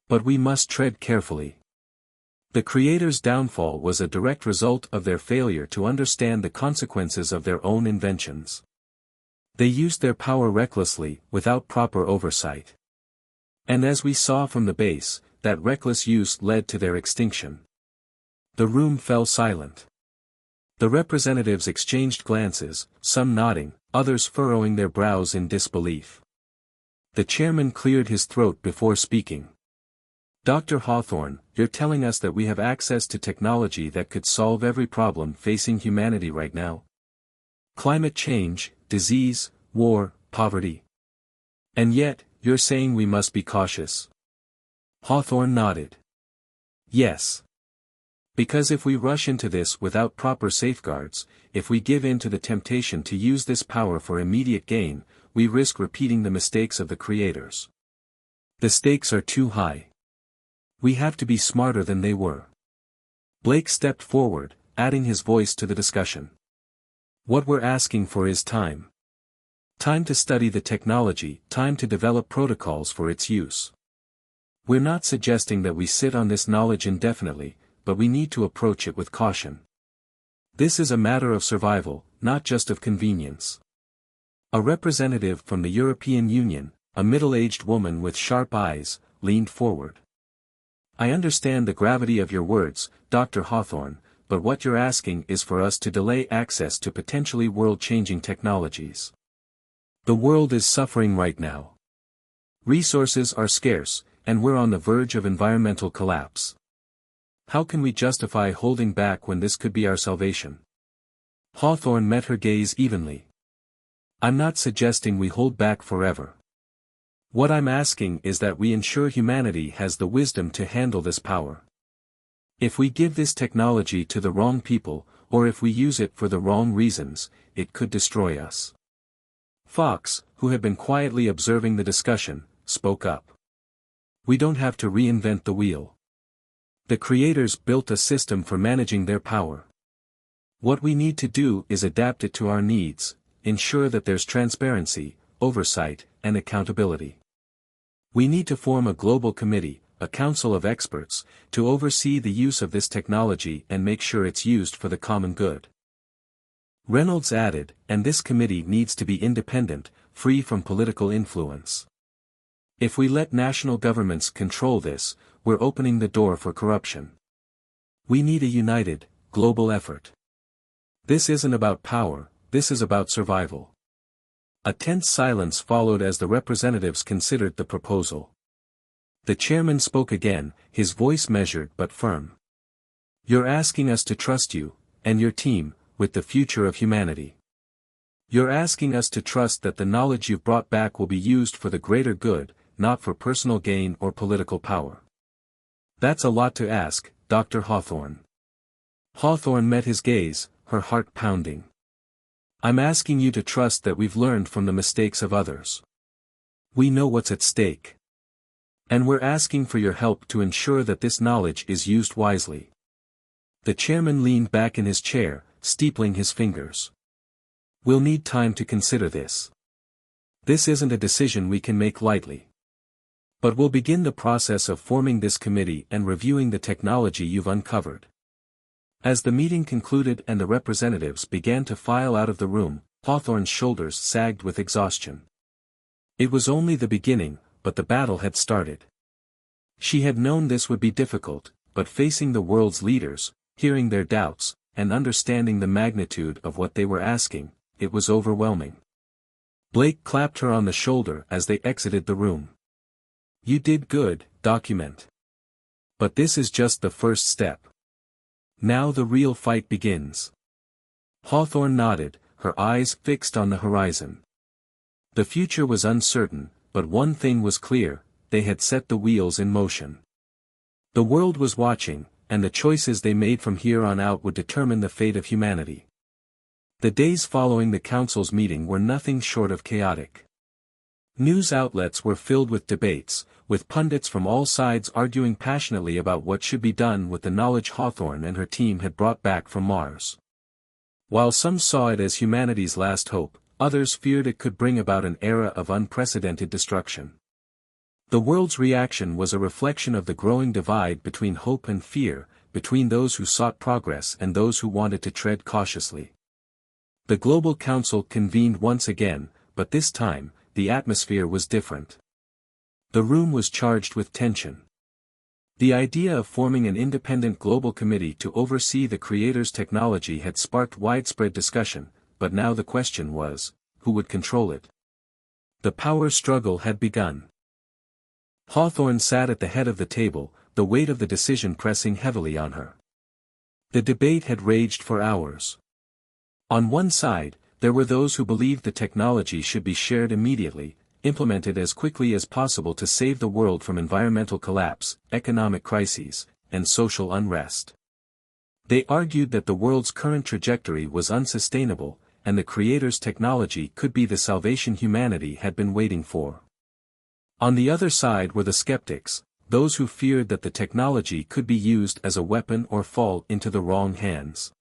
But we must tread carefully. The Creator's downfall was a direct result of their failure to understand the consequences of their own inventions. They used their power recklessly, without proper oversight. And as we saw from the base, that reckless use led to their extinction. The room fell silent. The representatives exchanged glances, some nodding, others furrowing their brows in disbelief. The chairman cleared his throat before speaking. Dr. Hawthorne, you're telling us that we have access to technology that could solve every problem facing humanity right now? Climate change, disease, war, poverty. And yet, you're saying we must be cautious. Hawthorne nodded. Yes. Because if we rush into this without proper safeguards, if we give in to the temptation to use this power for immediate gain, we risk repeating the mistakes of the Creators. The stakes are too high. We have to be smarter than they were. Blake stepped forward, adding his voice to the discussion. What we're asking for is time. Time to study the technology, time to develop protocols for its use. We're not suggesting that we sit on this knowledge indefinitely, but we need to approach it with caution. This is a matter of survival, not just of convenience. A representative from the European Union, a middle-aged woman with sharp eyes, leaned forward. I understand the gravity of your words, Dr. Hawthorne, but what you're asking is for us to delay access to potentially world-changing technologies. The world is suffering right now. Resources are scarce, and we're on the verge of environmental collapse. How can we justify holding back when this could be our salvation? Hawthorne met her gaze evenly. I'm not suggesting we hold back forever. What I'm asking is that we ensure humanity has the wisdom to handle this power. If we give this technology to the wrong people, or if we use it for the wrong reasons, it could destroy us. Fox, who had been quietly observing the discussion, spoke up. We don't have to reinvent the wheel. The creators built a system for managing their power. What we need to do is adapt it to our needs, ensure that there's transparency, oversight, and accountability. We need to form a global committee, a council of experts, to oversee the use of this technology and make sure it's used for the common good. Reynolds added, and this committee needs to be independent, free from political influence. If we let national governments control this, we're opening the door for corruption. We need a united, global effort. This isn't about power, this is about survival. A tense silence followed as the representatives considered the proposal. The chairman spoke again, his voice measured but firm. You're asking us to trust you, and your team, with the future of humanity. You're asking us to trust that the knowledge you've brought back will be used for the greater good, not for personal gain or political power. That's a lot to ask, Dr. Hawthorne. Hawthorne met his gaze, her heart pounding. I'm asking you to trust that we've learned from the mistakes of others. We know what's at stake. And we're asking for your help to ensure that this knowledge is used wisely. The chairman leaned back in his chair, steepling his fingers. We'll need time to consider this. This isn't a decision we can make lightly. But we'll begin the process of forming this committee and reviewing the technology you've uncovered. As the meeting concluded and the representatives began to file out of the room, Hawthorne's shoulders sagged with exhaustion. It was only the beginning, but the battle had started. She had known this would be difficult, but facing the world's leaders, hearing their doubts, and understanding the magnitude of what they were asking, it was overwhelming. Blake clapped her on the shoulder as they exited the room. You did good, document. But this is just the first step. Now the real fight begins. Hawthorne nodded, her eyes fixed on the horizon. The future was uncertain, but one thing was clear, they had set the wheels in motion. The world was watching, and the choices they made from here on out would determine the fate of humanity. The days following the council's meeting were nothing short of chaotic. News outlets were filled with debates, with pundits from all sides arguing passionately about what should be done with the knowledge Hawthorne and her team had brought back from Mars. While some saw it as humanity's last hope, others feared it could bring about an era of unprecedented destruction. The world's reaction was a reflection of the growing divide between hope and fear, between those who sought progress and those who wanted to tread cautiously. The Global Council convened once again, but this time, the atmosphere was different. The room was charged with tension. The idea of forming an independent global committee to oversee the creator's technology had sparked widespread discussion, but now the question was, who would control it? The power struggle had begun. Hawthorne sat at the head of the table, the weight of the decision pressing heavily on her. The debate had raged for hours. On one side, there were those who believed the technology should be shared immediately, implemented as quickly as possible to save the world from environmental collapse, economic crises, and social unrest. They argued that the world's current trajectory was unsustainable, and the creator's technology could be the salvation humanity had been waiting for. On the other side were the skeptics, those who feared that the technology could be used as a weapon or fall into the wrong hands.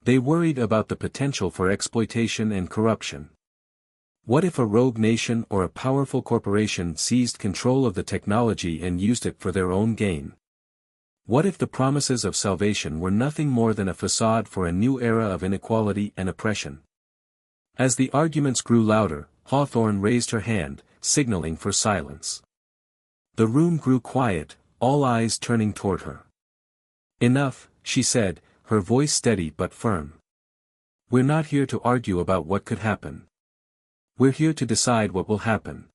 They worried about the potential for exploitation and corruption. What if a rogue nation or a powerful corporation seized control of the technology and used it for their own gain? What if the promises of salvation were nothing more than a facade for a new era of inequality and oppression? As the arguments grew louder, Hawthorne raised her hand, signaling for silence. The room grew quiet, all eyes turning toward her. Enough, she said, her voice steady but firm. We're not here to argue about what could happen. We're here to decide what will happen.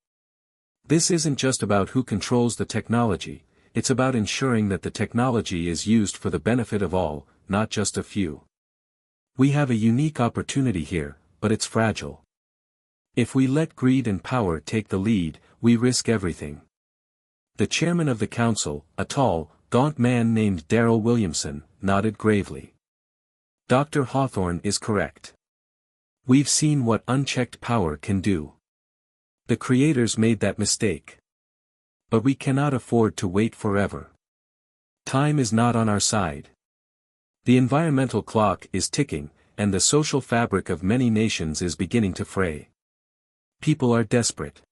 This isn't just about who controls the technology, it's about ensuring that the technology is used for the benefit of all, not just a few. We have a unique opportunity here, but it's fragile. If we let greed and power take the lead, we risk everything. The chairman of the council, a tall, gaunt man named Darrell Williamson, nodded gravely. Dr. Hawthorne is correct. We've seen what unchecked power can do. The creators made that mistake. But we cannot afford to wait forever. Time is not on our side. The environmental clock is ticking, and the social fabric of many nations is beginning to fray. People are desperate.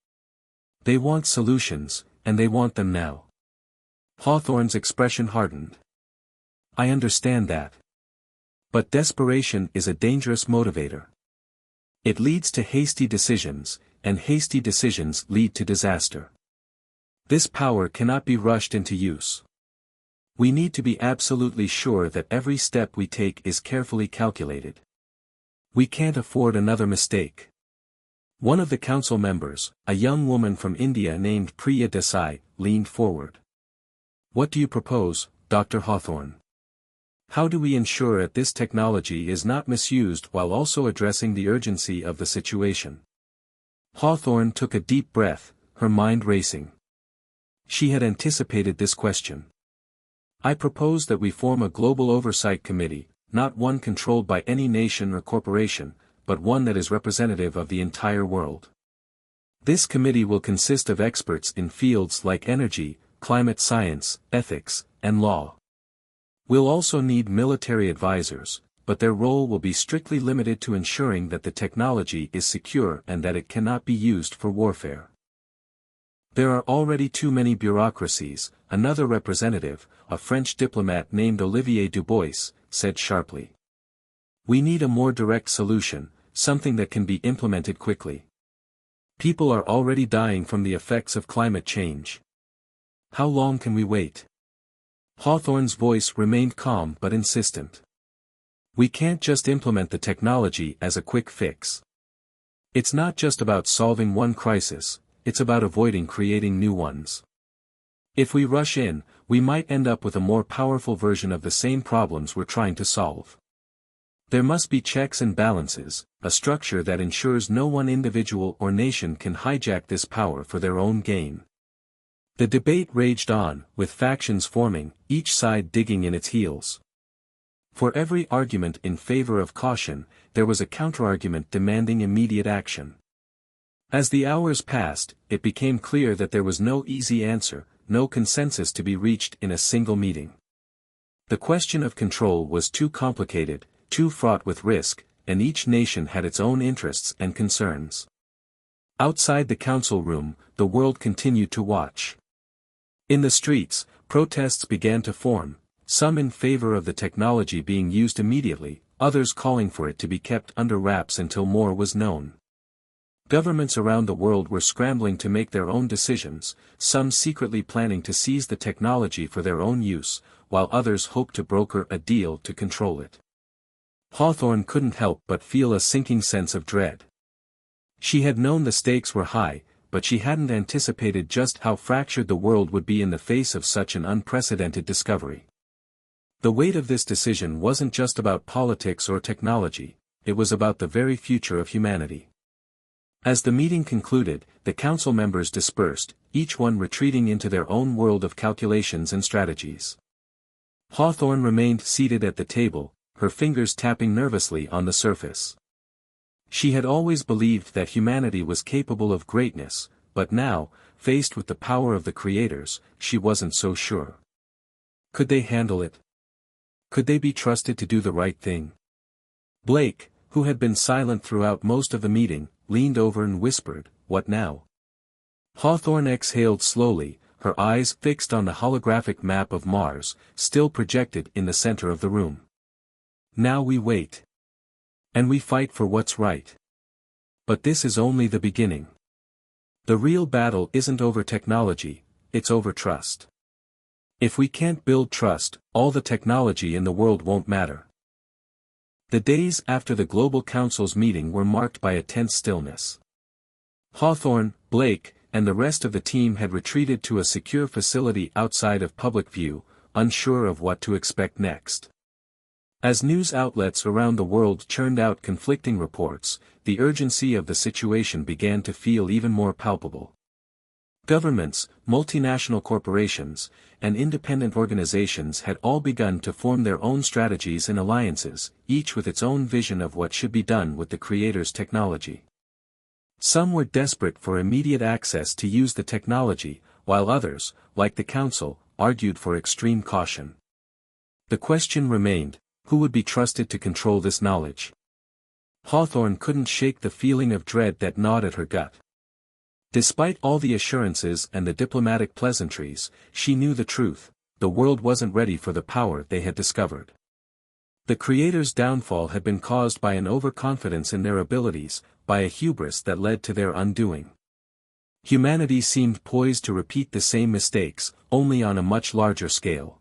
They want solutions, and they want them now. Hawthorne's expression hardened. I understand that. But desperation is a dangerous motivator. It leads to hasty decisions, and hasty decisions lead to disaster. This power cannot be rushed into use. We need to be absolutely sure that every step we take is carefully calculated. We can't afford another mistake. One of the council members, a young woman from India named Priya Desai, leaned forward. What do you propose, Dr. Hawthorne? How do we ensure that this technology is not misused while also addressing the urgency of the situation? Hawthorne took a deep breath, her mind racing. She had anticipated this question. I propose that we form a global oversight committee, not one controlled by any nation or corporation, but one that is representative of the entire world. This committee will consist of experts in fields like energy, climate science, ethics, and law. We'll also need military advisors, but their role will be strictly limited to ensuring that the technology is secure and that it cannot be used for warfare. There are already too many bureaucracies, another representative, a French diplomat named Olivier Dubois, said sharply. We need a more direct solution, something that can be implemented quickly. People are already dying from the effects of climate change. How long can we wait? Hawthorne's voice remained calm but insistent. We can't just implement the technology as a quick fix. It's not just about solving one crisis, it's about avoiding creating new ones. If we rush in, we might end up with a more powerful version of the same problems we're trying to solve. There must be checks and balances, a structure that ensures no one individual or nation can hijack this power for their own gain. The debate raged on, with factions forming, each side digging in its heels. For every argument in favor of caution, there was a counterargument demanding immediate action. As the hours passed, it became clear that there was no easy answer, no consensus to be reached in a single meeting. The question of control was too complicated, too fraught with risk, and each nation had its own interests and concerns. Outside the council room, the world continued to watch. In the streets, protests began to form, some in favor of the technology being used immediately, others calling for it to be kept under wraps until more was known. Governments around the world were scrambling to make their own decisions, some secretly planning to seize the technology for their own use, while others hoped to broker a deal to control it. Hawthorne couldn't help but feel a sinking sense of dread. She had known the stakes were high, but she hadn't anticipated just how fractured the world would be in the face of such an unprecedented discovery. The weight of this decision wasn't just about politics or technology, it was about the very future of humanity. As the meeting concluded, the council members dispersed, each one retreating into their own world of calculations and strategies. Hawthorne remained seated at the table, her fingers tapping nervously on the surface. She had always believed that humanity was capable of greatness, but now, faced with the power of the creators, she wasn't so sure. Could they handle it? Could they be trusted to do the right thing? Blake, who had been silent throughout most of the meeting, leaned over and whispered, "What now?" Hawthorne exhaled slowly, her eyes fixed on the holographic map of Mars, still projected in the center of the room. Now we wait. And we fight for what's right. But this is only the beginning. The real battle isn't over technology, it's over trust. If we can't build trust, all the technology in the world won't matter. The days after the Global Council's meeting were marked by a tense stillness. Hawthorne, Blake, and the rest of the team had retreated to a secure facility outside of public view, unsure of what to expect next. As news outlets around the world churned out conflicting reports, the urgency of the situation began to feel even more palpable. Governments, multinational corporations, and independent organizations had all begun to form their own strategies and alliances, each with its own vision of what should be done with the creator's technology. Some were desperate for immediate access to use the technology, while others, like the Council, argued for extreme caution. The question remained, who would be trusted to control this knowledge? Hawthorne couldn't shake the feeling of dread that gnawed at her gut. Despite all the assurances and the diplomatic pleasantries, she knew the truth: the world wasn't ready for the power they had discovered. The creator's downfall had been caused by an overconfidence in their abilities, by a hubris that led to their undoing. Humanity seemed poised to repeat the same mistakes, only on a much larger scale.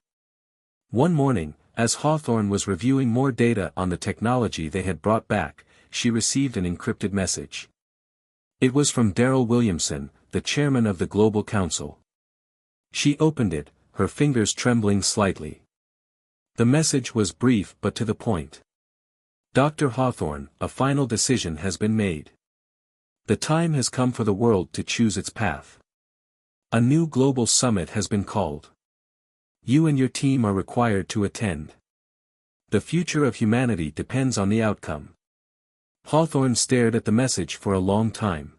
One morning, as Hawthorne was reviewing more data on the technology they had brought back, she received an encrypted message. It was from Darrell Williamson, the chairman of the Global Council. She opened it, her fingers trembling slightly. The message was brief but to the point. Dr. Hawthorne, a final decision has been made. The time has come for the world to choose its path. A new global summit has been called. You and your team are required to attend. The future of humanity depends on the outcome. Hawthorne stared at the message for a long time.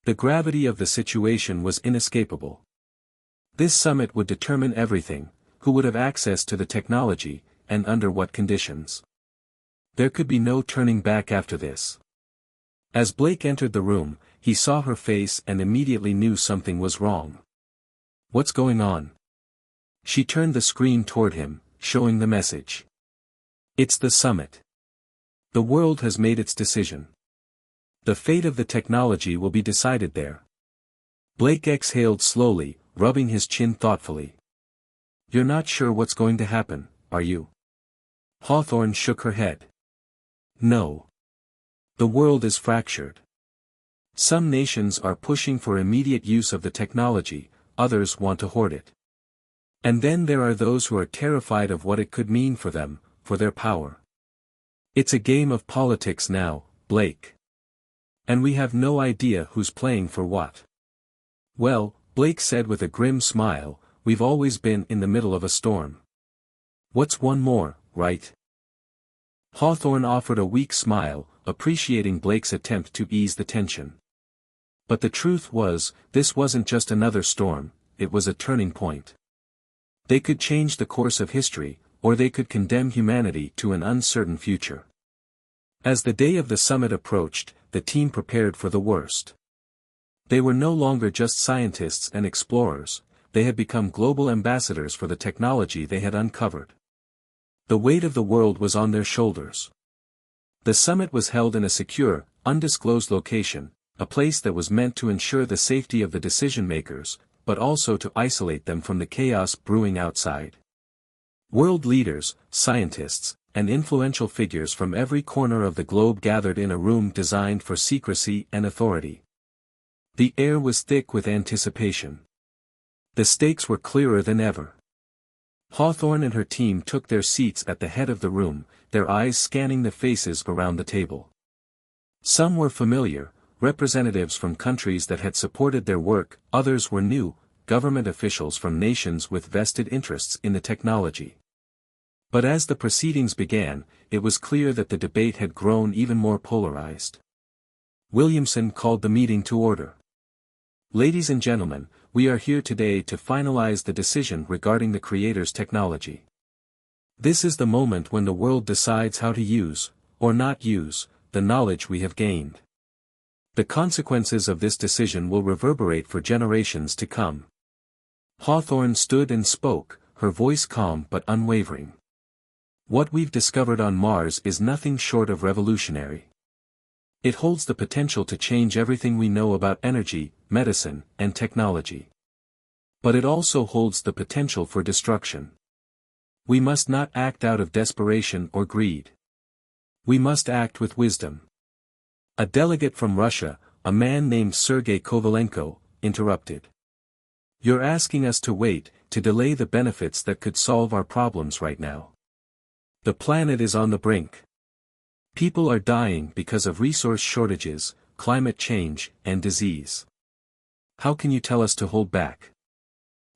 The gravity of the situation was inescapable. This summit would determine everything: who would have access to the technology, and under what conditions. There could be no turning back after this. As Blake entered the room, he saw her face and immediately knew something was wrong. What's going on? She turned the screen toward him, showing the message. It's the summit. The world has made its decision. The fate of the technology will be decided there. Blake exhaled slowly, rubbing his chin thoughtfully. You're not sure what's going to happen, are you? Hawthorne shook her head. No. The world is fractured. Some nations are pushing for immediate use of the technology, others want to hoard it. And then there are those who are terrified of what it could mean for them, for their power. It's a game of politics now, Blake. And we have no idea who's playing for what. Well, Blake said with a grim smile, we've always been in the middle of a storm. What's one more, right? Hawthorne offered a weak smile, appreciating Blake's attempt to ease the tension. But the truth was, this wasn't just another storm, it was a turning point. They could change the course of history, or they could condemn humanity to an uncertain future. As the day of the summit approached, the team prepared for the worst. They were no longer just scientists and explorers, they had become global ambassadors for the technology they had uncovered. The weight of the world was on their shoulders. The summit was held in a secure, undisclosed location, a place that was meant to ensure the safety of the decision-makers, but also to isolate them from the chaos brewing outside. World leaders, scientists, and influential figures from every corner of the globe gathered in a room designed for secrecy and authority. The air was thick with anticipation. The stakes were clearer than ever. Hawthorne and her team took their seats at the head of the room, their eyes scanning the faces around the table. Some were familiar, representatives from countries that had supported their work, others were new, government officials from nations with vested interests in the technology. But as the proceedings began, it was clear that the debate had grown even more polarized. Williamson called the meeting to order. Ladies and gentlemen, we are here today to finalize the decision regarding the creator's technology. This is the moment when the world decides how to use, or not use, the knowledge we have gained. The consequences of this decision will reverberate for generations to come. Hawthorne stood and spoke, her voice calm but unwavering. What we've discovered on Mars is nothing short of revolutionary. It holds the potential to change everything we know about energy, medicine, and technology. But it also holds the potential for destruction. We must not act out of desperation or greed. We must act with wisdom. A delegate from Russia, a man named Sergei Kovalenko, interrupted. You're asking us to wait, to delay the benefits that could solve our problems right now. The planet is on the brink. People are dying because of resource shortages, climate change, and disease. How can you tell us to hold back?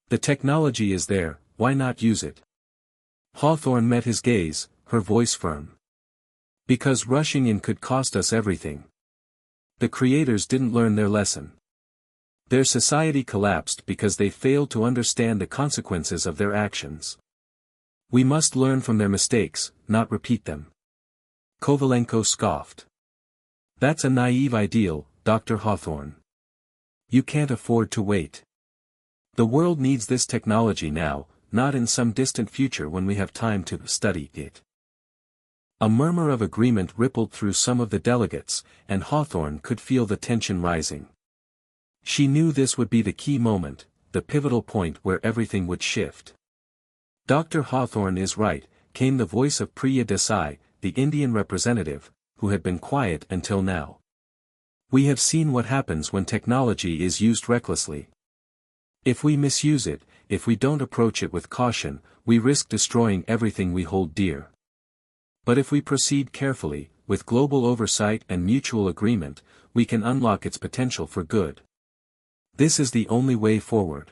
The technology is there, why not use it? Hawthorne met his gaze, her voice firm. Because rushing in could cost us everything. The creators didn't learn their lesson. Their society collapsed because they failed to understand the consequences of their actions. We must learn from their mistakes, not repeat them. Kovalenko scoffed. That's a naive ideal, Dr. Hawthorne. You can't afford to wait. The world needs this technology now, not in some distant future when we have time to study it. A murmur of agreement rippled through some of the delegates, and Hawthorne could feel the tension rising. She knew this would be the key moment, the pivotal point where everything would shift. Dr. Hawthorne is right, came the voice of Priya Desai, the Indian representative, who had been quiet until now. We have seen what happens when technology is used recklessly. If we misuse it, if we don't approach it with caution, we risk destroying everything we hold dear. But if we proceed carefully, with global oversight and mutual agreement, we can unlock its potential for good. This is the only way forward.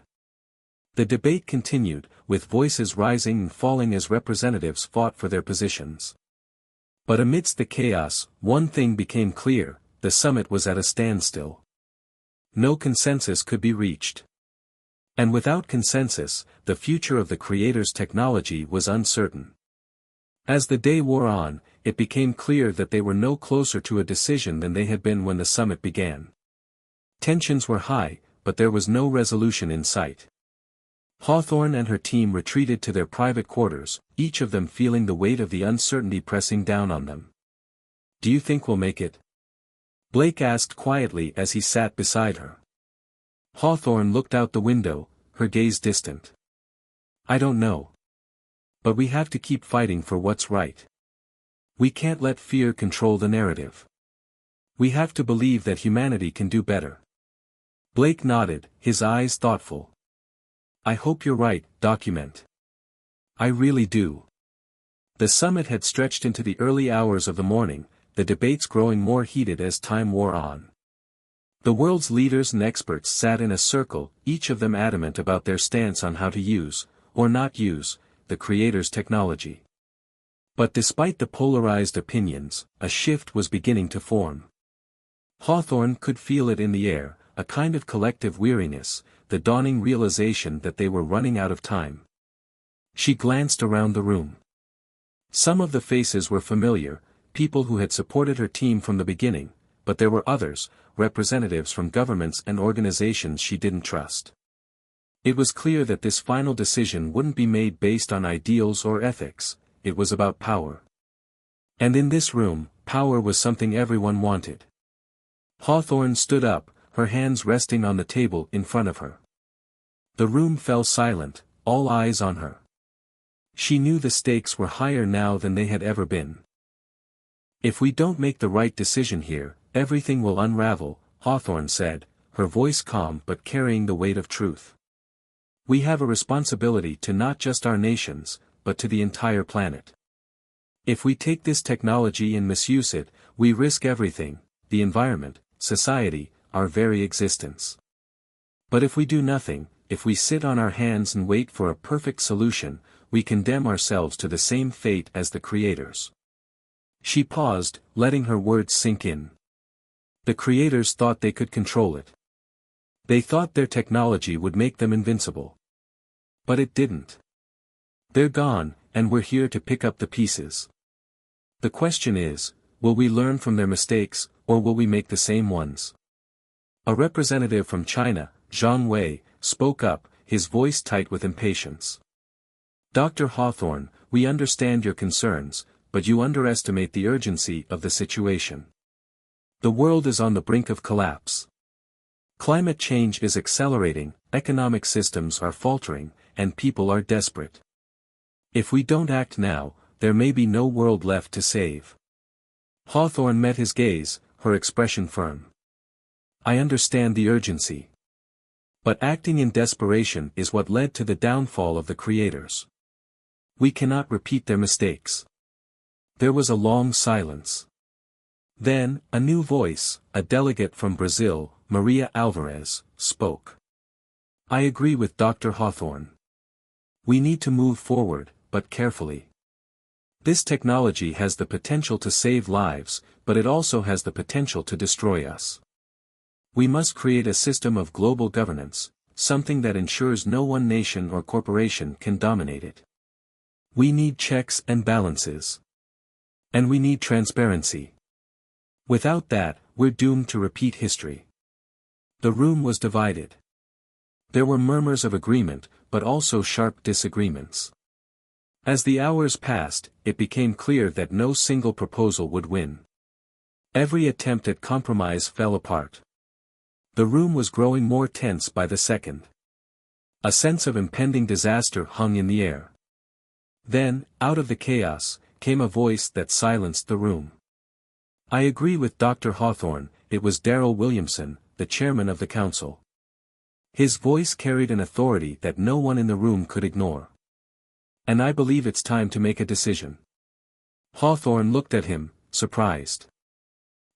The debate continued, with voices rising and falling as representatives fought for their positions. But amidst the chaos, one thing became clear, the summit was at a standstill. No consensus could be reached. And without consensus, the future of the creators' technology was uncertain. As the day wore on, it became clear that they were no closer to a decision than they had been when the summit began. Tensions were high, but there was no resolution in sight. Hawthorne and her team retreated to their private quarters, each of them feeling the weight of the uncertainty pressing down on them. Do you think we'll make it? Blake asked quietly as he sat beside her. Hawthorne looked out the window, her gaze distant. I don't know. But we have to keep fighting for what's right. We can't let fear control the narrative. We have to believe that humanity can do better. Blake nodded, his eyes thoughtful. I hope you're right, document. I really do. The summit had stretched into the early hours of the morning, the debates growing more heated as time wore on. The world's leaders and experts sat in a circle, each of them adamant about their stance on how to use, or not use, the creator's technology. But despite the polarized opinions, a shift was beginning to form. Hawthorne could feel it in the air, a kind of collective weariness, the dawning realization that they were running out of time. She glanced around the room. Some of the faces were familiar, people who had supported her team from the beginning, but there were others, representatives from governments and organizations she didn't trust. It was clear that this final decision wouldn't be made based on ideals or ethics, it was about power. And in this room, power was something everyone wanted. Hawthorne stood up, her hands resting on the table in front of her. The room fell silent, all eyes on her. She knew the stakes were higher now than they had ever been. If we don't make the right decision here, everything will unravel, Hawthorne said, her voice calm but carrying the weight of truth. We have a responsibility to not just our nations, but to the entire planet. If we take this technology and misuse it, we risk everything, the environment, society, our very existence. But if we do nothing, if we sit on our hands and wait for a perfect solution, we condemn ourselves to the same fate as the creators. She paused, letting her words sink in. The creators thought they could control it. They thought their technology would make them invincible. But it didn't. They're gone, and we're here to pick up the pieces. The question is, will we learn from their mistakes, or will we make the same ones? A representative from China, Zhang Wei, spoke up, his voice tight with impatience. Dr. Hawthorne, we understand your concerns, but you underestimate the urgency of the situation. The world is on the brink of collapse. Climate change is accelerating, economic systems are faltering, and people are desperate. If we don't act now, there may be no world left to save. Hawthorne met his gaze, her expression firm. I understand the urgency. But acting in desperation is what led to the downfall of the creators. We cannot repeat their mistakes. There was a long silence. Then, a new voice, a delegate from Brazil, Maria Alvarez, spoke. I agree with Dr. Hawthorne. We need to move forward, but carefully. This technology has the potential to save lives, but it also has the potential to destroy us. We must create a system of global governance, something that ensures no one nation or corporation can dominate it. We need checks and balances. And we need transparency. Without that, we're doomed to repeat history. The room was divided. There were murmurs of agreement, but also sharp disagreements. As the hours passed, it became clear that no single proposal would win. Every attempt at compromise fell apart. The room was growing more tense by the second. A sense of impending disaster hung in the air. Then, out of the chaos, came a voice that silenced the room. I agree with Dr. Hawthorne. It was Darrell Williamson, the chairman of the council. His voice carried an authority that no one in the room could ignore. And I believe it's time to make a decision. Hawthorne looked at him, surprised.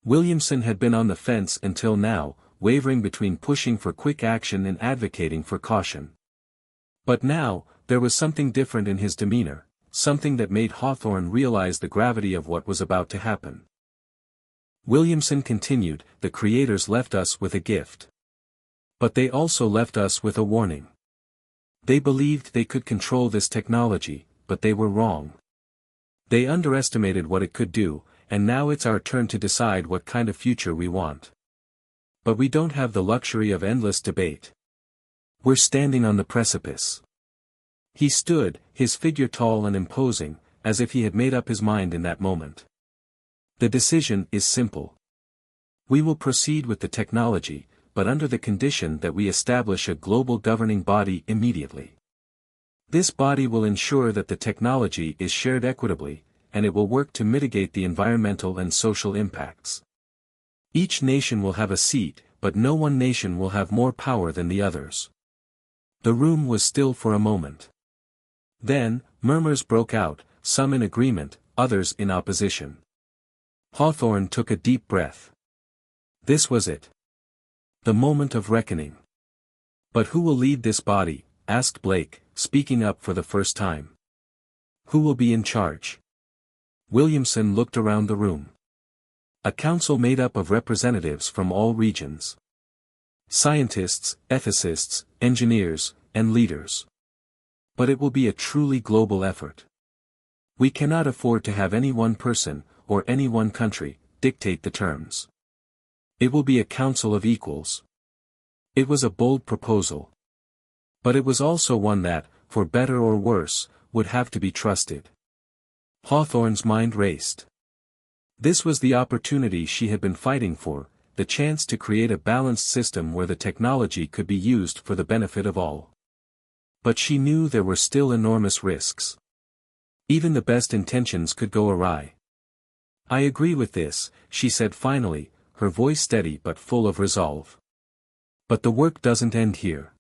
Williamson had been on the fence until now, wavering between pushing for quick action and advocating for caution. But now, there was something different in his demeanor, something that made Hawthorne realize the gravity of what was about to happen. Williamson continued, the creators left us with a gift. But they also left us with a warning. They believed they could control this technology, but they were wrong. They underestimated what it could do, and now it's our turn to decide what kind of future we want. But we don't have the luxury of endless debate. We're standing on the precipice. He stood, his figure tall and imposing, as if he had made up his mind in that moment. The decision is simple. We will proceed with the technology, but under the condition that we establish a global governing body immediately. This body will ensure that the technology is shared equitably, and it will work to mitigate the environmental and social impacts. Each nation will have a seat, but no one nation will have more power than the others. The room was still for a moment. Then, murmurs broke out, some in agreement, others in opposition. Hawthorne took a deep breath. This was it. The moment of reckoning. But who will lead this body? Asked Blake, speaking up for the first time. Who will be in charge? Williamson looked around the room. A council made up of representatives from all regions. Scientists, ethicists, engineers, and leaders. But it will be a truly global effort. We cannot afford to have any one person, or any one country, dictate the terms. It will be a council of equals. It was a bold proposal. But it was also one that, for better or worse, would have to be trusted. Hawthorne's mind raced. This was the opportunity she had been fighting for, the chance to create a balanced system where the technology could be used for the benefit of all. But she knew there were still enormous risks. Even the best intentions could go awry. I agree with this, she said finally, her voice steady but full of resolve. But the work doesn't end here.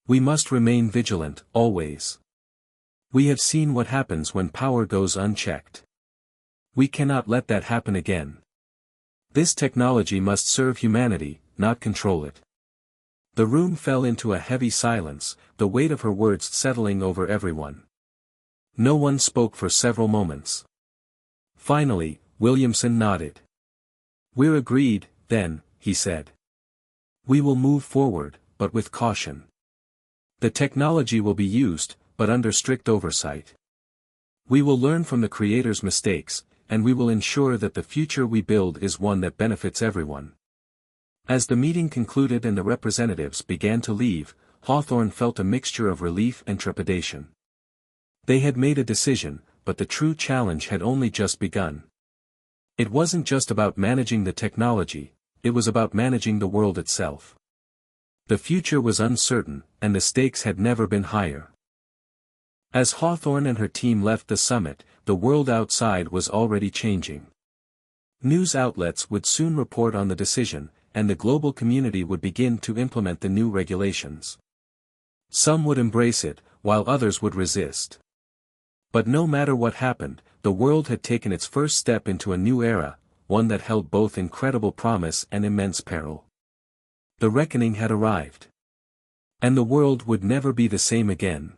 We must remain vigilant, always. We have seen what happens when power goes unchecked. We cannot let that happen again. This technology must serve humanity, not control it. The room fell into a heavy silence, the weight of her words settling over everyone. No one spoke for several moments. Finally, Williamson nodded. We're agreed, then, he said. We will move forward, but with caution. The technology will be used, but under strict oversight. We will learn from the creator's mistakes, and we will ensure that the future we build is one that benefits everyone. As the meeting concluded and the representatives began to leave, Hawthorne felt a mixture of relief and trepidation. They had made a decision, but the true challenge had only just begun. It wasn't just about managing the technology, it was about managing the world itself. The future was uncertain, and the stakes had never been higher. As Hawthorne and her team left the summit, the world outside was already changing. News outlets would soon report on the decision, and the global community would begin to implement the new regulations. Some would embrace it, while others would resist. But no matter what happened, the world had taken its first step into a new era, one that held both incredible promise and immense peril. The reckoning had arrived. And the world would never be the same again.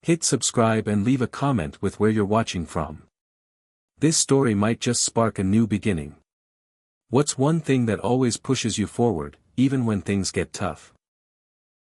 Hit subscribe and leave a comment with where you're watching from. This story might just spark a new beginning. What's one thing that always pushes you forward, even when things get tough?